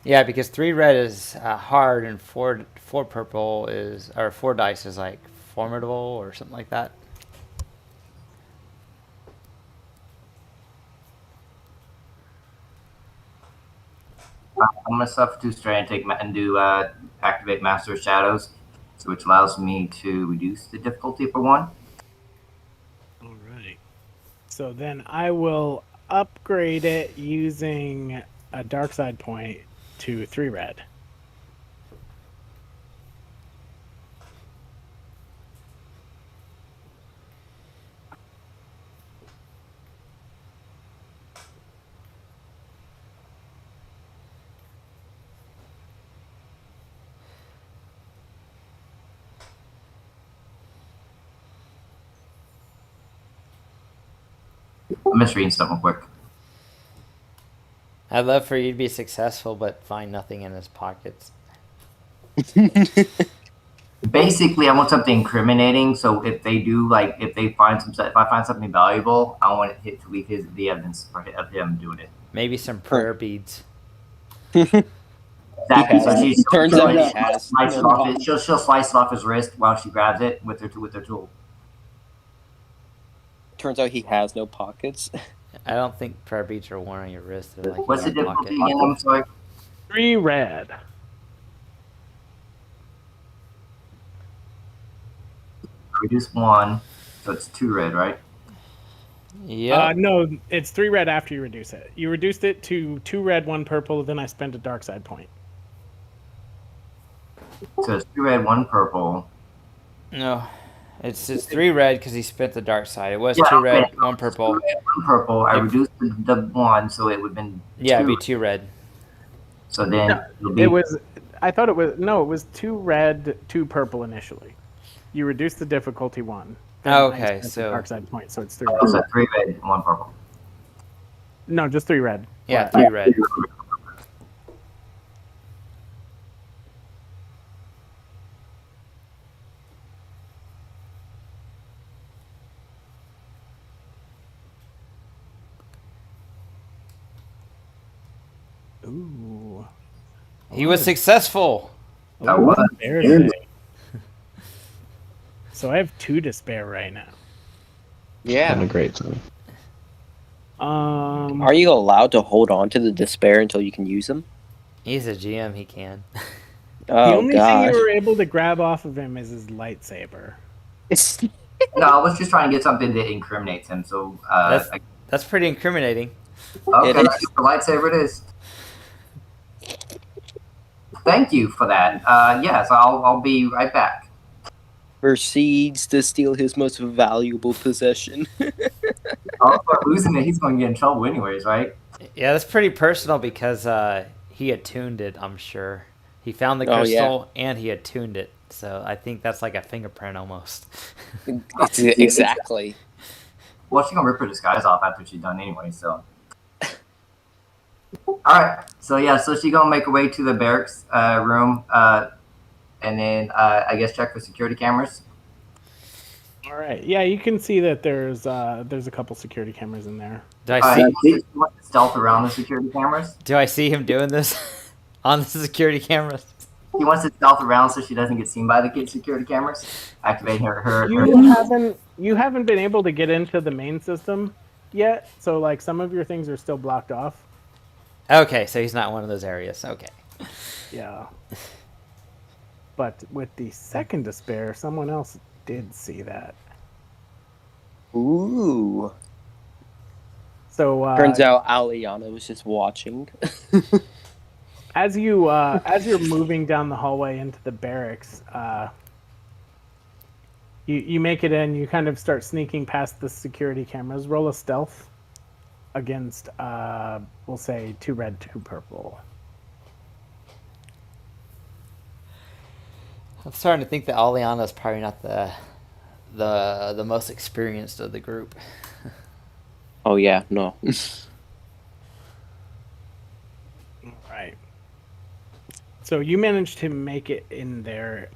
Yeah, because 3 red is hard and 4 purple is, or 4 dice is like formidable or something like that. I'm gonna suffer 2 strain and do activate Master of Shadows, so which allows me to reduce the difficulty for 1. All right. So then I will upgrade it using a dark side point to 3 red. I'm just reading stuff real quick. I'd love for you to be successful, but find nothing in his pockets. Basically, I want something incriminating. So if they do, like, if I find something valuable, I want it to leave the evidence of him doing it. Maybe some prayer beads. Exactly. So He turns out he has no pockets. she'll slice it off his wrist while she grabs it with her tool. Turns out he has no pockets. I don't think prayer beads are worn on your wrist. They're like What's the in your difficulty pocket. again? I'm sorry. 3 red. Reduce 1, so it's 2 red, right? Yeah. No, it's 3 red after you reduce it. You reduced it to 2 red, 1 purple. Then I spent a dark side point. So it's 2 red, 1 purple. No, it's 3 red because he spent the dark side. It was Yeah, 2 okay. red, 1 purple. 2 red, 1 purple. I Yep. reduced the 1, so it would have been Yeah, it'd 2. be 2 red. So then it'll be. It was. I thought it was no. It was 2 red, 2 purple initially. You reduced the difficulty 1. Then I Okay, spent the so dark side point, so it's 3 Oh, red. so 3 red, 1 purple. No, just 3 red. yeah, But- 3 red. Ooh. He was successful. That was. Embarrassing. So I have 2 to spare right now. Not a Yeah. great sign. Are you allowed to hold on to the despair until you can use them? He's a GM. He can. The Oh only thing gosh. you were able to grab off of him is his lightsaber. No, I was just trying to get something that incriminates him. So, That's pretty incriminating. okay, It is. the lightsaber it is. Thank you for that. Yes, I'll be right back. Proceeds to steal his most valuable possession. I'll start losing it. He's going to get in trouble anyways, right? Yeah, that's pretty personal because he attuned it. I'm sure he found the Oh, yeah. crystal and he attuned it. So I think that's like a fingerprint almost. Exactly. Well, she's going to rip her disguise off after she's done anyway, so. Alright, so yeah, so she's going to make her way to the barracks room, and then I guess check for security cameras. All right. Yeah, you can see that there's a couple security cameras in there. Do I see? She wants to stealth around the security cameras. Do I see him doing this on the security cameras? He wants to stealth around so she doesn't get seen by the security cameras. Activate her. You haven't been able to get into the main system yet, so like some of your things are still blocked off. Okay, so he's not one of those areas. Okay. Yeah. But with the second to spare, someone else did see that. Ooh. So Turns out Aliana was just watching. as you're moving down the hallway into the barracks, you make it in. You kind of start sneaking past the security cameras. Roll a stealth against, we'll say 2 red, 2 purple. I'm starting to think that Aliana is probably not the most experienced of the group. Oh yeah, no. Right. So you managed to make it in there,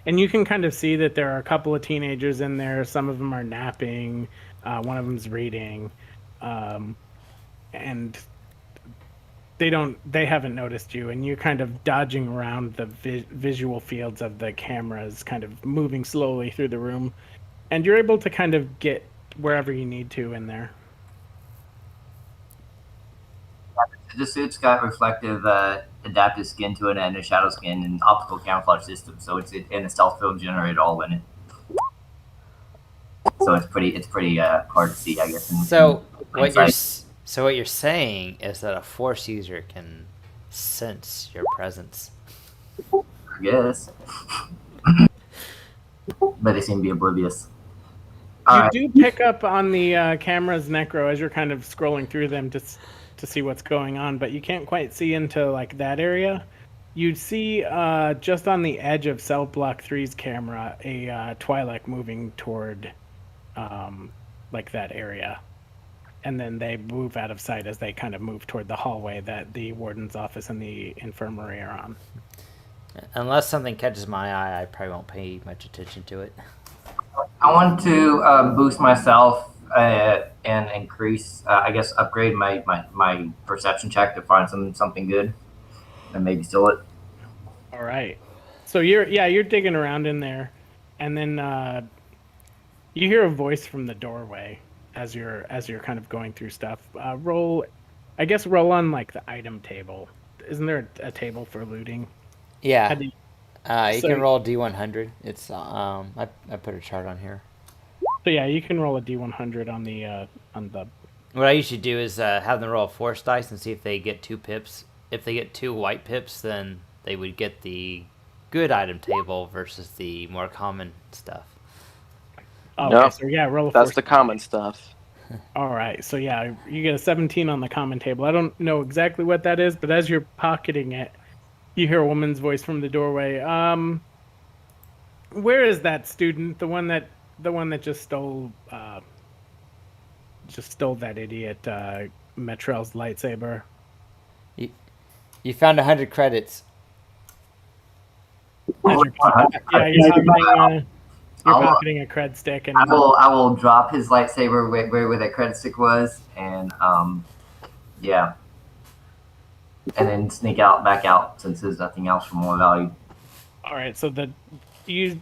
and you can kind of see that there are a couple of teenagers in there. Some of them are napping, one of them's reading, and they haven't noticed you. And you're kind of dodging around the visual fields of the cameras, kind of moving slowly through the room, and you're able to kind of get wherever you need to in there. The suit's got reflective adaptive skin to it and a shadow skin and optical camouflage system, so it's and a stealth film generated all in it. So it's pretty hard to see, I guess. So what you're saying is that a Force user can sense your presence. I guess. But they seem to be oblivious. You do pick up on the camera's necro as you're kind of scrolling through them to see what's going on, but you can't quite see into like that area. You see just on the edge of Cell Block 3's camera a Twi'lek moving toward like that area, and then they move out of sight as they kind of move toward the hallway that the warden's office and the infirmary are on. Unless something catches my eye, I probably won't pay much attention to it. I want to boost myself and increase, I guess, upgrade my perception check to find something good, and maybe steal it. All right. So you're digging around in there, and then you hear a voice from the doorway as you're kind of going through stuff. Roll on like the item table. Isn't there a table for looting? Yeah. You can roll D100. It's I put a chart on here. So yeah, you can roll a D100 on the on the. What I usually do is have them roll a force dice and see if they get 2 pips. If they get 2 white pips, then they would get the good item table versus the more common stuff. Oh, Nope. okay, so yeah, roll a That's force the die. common stuff. All right, so yeah, you get a 17 on the common table. I don't know exactly what that is, but as you're pocketing it, you hear a woman's voice from the doorway. Where is that student? The one that just stole that idiot Metrel's lightsaber. You found 100 credits. As you're you're pocketing a cred stick, and I will drop his lightsaber where that credit stick was, and yeah, and then sneak back out since there's nothing else for more value. all right. So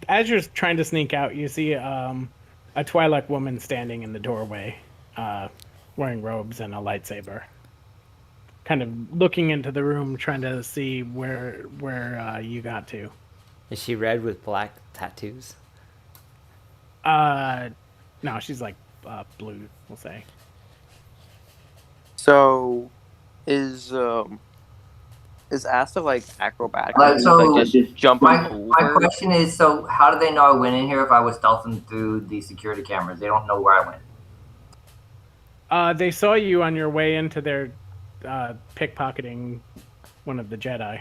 as you're trying to sneak out, you see a Twi'lek woman standing in the doorway, wearing robes and a lightsaber, kind of looking into the room, trying to see where you got to. Is she red with black tattoos? No, she's like blue, we'll say. So, is Asta like acrobatic? So like just jumping my over? question is, so how do they know I went in here if I was stealthing through the security cameras? They don't know where I went. They saw you on your way into their pickpocketing one of the Jedi.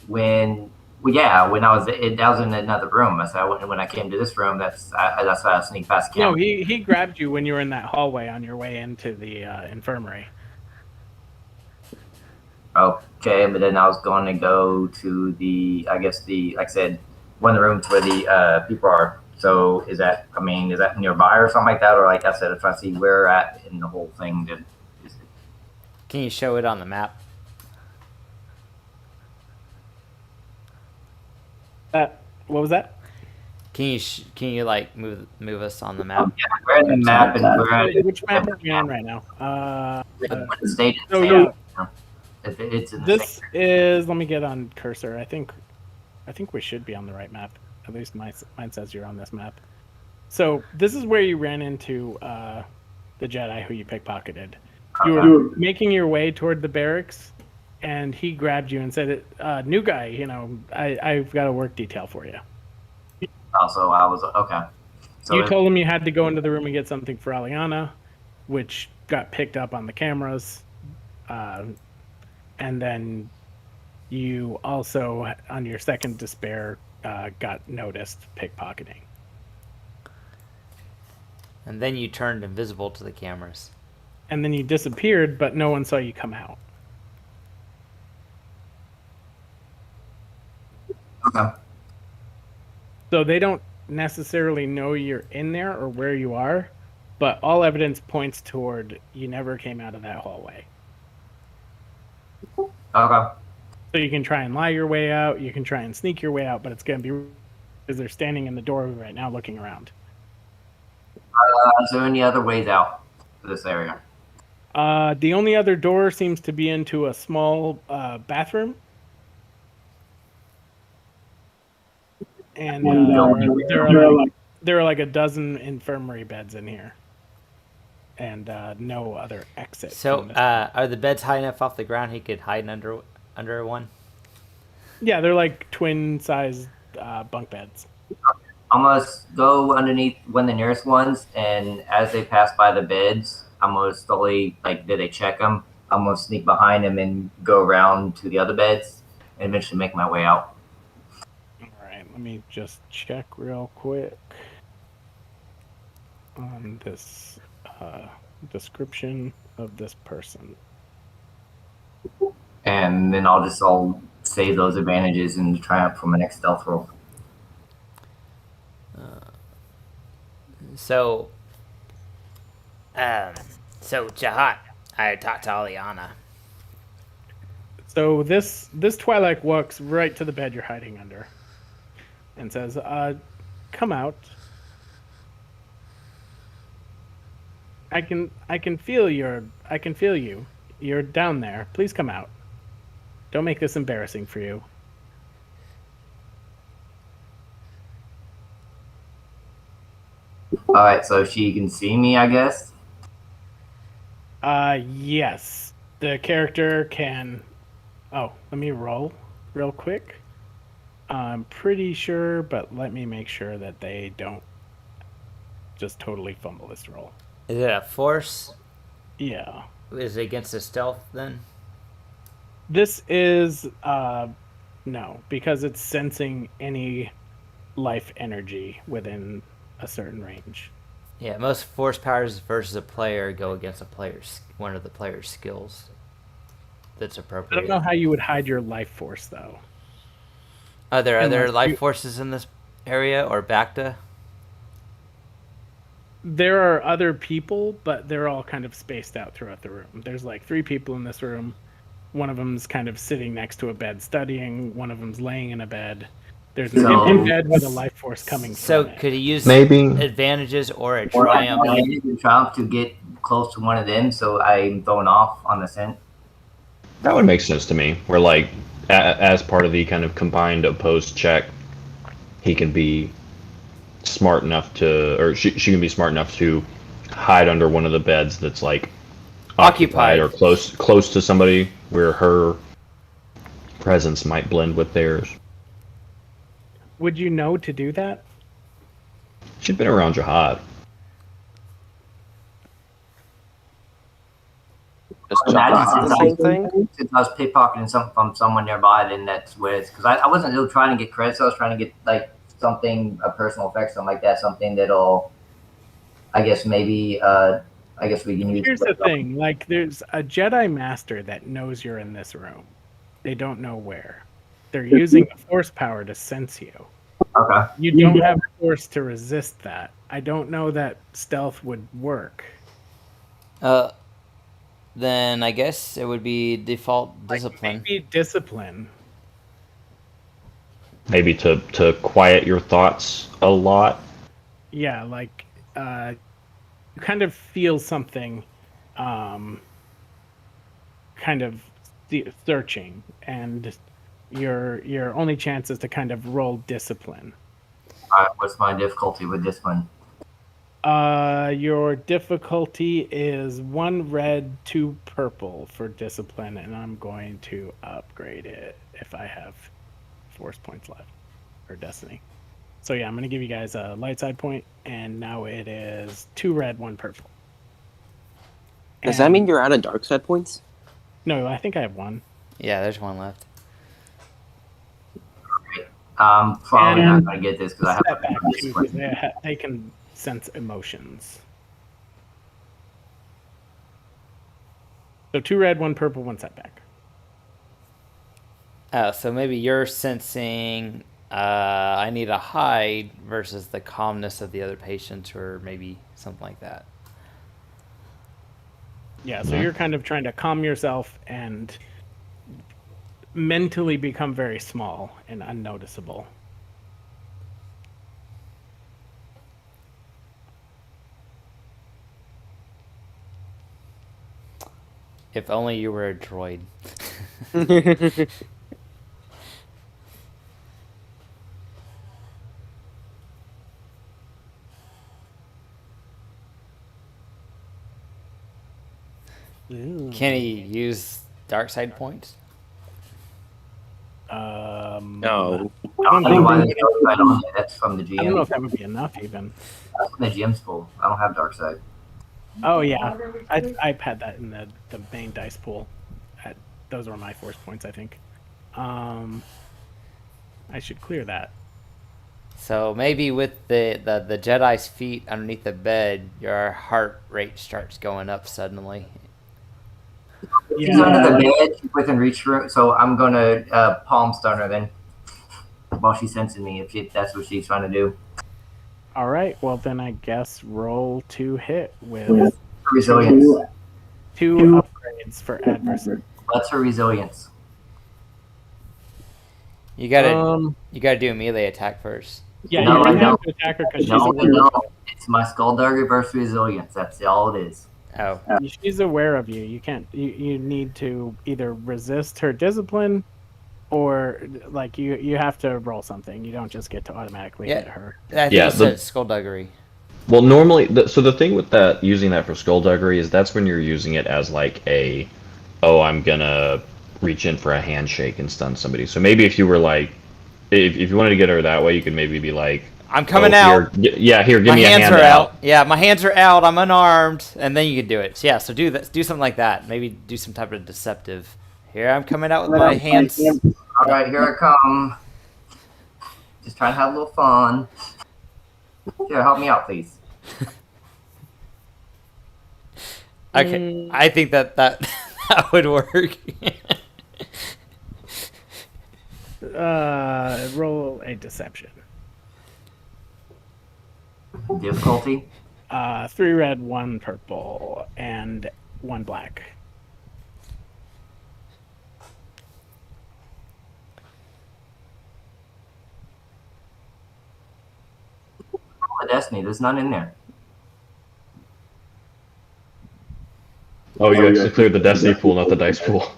When I was in another room. So when I came to this room, that's why I sneaked past the camera. No, he grabbed you when you were in that hallway on your way into the infirmary. Okay, but then I was going to go to like I said, one of the rooms where the people are. So is that nearby or something like that? Or like I said, I'm trying to see where at in the whole thing. Can you show it on the map? What was that? Can you like move us on the map? Yeah, we're in the map, and we're at Which map are we on right now? the state. So yeah, it's in the this state. is. Let me get on cursor. I think we should be on the right map. At least mine says you're on this map. So this is where you ran into the Jedi who you pickpocketed. You were making your way toward the barracks, and he grabbed you and said, "New guy, I've got a work detail for you." Also, I was okay. So You told him you had to go into the room and get something for Aliana, which got picked up on the cameras. And then you also, on your second despair, got noticed pickpocketing. And then you turned invisible to the cameras. And then you disappeared, but no one saw you come out. okay. So they don't necessarily know you're in there or where you are, but all evidence points toward you never came out of that hallway. Okay. So you can try and lie your way out, you can try and sneak your way out, but it's going to be because they're standing in the doorway right now looking around. Is there any other ways out to this area? The only other door seems to be into a small bathroom. And there are like a dozen infirmary beds in here. And no other exit. So, are the beds high enough off the ground he could hide under one? Yeah, they're like twin-sized bunk beds. I'm gonna go underneath one of the nearest ones, and as they pass by the beds, I'm gonna slowly, did they check them? I'm gonna sneak behind them and go around to the other beds, and eventually make my way out. All right, let me just check real quick on this description of this person. And then I'll save those advantages and try out for my next stealth roll. So Jehaat, I talked to Aliana. So this Twi'lek walks right to the bed you're hiding under, and says, "Come out. I can feel you. You're down there. Please come out. Don't make this embarrassing for you." All right, so she can see me, I guess. Yes. The character can. Oh, let me roll real quick. I'm pretty sure, but let me make sure that they don't just totally fumble this roll. Is it a force? Yeah. Is it against the stealth then? This is no, because it's sensing any life energy within a certain range. Yeah, most force powers versus a player go against one of the player's skills. That's I appropriate. don't know how you would hide your life force though. Are there other Unless life you- forces in this area or Bacta? There are other people, but they're all kind of spaced out throughout the room. There's like 3 people in this room. One of them's kind of sitting next to a bed studying. One of them's laying in a bed. There's an So- empty bed with a life force coming So from it. could he use Maybe. advantages or a Or I triumph? can use the triumph to get close to one of them, so I'm thrown off on the scent. That would make sense to me. Where like, as part of the kind of combined opposed check, he can be smart enough to, or she can be smart enough to hide under one of the beds that's like Occupied. or close to somebody where her presence might blend with theirs. Would you know to do that? She'd been around Jehaat. Just Imagine jump since the I same thing? since I was pickpocketing something from someone nearby, then that's where it's because I wasn't really trying to get credits. I was trying to get like something, a personal effect, something like that, something that'll, I guess maybe, I guess we can use. Here's the thing, like there's a Jedi Master that knows you're in this room. They don't know where. They're using the force power to sense you. Okay. You don't have force to resist that. I don't know that stealth would work. Then I guess it would be default discipline. Maybe discipline. Maybe to quiet your thoughts a lot. Yeah, like you kind of feel something kind of searching, and your only chance is to kind of roll discipline. All right. What's my difficulty with this one? Your difficulty is 1 red, 2 purple for discipline, and I'm going to upgrade it if I have force points left or destiny. So yeah, I'm going to give you guys a light side point, and now it is 2 red, 1 purple. Does that mean you're out of dark side points? No, I think I have 1. Yeah, there's 1 left. Probably And not going to get this because I have Step back a too, 'cause they can sense emotions. So 2 red, 1 purple, 1 setback. Oh, so maybe you're sensing I need a hide versus the calmness of the other patients, or maybe something like that. Yeah, so you're kind of trying to calm yourself and mentally become very small and unnoticeable. If only you were a droid. Can he use dark side points? No. I don't know why there's dark side on there. That's from the I don't know GM. if that would be enough even. That's from the GM's pool. I don't have dark side. Oh yeah, I've had that in the main dice pool. Those were my force points, I think. I should clear that. So maybe with the Jedi's feet underneath the bed, your heart rate starts going up suddenly. She's under the bed. She's within reach for. So I'm gonna palm stun her then, while she's sensing me. If that's what she's trying to do. All right, well then I guess roll to hit with Resilience. 2 upgrades for adversary. What's her resilience? You gotta do a melee attack first. Yeah, No, you I don't have don't. to attack her because No, she's aware. no. It's my skullduggery versus resilience. That's all it is. Oh, She's aware of you. You can't. You need to either resist her discipline, or like you have to roll something. You don't just get to automatically Yeah. hit her. I think Yeah, it said skullduggery. Well, normally, so the thing with that, using that for skullduggery is that's when you're using it as like oh, I'm gonna reach in for a handshake and stun somebody. So maybe if you were like, if you wanted to get her that way, you could maybe be like, I'm oh, coming out. yeah, here, give My me a hands hand are out. out. Yeah, my hands are out. I'm unarmed, and then you can do it. So, yeah, so do that. Do something like that. Maybe do some type of deceptive. Here, I'm coming out with my hands. All right, here I come. Just trying to have a little fun. Here, help me out, please. Okay, I think that that would work. Roll a deception. Difficulty? 3 red, 1 purple, and 1 black. Oh, Destiny, there's none in there. Oh, you actually cleared the destiny pool, not the dice pool.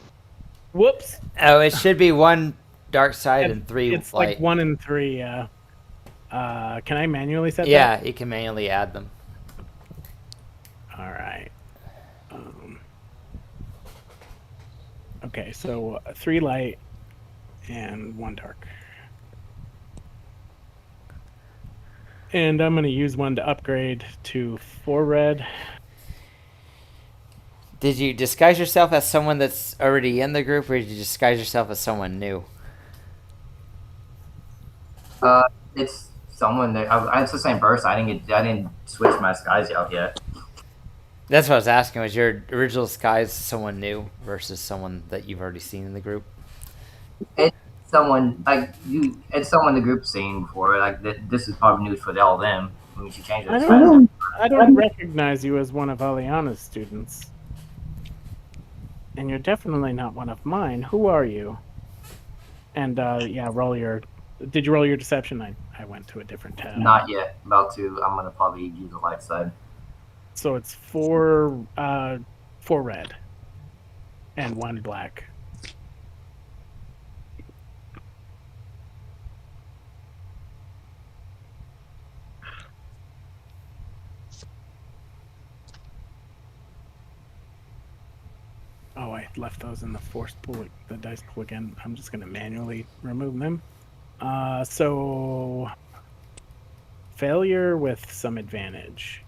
Whoops. Oh, it should be 1 dark side and 3 It's light. like 1 and 3. Can I manually set that? Yeah, you can manually add them. All right. Okay, so 3 light and 1 dark. And I'm going to use 1 to upgrade to 4 red. Did you disguise yourself as someone that's already in the group, or did you disguise yourself as someone new? It's someone that it's the same person. I didn't switch my skies out yet. That's what I was asking. Was your original disguise someone new versus someone that you've already seen in the group? It's someone like you. It's someone the group's seen before. Like this is probably news for all of them. I mean, she changed it. I don't recognize you as one of Aliana's students. And you're definitely not one of mine. Who are you? And yeah, roll your. Did you roll your deception? I went to a different tab. Not yet. About to. I'm gonna probably use the light side. So it's 4 red and 1 black. Oh, I left those in the force pool, the dice pool again. I'm just going to manually remove them. So failure with some advantage.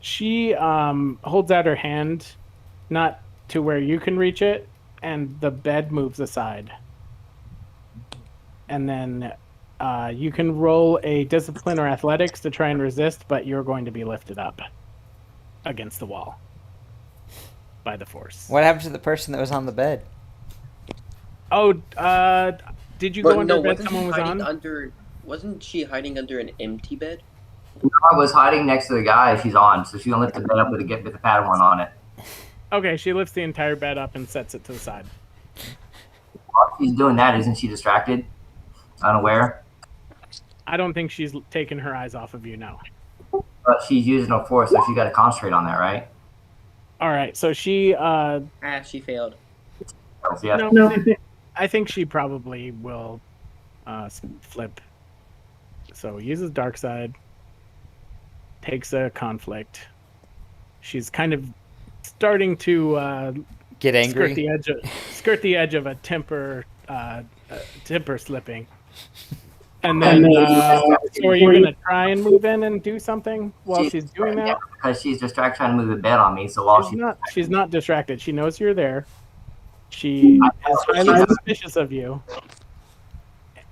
She holds out her hand, not to where you can reach it, and the bed moves aside. And then you can roll a discipline or athletics to try and resist, but you're going to be lifted up against the wall by the force. What happened to the person that was on the bed? Oh, did you go under bed someone was on? Wasn't she hiding under an empty bed? I was hiding next to the guy she's on, so she gonna lift the bed up with the Padawan on it. Okay, she lifts the entire bed up and sets it to the side. While she's doing that, isn't she distracted? Unaware? I don't think she's taken her eyes off of you now. But she's using her force, so she got to concentrate on that, right? All right, so she. She failed. Yeah. No, I think she probably will flip. So uses dark side, takes a conflict. She's kind of starting to get angry. Skirt the edge of a temper slipping. And then, so are you going to try and move in and do something while she's doing that? Yeah, because she's distracted trying to move the bed on me. So while she's not distracted. She knows you're there. She is highly suspicious of you,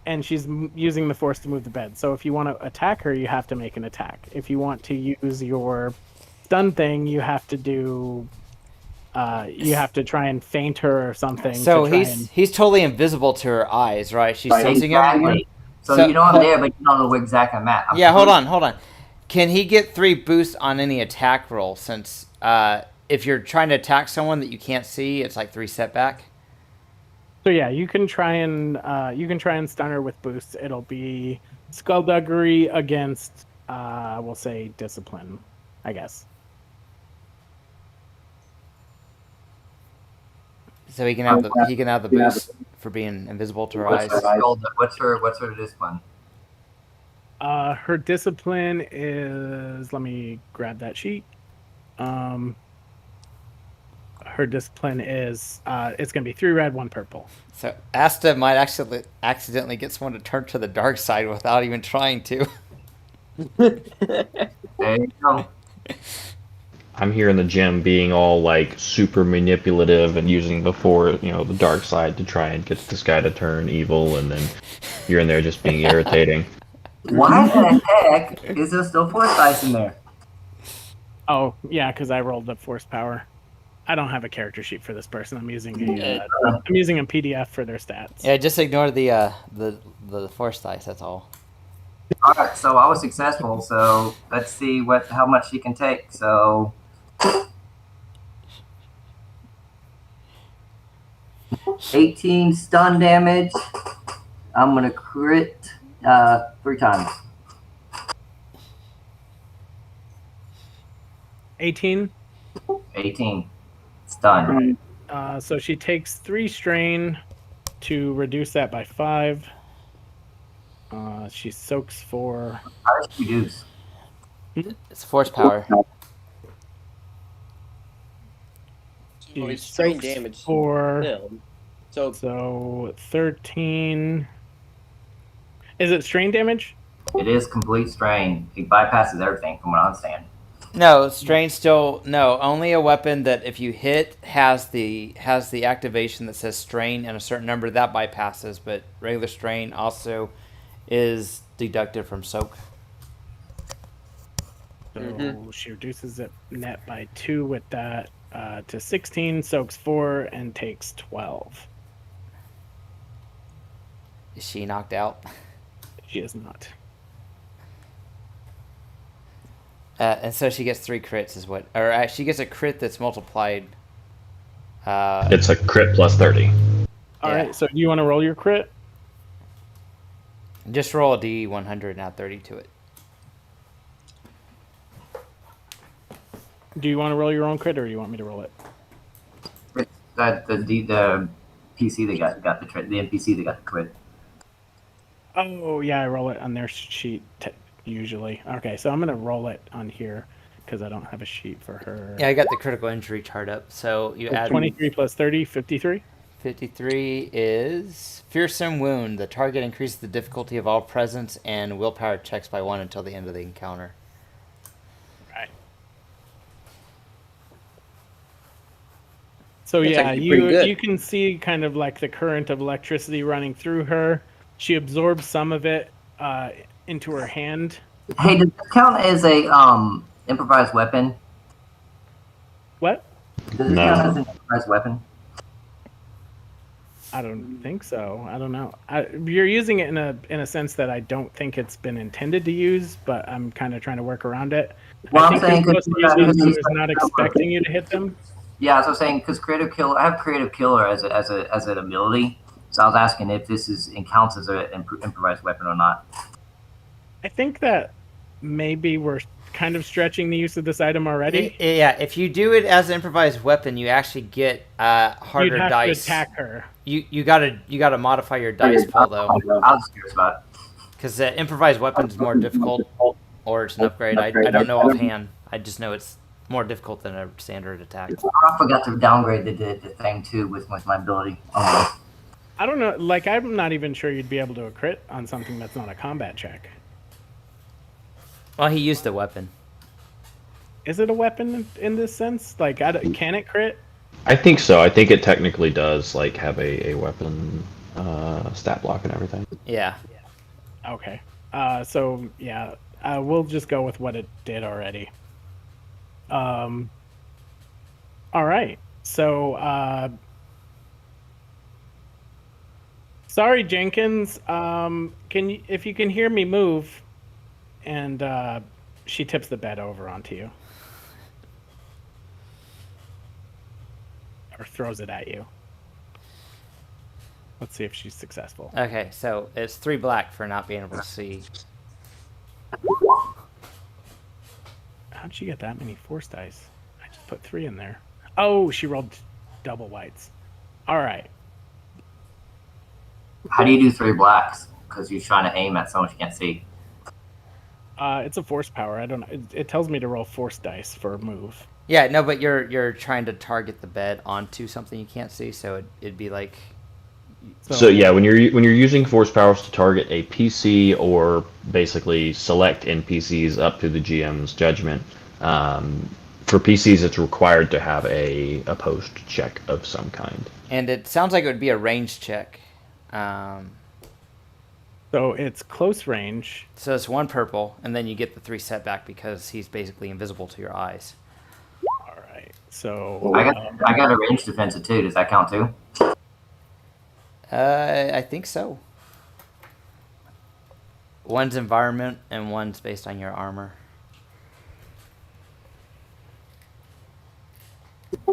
and she's using the force to move the bed. So if you want to attack her, you have to make an attack. If you want to use your stun thing, you have to do. You have to try and feint her or something. So he's totally invisible to her eyes, right? She's sensing him. So you know I'm there, but you don't know where exactly I'm at. Hold on. Can he get 3 boosts on any attack roll? Since if you're trying to attack someone that you can't see, it's like 3 setback. So yeah, you can try and stun her with boosts. It'll be skullduggery against we'll say discipline, I guess. So he can have the boost for being invisible to her eyes. What's her discipline? Her discipline is. Let me grab that sheet. Her discipline is. It's going to be 3 red, 1 purple. So Asta might actually accidentally get someone to turn to the dark side without even trying to. There you go. I'm here in the gym being all like super manipulative and using the dark side to try and get this guy to turn evil, and then you're in there just being irritating. Why the heck is there still force dice in there? Oh yeah, because I rolled the force power. I don't have a character sheet for this person. I'm using a PDF for their stats. Yeah, just ignore the force dice. That's all. All right, so I was successful. So let's see how much she can take. So 18 stun damage. I'm gonna crit 3 times. 18. 18 stun. Right. So she takes 3 strain to reduce that by 5. She soaks for. How does she reduce? It's force power. So it's strain damage for. So 13. Is it strain damage? It is complete strain. It bypasses everything from what I understand. No, strain still no. Only a weapon that if you hit has the activation that says strain and a certain number that bypasses, but regular strain also is deducted from soak. So she reduces it net by 2 with that to 16, soaks 4, and takes 12. Is she knocked out? She is not. And so she gets 3 crits, is what? Or she gets a crit that's multiplied. It's a crit plus 30. All right. So do you want to roll your crit? Just roll a D100 and add 30 to it. Do you want to roll your own crit, or do you want me to roll it? The PC they got the NPC they got the crit. Oh yeah, I roll it on their sheet usually. Okay, so I'm gonna roll it on here because I don't have a sheet for her. Yeah, I got the critical injury chart up. So you add 23 plus 30, 53. 53 is fearsome wound. The target increases the difficulty of all presence and willpower checks by 1 until the end of the encounter. Right. So That's yeah, actually pretty good. you can see kind of like the current of electricity running through her. She absorbs some of it into her hand. Hey, does this count as a improvised weapon? What? Does this count as an improvised weapon? I don't think so. I don't know. You're using it in a sense that I don't think it's been intended to use, but I'm kind of trying to work around it. Well, I think you're supposed to use it who's not expecting you to hit them. Yeah, so I was saying because creative killer, I have creative killer as an ability. So I was asking if this counts as an improvised weapon or not. I think that maybe we're kind of stretching the use of this item already. Yeah, if you do it as an improvised weapon, you actually get harder You'd have dice. to attack her. You gotta modify your dice pool though, I was just curious about it. because the improvised weapon is more difficult, or it's an upgrade. I don't know offhand. I just know it's more difficult than a standard attack. I forgot to downgrade the thing too with my ability. I don't know. Like, I'm not even sure you'd be able to crit on something that's not a combat check. Well, he used a weapon. Is it a weapon in this sense? Like, can it crit? I think so. I think it technically does like have a weapon stat block and everything. Yeah. Okay. So yeah, we'll just go with what it did already. All right. So sorry, Jenkins. If you can hear me move, and she tips the bed over onto you. Or throws it at you. Let's see if she's successful. Okay, so it's 3 black for not being able to see. How'd she get that many force dice? I just put 3 in there. Oh, she rolled double whites. All right. How do you do 3 blacks? Because you're trying to aim at someone you can't see. It's a force power. I don't know. It tells me to roll force dice for a move. Yeah, no, but you're trying to target the bed onto something you can't see, so it'd be like. So yeah, when you're using force powers to target a PC or basically select NPCs up to the GM's judgment, for PCs it's required to have a opposed check of some kind. And it sounds like it would be a range check. So it's close range. So it's 1 purple, and then you get the 3 setback because he's basically invisible to your eyes. All right. So I got a range defense too. Does that count too? I think so. One's environment, and one's based on your armor.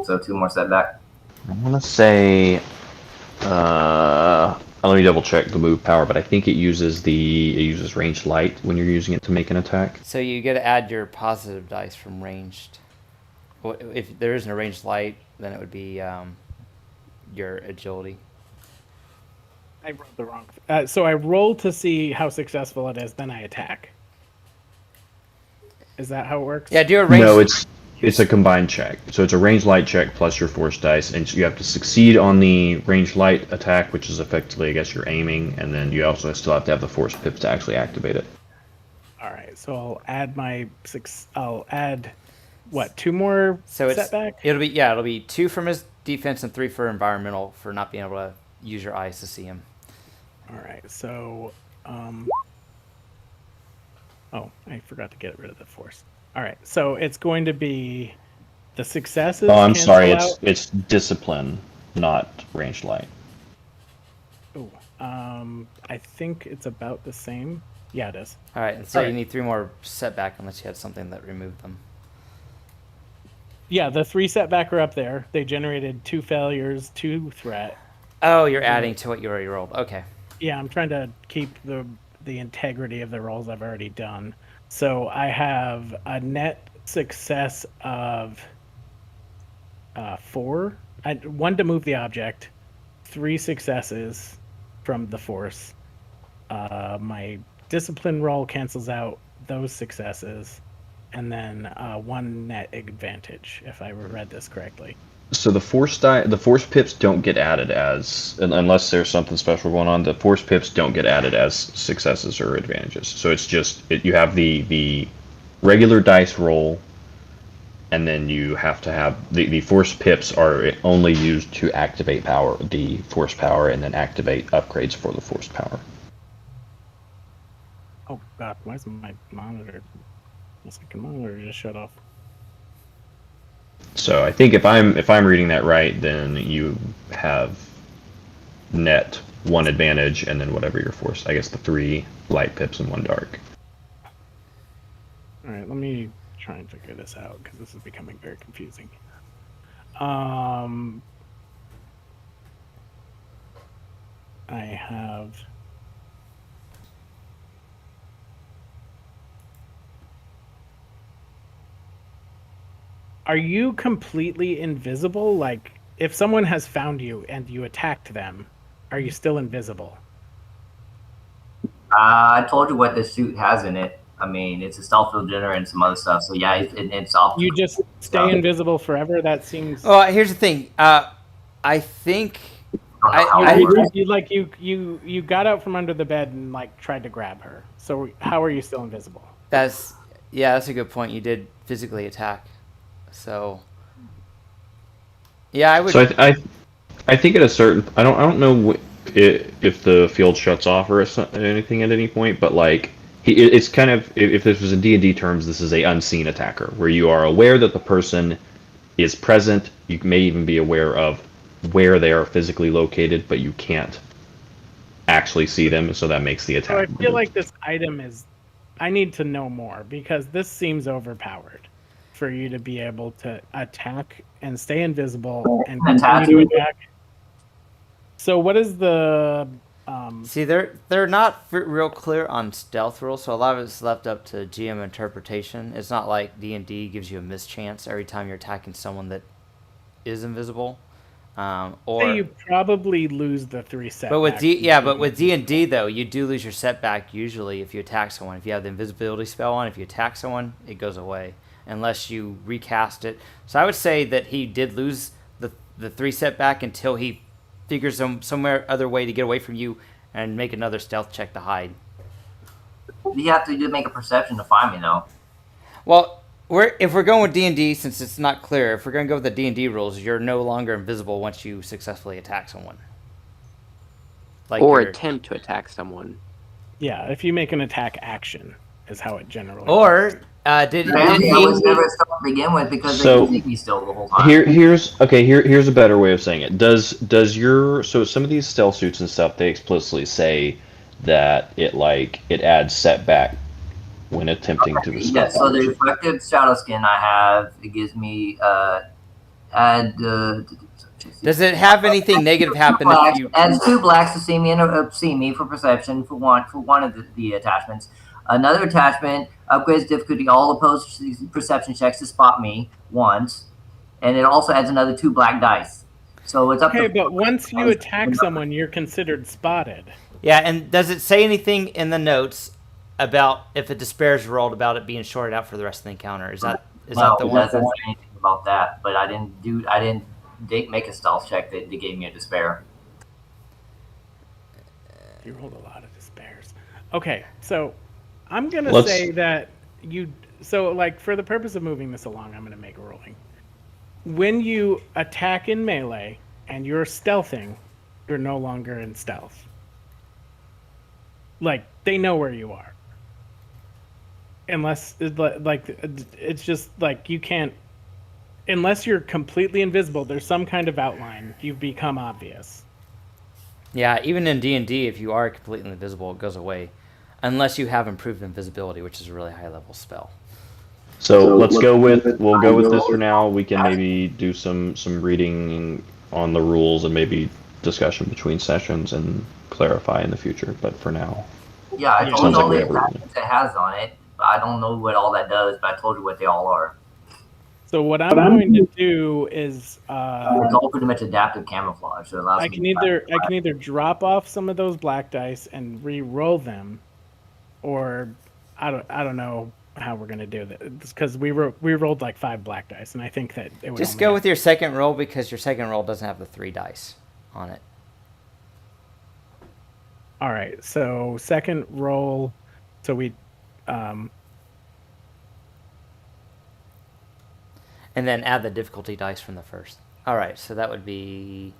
So 2 more setback. I want to say, let me double check the move power, but I think it uses ranged light when you're using it to make an attack. So you get to add your positive dice from ranged. If there isn't a ranged light, then it would be your agility. I rolled the wrong. So I roll to see how successful it is, then I attack. Is that how it works? Yeah, do a range. No, it's a combined check. So it's a ranged light check plus your force dice, and so you have to succeed on the ranged light attack, which is effectively, I guess, you're aiming, and then you also still have to have the force pips to actually activate it. All right, so I'll add my 6. I'll add what, 2 more setback? It'll be 2 from his defense and 3 for environmental for not being able to use your eyes to see him. All right, so oh, I forgot to get rid of the force. All right, so it's going to be the successes. Oh, I'm sorry. It's discipline, not ranged light. Oh, I think it's about the same. Yeah, it is. All right, and so you need 3 more setback unless you had something that removed them. Yeah, the 3 setback are up there. They generated 2 failures, 2 threat. Oh, you're adding to what you already rolled. Okay. Yeah, I'm trying to keep the integrity of the rolls I've already done. So I have a net success of 4. 1 to move the object, 3 successes from the force. My discipline roll cancels out those successes, and then 1 net advantage, if I read this correctly. So the force pips don't get added unless there's something special going on. The force pips don't get added as successes or advantages. So it's just you have the regular dice roll, and then you have to have the force pips are only used to activate the force power, and then activate upgrades for the force power. Oh God, why is my monitor? My second monitor just shut off. So I think if I'm reading that right, then you have net 1 advantage, and then whatever your force. I guess the 3 light pips and 1 dark. All right, let me try and figure this out because this is becoming very confusing. I have. Are you completely invisible? Like, if someone has found you and you attacked them, are you still invisible? I told you what this suit has in it. I mean, it's a stealth filter and some other stuff. So yeah, it's optical. You just stay invisible forever? That seems. Well, here's the thing. I think you got out from under the bed and like tried to grab her. So how are you still invisible? that's a good point. You did physically attack. So, yeah, I would. So I think at a certain, I don't know if the field shuts off or anything at any point, but like it's kind of, if this was in D&D terms, this is a unseen attacker where you are aware that the person is present. You may even be aware of where they are physically located, but you can't actually see them, so that makes the attack. So I feel like this item is. I need to know more because this seems overpowered for you to be able to attack and stay invisible and continue to attack. So what is the See, they're not real clear on stealth rules, so a lot of it's left up to GM interpretation. It's not like D&D gives you a mischance every time you're attacking someone that is invisible. Or Say you probably lose the 3 setback. but with D&D though, you do lose your setback usually if you attack someone. If you have the invisibility spell on, if you attack someone, it goes away unless you recast it. So I would say that he did lose the 3 setback until he figures somewhere other way to get away from you and make another stealth check to hide. You have to make a perception to find me, though. Well, if we're going with D&D, since it's not clear, if we're going to go with the D&D rules, you're no longer invisible once you successfully attack someone. Or attempt to attack someone. Yeah, if you make an attack action, is how it generally. Or did he? I was never stealth to begin with because they can make me stealth the whole time. Here's a better way of saying it. Does your some of these stealth suits and stuff, they explicitly say that it adds setback when attempting to escape. Yeah, so the reflective shadow skin I have, it gives me add. Does it have anything negative happen if you adds 2 blacks to see me for perception for one of the attachments. Another attachment upgrades difficulty all opposed perception checks to spot me once, and it also adds another 2 black dice. So it's up okay, to but once you attack someone, you're considered spotted. Yeah, and does it say anything in the notes about if a despair is rolled about it being shorted out for the rest of the encounter? Is that the one? It doesn't say anything about that, but I didn't make a stealth check that gave me a despair. You rolled a lot of despairs. Okay, so I'm gonna say that for the purpose of moving this along, I'm gonna make a ruling. When you attack in melee and you're stealthing, you're no longer in stealth. Like, they know where you are. Unless, it's just like you can't. Unless you're completely invisible, there's some kind of outline. You become obvious. Yeah, even in D&D, if you are completely invisible, it goes away. Unless you have improved invisibility, which is a really high-level spell. So we'll go with this for now. We can maybe do some reading on the rules and maybe discussion between sessions and clarify in the future. But for now, yeah, I told you all the attachments it has on it. I don't know what all that does, but I told you what they all are. So what I'm going to do is it's all pretty much adaptive camouflage. So it allows I can either drop off some of those black dice and re-roll them, or I don't know how we're gonna do that, because we rolled like 5 black dice, and I think that it would just go with your second roll, because your second roll doesn't have the 3 dice on it. All right, so second roll, so we and then add the difficulty dice from the first. All right, so that would be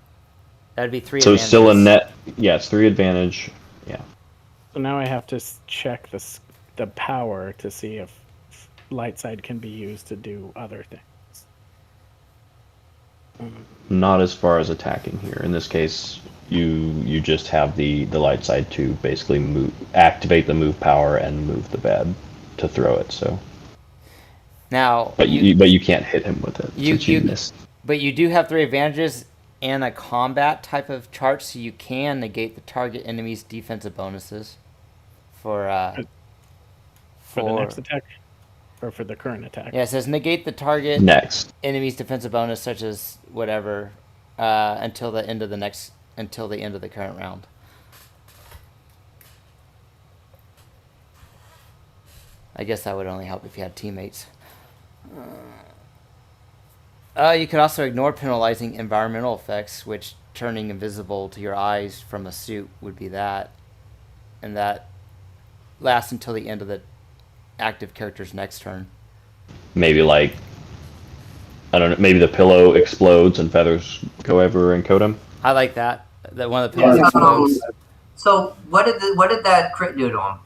3 advantages. So still a net, yeah, it's 3 advantage, yeah. So now I have to check the power to see if light side can be used to do other things. Not as far as attacking here. In this case, you just have the light side to basically activate the move power and move the bed to throw it. So now, but you can't hit him with it. You missed. But you do have 3 advantages and a combat type of chart, so you can negate the target enemy's defensive bonuses for the next attack, or for the current attack. Yeah, it says negate the target enemy's defensive bonus, such as whatever, until the end of the current round. I guess that would only help if you had teammates. You could also ignore penalizing environmental effects, which turning invisible to your eyes from a suit would be that. And that lasts until the end of the active character's next turn. Maybe I don't know, maybe the pillow explodes and feathers go over and coat him. I like that. That one of the pillows explodes. So what did that crit do to him?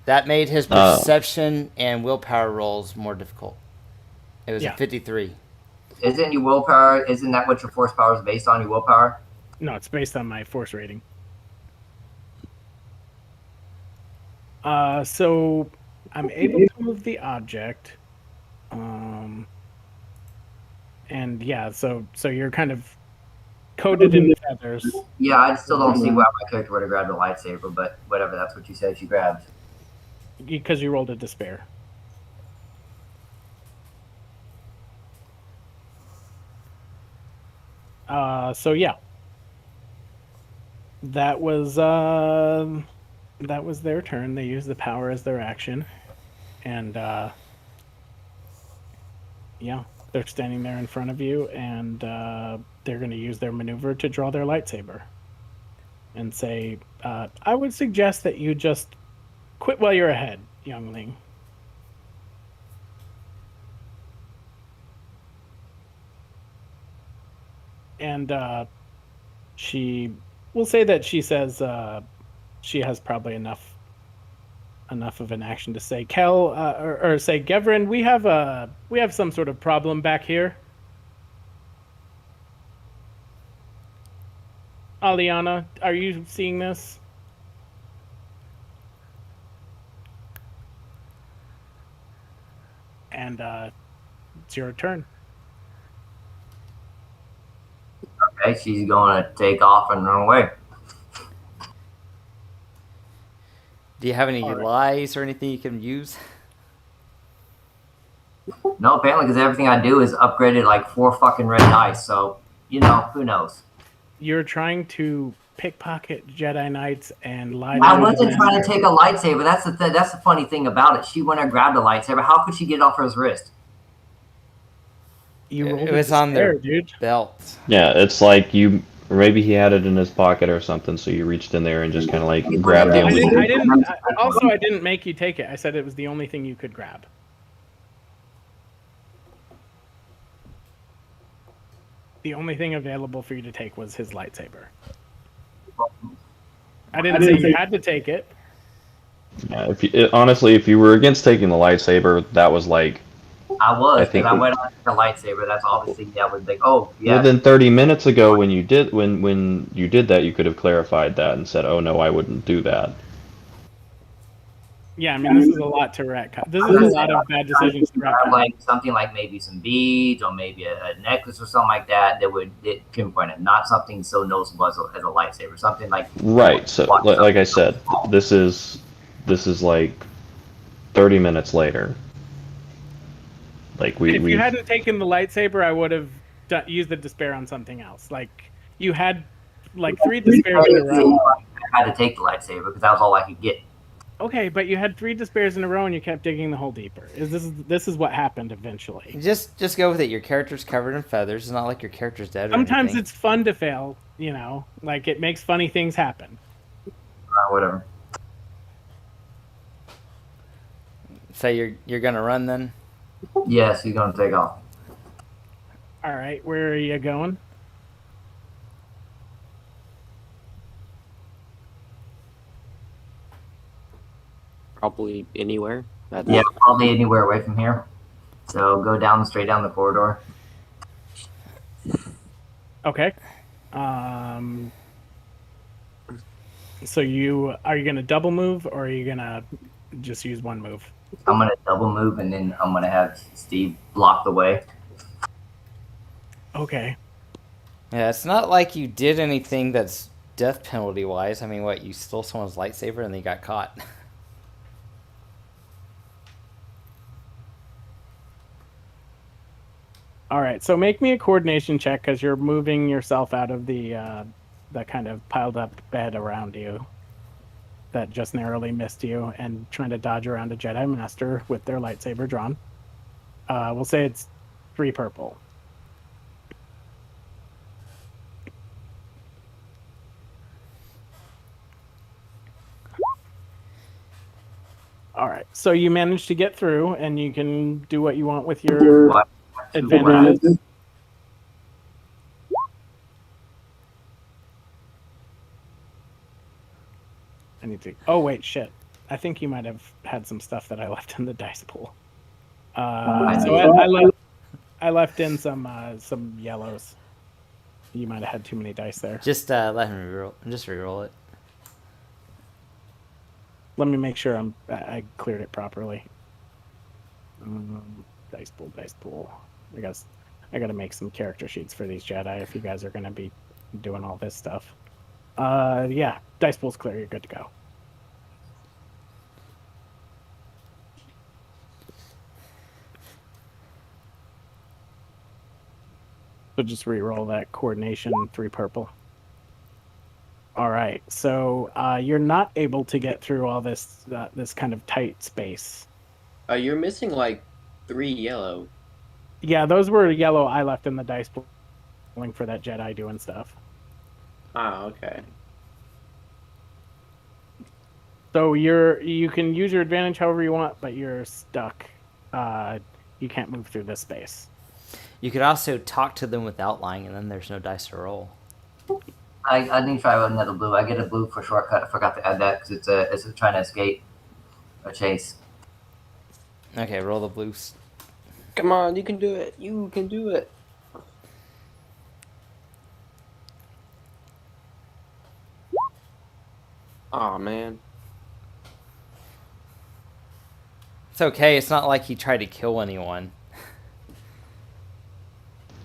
That made his perception and willpower rolls more difficult. It was a 53. Isn't your willpower? Isn't that what your force power is based on? Your willpower? No, it's based on my force rating. So I'm able to move the object, and yeah, so you're kind of coated in feathers. Yeah, I still don't see why my character would have grabbed a lightsaber, but whatever. That's what you said she grabbed. Because you rolled a despair. So yeah, that was their turn. They used the power as their action, and yeah, they're standing there in front of you, and they're going to use their maneuver to draw their lightsaber and say, "I would suggest that you just quit while you're ahead, youngling." And she will say that she says she has probably enough of an action to say, Kel, or say, Gevrin, we have some sort of problem back here. Aliana, are you seeing this? And it's your turn. Okay, she's going to take off and run away. Do you have any All right. lies or anything you can use? No, apparently, because everything I do is upgraded like 4 fucking red dice. So, you know, who knows? You're trying to pickpocket Jedi Knights and lie I to the wasn't trying to master. take a lightsaber. That's the funny thing about it. She went and grabbed a lightsaber. How could she get it off his wrist? You rolled It a was on despair, their dude. belt. Yeah, it's like you maybe he had it in his pocket or something, so you reached in there and just kind of like grabbed the I only. didn't. Also, I didn't make you take it. I said it was the only thing you could grab. The only thing available for you to take was his lightsaber. I didn't say you had to take it. Yeah, honestly, if you were against taking the lightsaber, that was like I was, because think I went on the lightsaber. That's obviously that was like, oh yeah. within 30 minutes ago when you did when you did that, you could have clarified that and said, "Oh no, I wouldn't do that." Yeah, I mean, this is a lot to retcon. This is a lot of bad decisions to retcon. Like something like maybe some beads or maybe a necklace or something like that that would pinpoint it. Not something so noticeable as a lightsaber. Something like Right. So, like I said, this is like 30 minutes later. Like If you we hadn't taken the lightsaber, I would have used the despair on something else. Like you had like 3 despairs in a row. I had to take the lightsaber because that was all I could get. Okay, but you had 3 despairs in a row and you kept digging the hole deeper. This is what happened eventually. Just go with it. Your character's covered in feathers. It's not like your character's dead or Sometimes anything. it's fun to fail, you know, like it makes funny things happen. Whatever. So you're gonna run then? Yes, he's gonna take off. All right, where are you going? Probably anywhere. Yeah, probably anywhere away from here. So go straight down the corridor. Okay. So are you gonna double move or are you gonna just use one move? I'm gonna double move and then I'm gonna have Steve block the way. Okay. Yeah, it's not like you did anything that's death penalty wise. I mean, what, you stole someone's lightsaber and they got caught? All right. So make me a coordination check because you're moving yourself out of the kind of piled up bed around you that just narrowly missed you and trying to dodge around a Jedi Master with their lightsaber drawn. We'll say it's 3 purple. All right. So you managed to get through, and you can do what you want with your advantages. I need to. Oh wait, shit. I think you might have had some stuff that I left in the dice pool. So I left in some yellows. You might have had too many dice there. Just let him reroll. Just reroll it. Let me make sure I cleared it properly. Dice pool. I gotta make some character sheets for these Jedi if you guys are gonna be doing all this stuff. Yeah, dice pool's clear. You're good to go. So just re-roll that coordination 3 purple. All right, so you're not able to get through all this this kind of tight space. You're missing like 3 yellow. Yeah, those were yellow I left in the dice pulling for that Jedi doing stuff. Ah, okay. So you can use your advantage however you want, but you're stuck. You can't move through this space. You could also talk to them without lying, and then there's no dice to roll. I need to try with another blue. I get a blue for shortcut. I forgot to add that because it's trying to escape a chase. Okay, roll the blues. Come on, you can do it. You can do it. Aw, man. It's okay. It's not like he tried to kill anyone.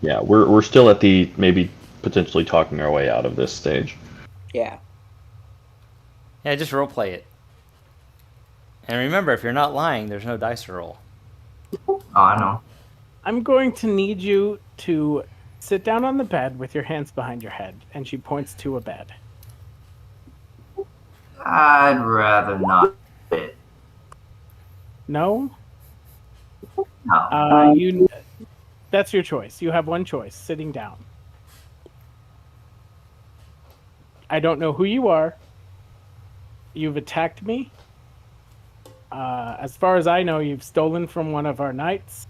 Yeah, we're still at the maybe potentially talking our way out of this stage. Yeah. Yeah, just roleplay it. And remember, if you're not lying, there's no dice to roll. Oh, I know. I'm going to need you to sit down on the bed with your hands behind your head, and she points to a bed. I'd rather not. No? No. That's your choice. You have one choice, sitting down. I don't know who you are. You've attacked me. As far as I know, you've stolen from one of our knights.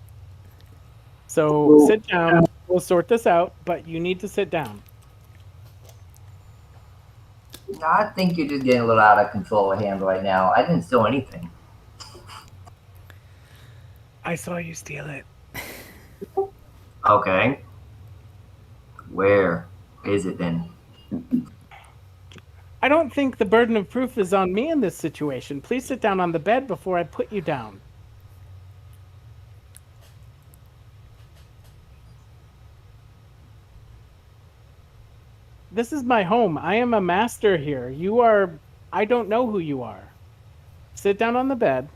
So sit down. We'll sort this out, but you need to sit down. I think you're just getting a little out of control of hand right now. I didn't steal anything. I saw you steal it. Okay. Where is it then? I don't think the burden of proof is on me in this situation. Please sit down on the bed before I put you down. This is my home. I am a master here. You are... I don't know who you are. Sit down on the bed,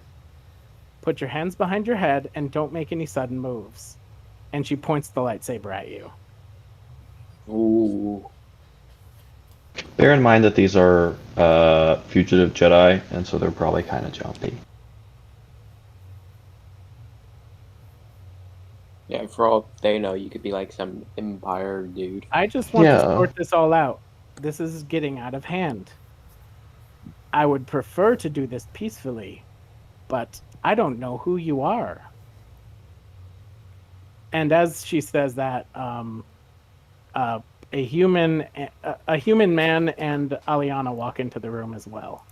put your hands behind your head, and don't make any sudden moves. And she points the lightsaber at you. Ooh. Bear in mind that these are fugitive Jedi, and so they're probably kind of jumpy. Yeah, for all they know, you could be like some Empire dude. I just want to Yeah. sort this all out. This is getting out of hand. I would prefer to do this peacefully, but I don't know who you are. And as she says that, a human man and Aliana walk into the room as well.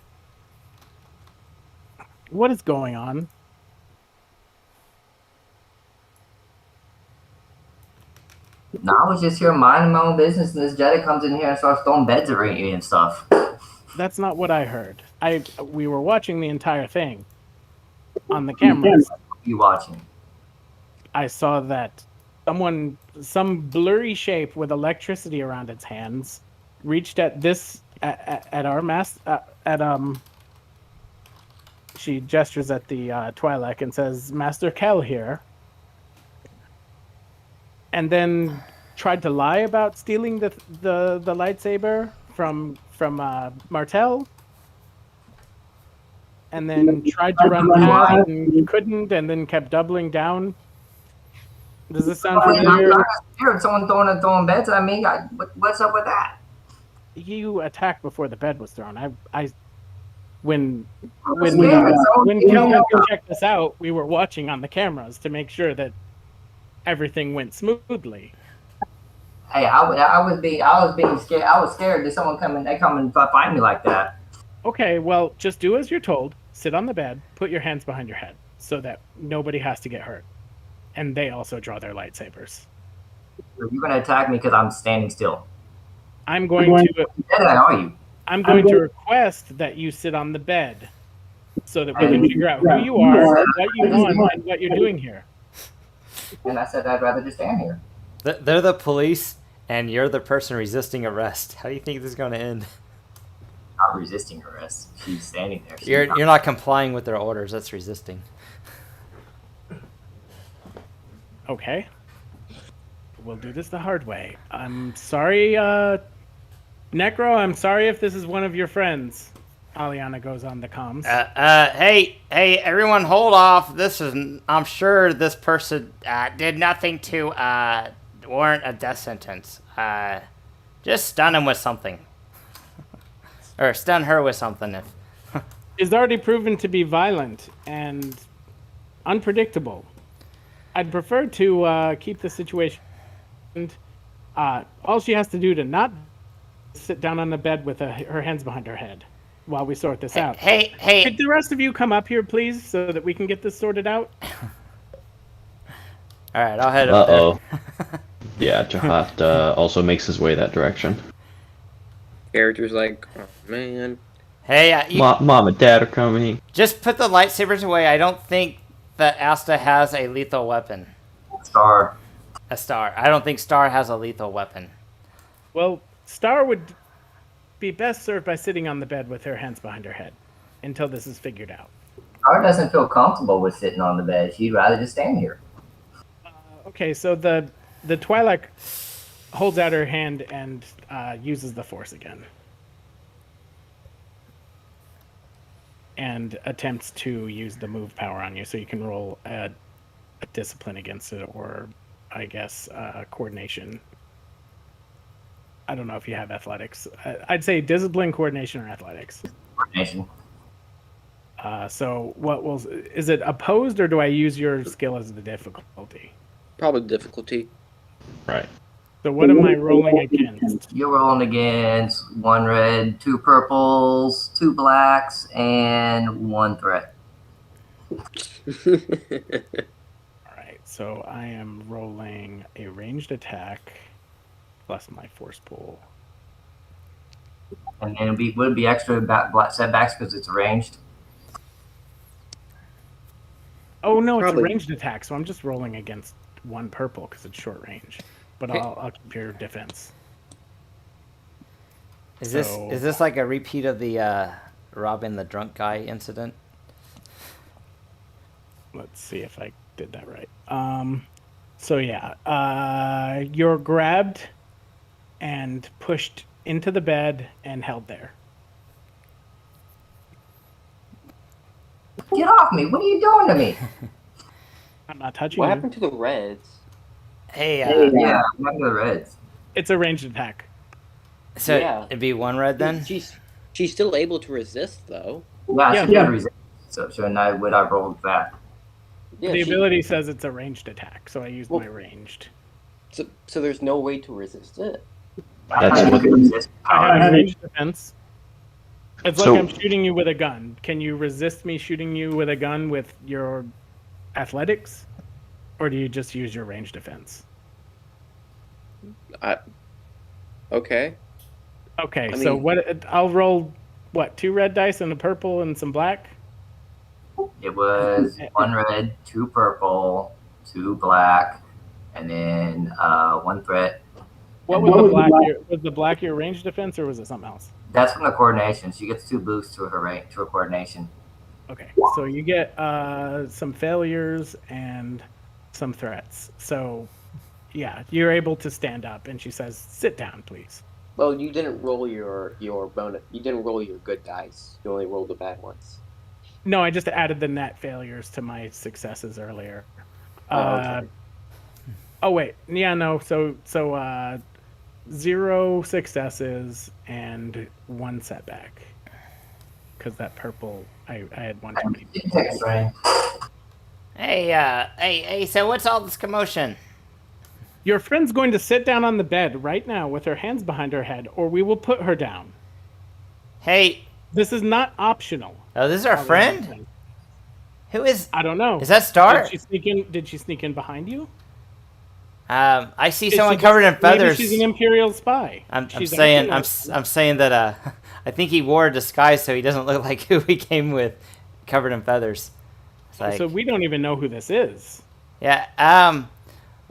What is going on? No, I was just here minding my own business, and this Jedi comes in here and starts throwing beds at me and stuff. That's not what I heard. We were watching the entire thing on the cameras. What are you watching? I saw that some blurry shape with electricity around its hands, reached at our she gestures at the Twi'lek and says, "Master Kel here," and then tried to lie about stealing the lightsaber from Martell, and then tried to run past and couldn't, and then kept doubling down. Does this sound familiar? I heard someone throwing beds at me. What's up with that? You attacked before the bed was thrown. When Yeah, Kelvin checked us out, we were watching on the cameras to make sure that everything went smoothly. Hey, I was being scared. I was scared that someone come and find me like that. Okay, well, just do as you're told. Sit on the bed, put your hands behind your head, so that nobody has to get hurt. And they also draw their lightsabers. You're gonna attack me because I'm standing still. I'm going to Jedi, are you? I'm going to request that you sit on the bed, so that we can figure out who you are, what you want, and what you're doing here. And I said I'd rather just stand here. They're the police, and you're the person resisting arrest. How do you think this is going to end? Not resisting arrest. She's standing there. You're not complying with their orders. That's resisting. Okay. We'll do this the hard way. I'm sorry, Necro, I'm sorry if this is one of your friends. Aliana goes on the comms. Hey, everyone, hold off. I'm sure this person did nothing to warrant a death sentence. Just stun him with something, or stun her with something. Is already proven to be violent and unpredictable. I'd prefer to keep the situation. All she has to do to not sit down on the bed with her hands behind her head while we sort this out. Hey! Could the rest of you come up here, please, so that we can get this sorted out? All right, I'll head up there. Uh-oh. Yeah, Jehaat also makes his way that direction. Character's like, oh man. Hey, Mom and Dad are coming. just put the lightsabers away. I don't think that Asta has a lethal weapon. Star. A Star. I don't think Star has a lethal weapon. Well, Star would be best served by sitting on the bed with her hands behind her head until this is figured out. Star doesn't feel comfortable with sitting on the bed. She'd rather just stand here. Okay, so the Twi'lek holds out her hand and uses the Force again. And attempts to use the move power on you, so you can roll a discipline against it, or I guess coordination. I don't know if you have athletics. I'd say discipline, coordination, or athletics. Coordination. So is it opposed, or do I use your skill as the difficulty? Probably difficulty. Right. So what am I rolling against? You're rolling against 1 red, 2 purples, 2 blacks, and 1 threat. All right, so I am rolling a ranged attack plus my force pool. And then would be extra setbacks because it's ranged. Oh no, it's Probably. a ranged attack, so I'm just rolling against 1 purple because it's short range. But I'll keep your defense. Is this like a repeat of the Robin the drunk guy incident? Let's see if I did that right. So yeah, you're grabbed and pushed into the bed and held there. Get off me! What are you doing to me? I'm not touching What you. happened to the Reds? Hey, Yeah, I'm the reds. It's a ranged attack. so Yeah. it'd be 1 red then? She's still able to resist though. Yeah, she had resist. So would I roll that? Yeah, The ability says it's a ranged attack, so I used my ranged. So there's no way to resist it. That's what. I have ranged defense. It's like So- I'm shooting you with a gun. Can you resist me shooting you with a gun with your athletics? Or do you just use your range defense? Okay. Okay, I so mean- I'll roll, 2 red dice and a purple and some black? It was 1 red, 2 purple, 2 black, and then 1 threat. What was the black? Was the black your range defense or was it something else? That's from the coordination. She gets 2 boosts to her coordination. Okay, so you get some failures and some threats. So, yeah, you're able to stand up, and she says, "Sit down, please." Well, you didn't roll your bonus. You didn't roll your good dice. You only rolled the bad ones. No, I just added the net failures to my successes earlier. Okay. Oh wait, yeah, no. So 0 successes and 1 setback. Because that purple, I had 1 too many. Take a strain. Hey, so what's all this commotion? Your friend's going to sit down on the bed right now with her hands behind her head, or we will put her down. Hey, This is not optional. oh, this is our friend? Who is... I don't know. Is that Star? Did she sneak in behind you? I see Is someone she covered in feathers. Maybe she's an Imperial spy. I'm She's saying acting I'm saying that I think he wore a disguise so he doesn't look like who he came with, covered in feathers. It's like, so we don't even know who this is. yeah.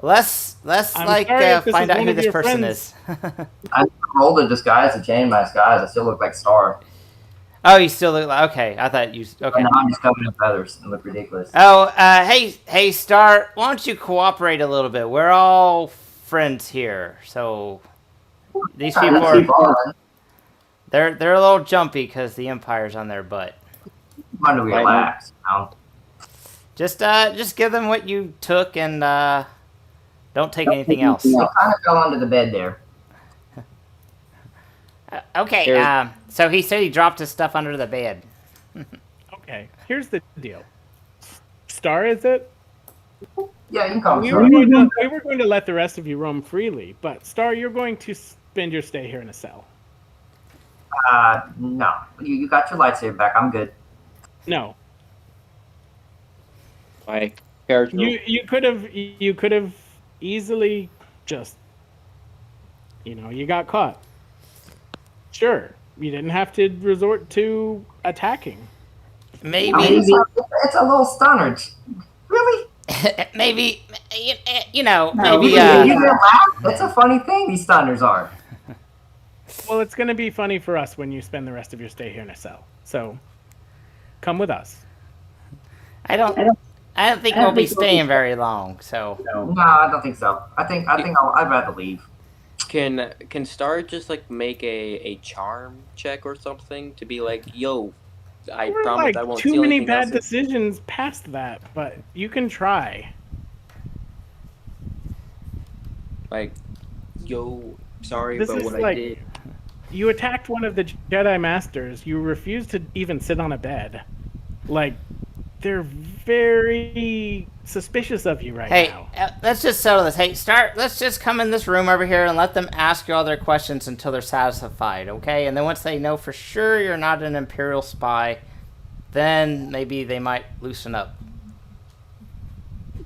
Let's I'm sorry if this find is out one who of this your person friends. is. I rolled a disguise to change my disguise. I still look like Star. Oh, you still look like... Okay, I thought you... Okay. Now I'm just covered in feathers and look ridiculous. Oh, hey, Star, why don't you cooperate a little bit? We're all friends here, so these Trying people to keep are on. they're a little jumpy because the Empire's on their butt. Trying to relax. You know? Just give them what you took and don't take anything else. They kind of fell under the bed there. Okay. Here's- So he said he dropped his stuff under the bed. Okay, here's the deal. Star, is it? Yeah, you can call me. We Star. were going to let the rest of you roam freely, but Star, you're going to spend your stay here in a cell. No, you got your lightsaber back. I'm good. No, My character. you could have easily just, you got caught. Sure, you didn't have to resort to attacking. Maybe, I mean, it's a little stunner. Really? maybe, maybe. You Maybe. didn't laugh? That's a funny thing. These stunners are. Well, it's going to be funny for us when you spend the rest of your stay here in a cell. So, come with us. I don't think we'll be staying very long. So. No, I don't think so. I'd rather leave. Can Star just like make a charm check or something to be like, yo, I There were promise I like won't too steal many anything bad else. decisions past that, but you can try. Like, yo, sorry This about is what I like did. you attacked one of the Jedi Masters. You refused to even sit on a bed. Like, they're very suspicious of you right Hey, now. let's just settle this. Hey, let's just come in this room over here and let them ask you all their questions until they're satisfied, okay? And then once they know for sure you're not an Imperial spy, then maybe they might loosen up.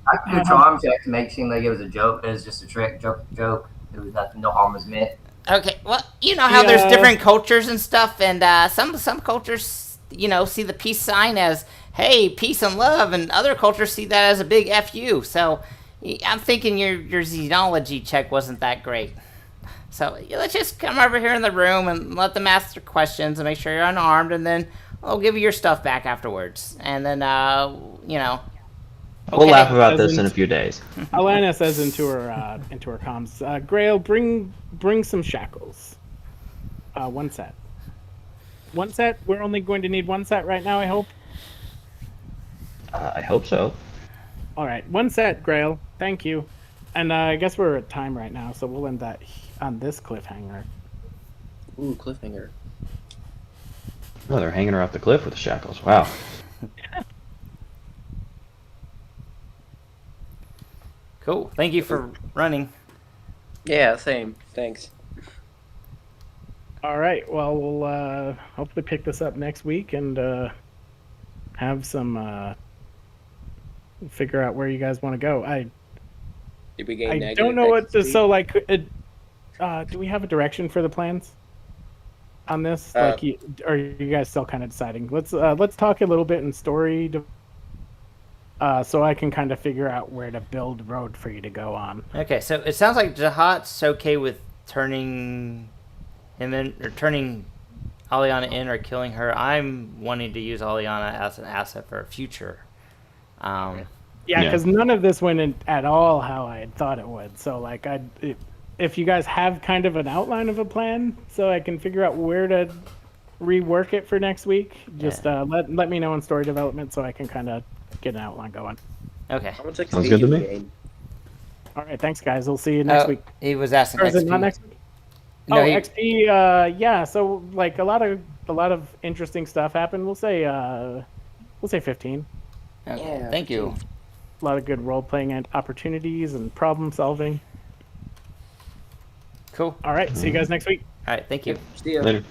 I could do a charm check to make it seem like it was a joke. It was just a trick, joke. It was nothing. No harm was meant. Okay, well, you know how there's different cultures and stuff, and some cultures, see the peace sign as, hey, peace and love, and other cultures see that as a big FU. So I'm thinking your xenology check wasn't that great. So let's just come over here in the room and let them ask their questions and make sure you're unarmed, and then I'll give you your stuff back afterwards. And then, We'll laugh about As this in- in a few days. Alana says into her comms, Grail, bring some shackles. One set. One set. We're only going to need one set right now, I hope. I hope so. All right, one set, Grail. Thank you. And I guess we're at time right now, so we'll end that on this cliffhanger. Ooh, cliffhanger. Oh, they're hanging her off the cliff with the shackles. Wow. Cool. Thank you for running. Yeah, same. Thanks. All right. Well, we'll hopefully pick this up next week and have some figure out where you guys want to go. Did we gain I negative don't know what to. XP? So like, do we have a direction for the plans on this? Like, are you guys still kind of deciding? Let's talk a little bit in story. So I can kind of figure out where to build road for you to go on. Okay, so it sounds like Jehaat's okay with turning him in, or turning Aliana in, or killing her. I'm wanting to use Aliana as an asset for a future. Yeah, Yeah. because none of this went in at all how I had thought it would. So like, if you guys have kind of an outline of a plan, so I can figure out where to rework it for next week, just let me know in story development so I can kind of get an outline going. Okay. How much XP Sounds good to did we me. gain? All right, thanks guys. We'll see you next week. He was asking Or is it XP. not next week? No, XP. Yeah. So like a lot of interesting stuff happened. We'll say 15. Okay, Yeah, thank you. A lot of good role playing and opportunities and problem solving. Cool. All right. See you guys next week. All right, thank you. See ya. Later.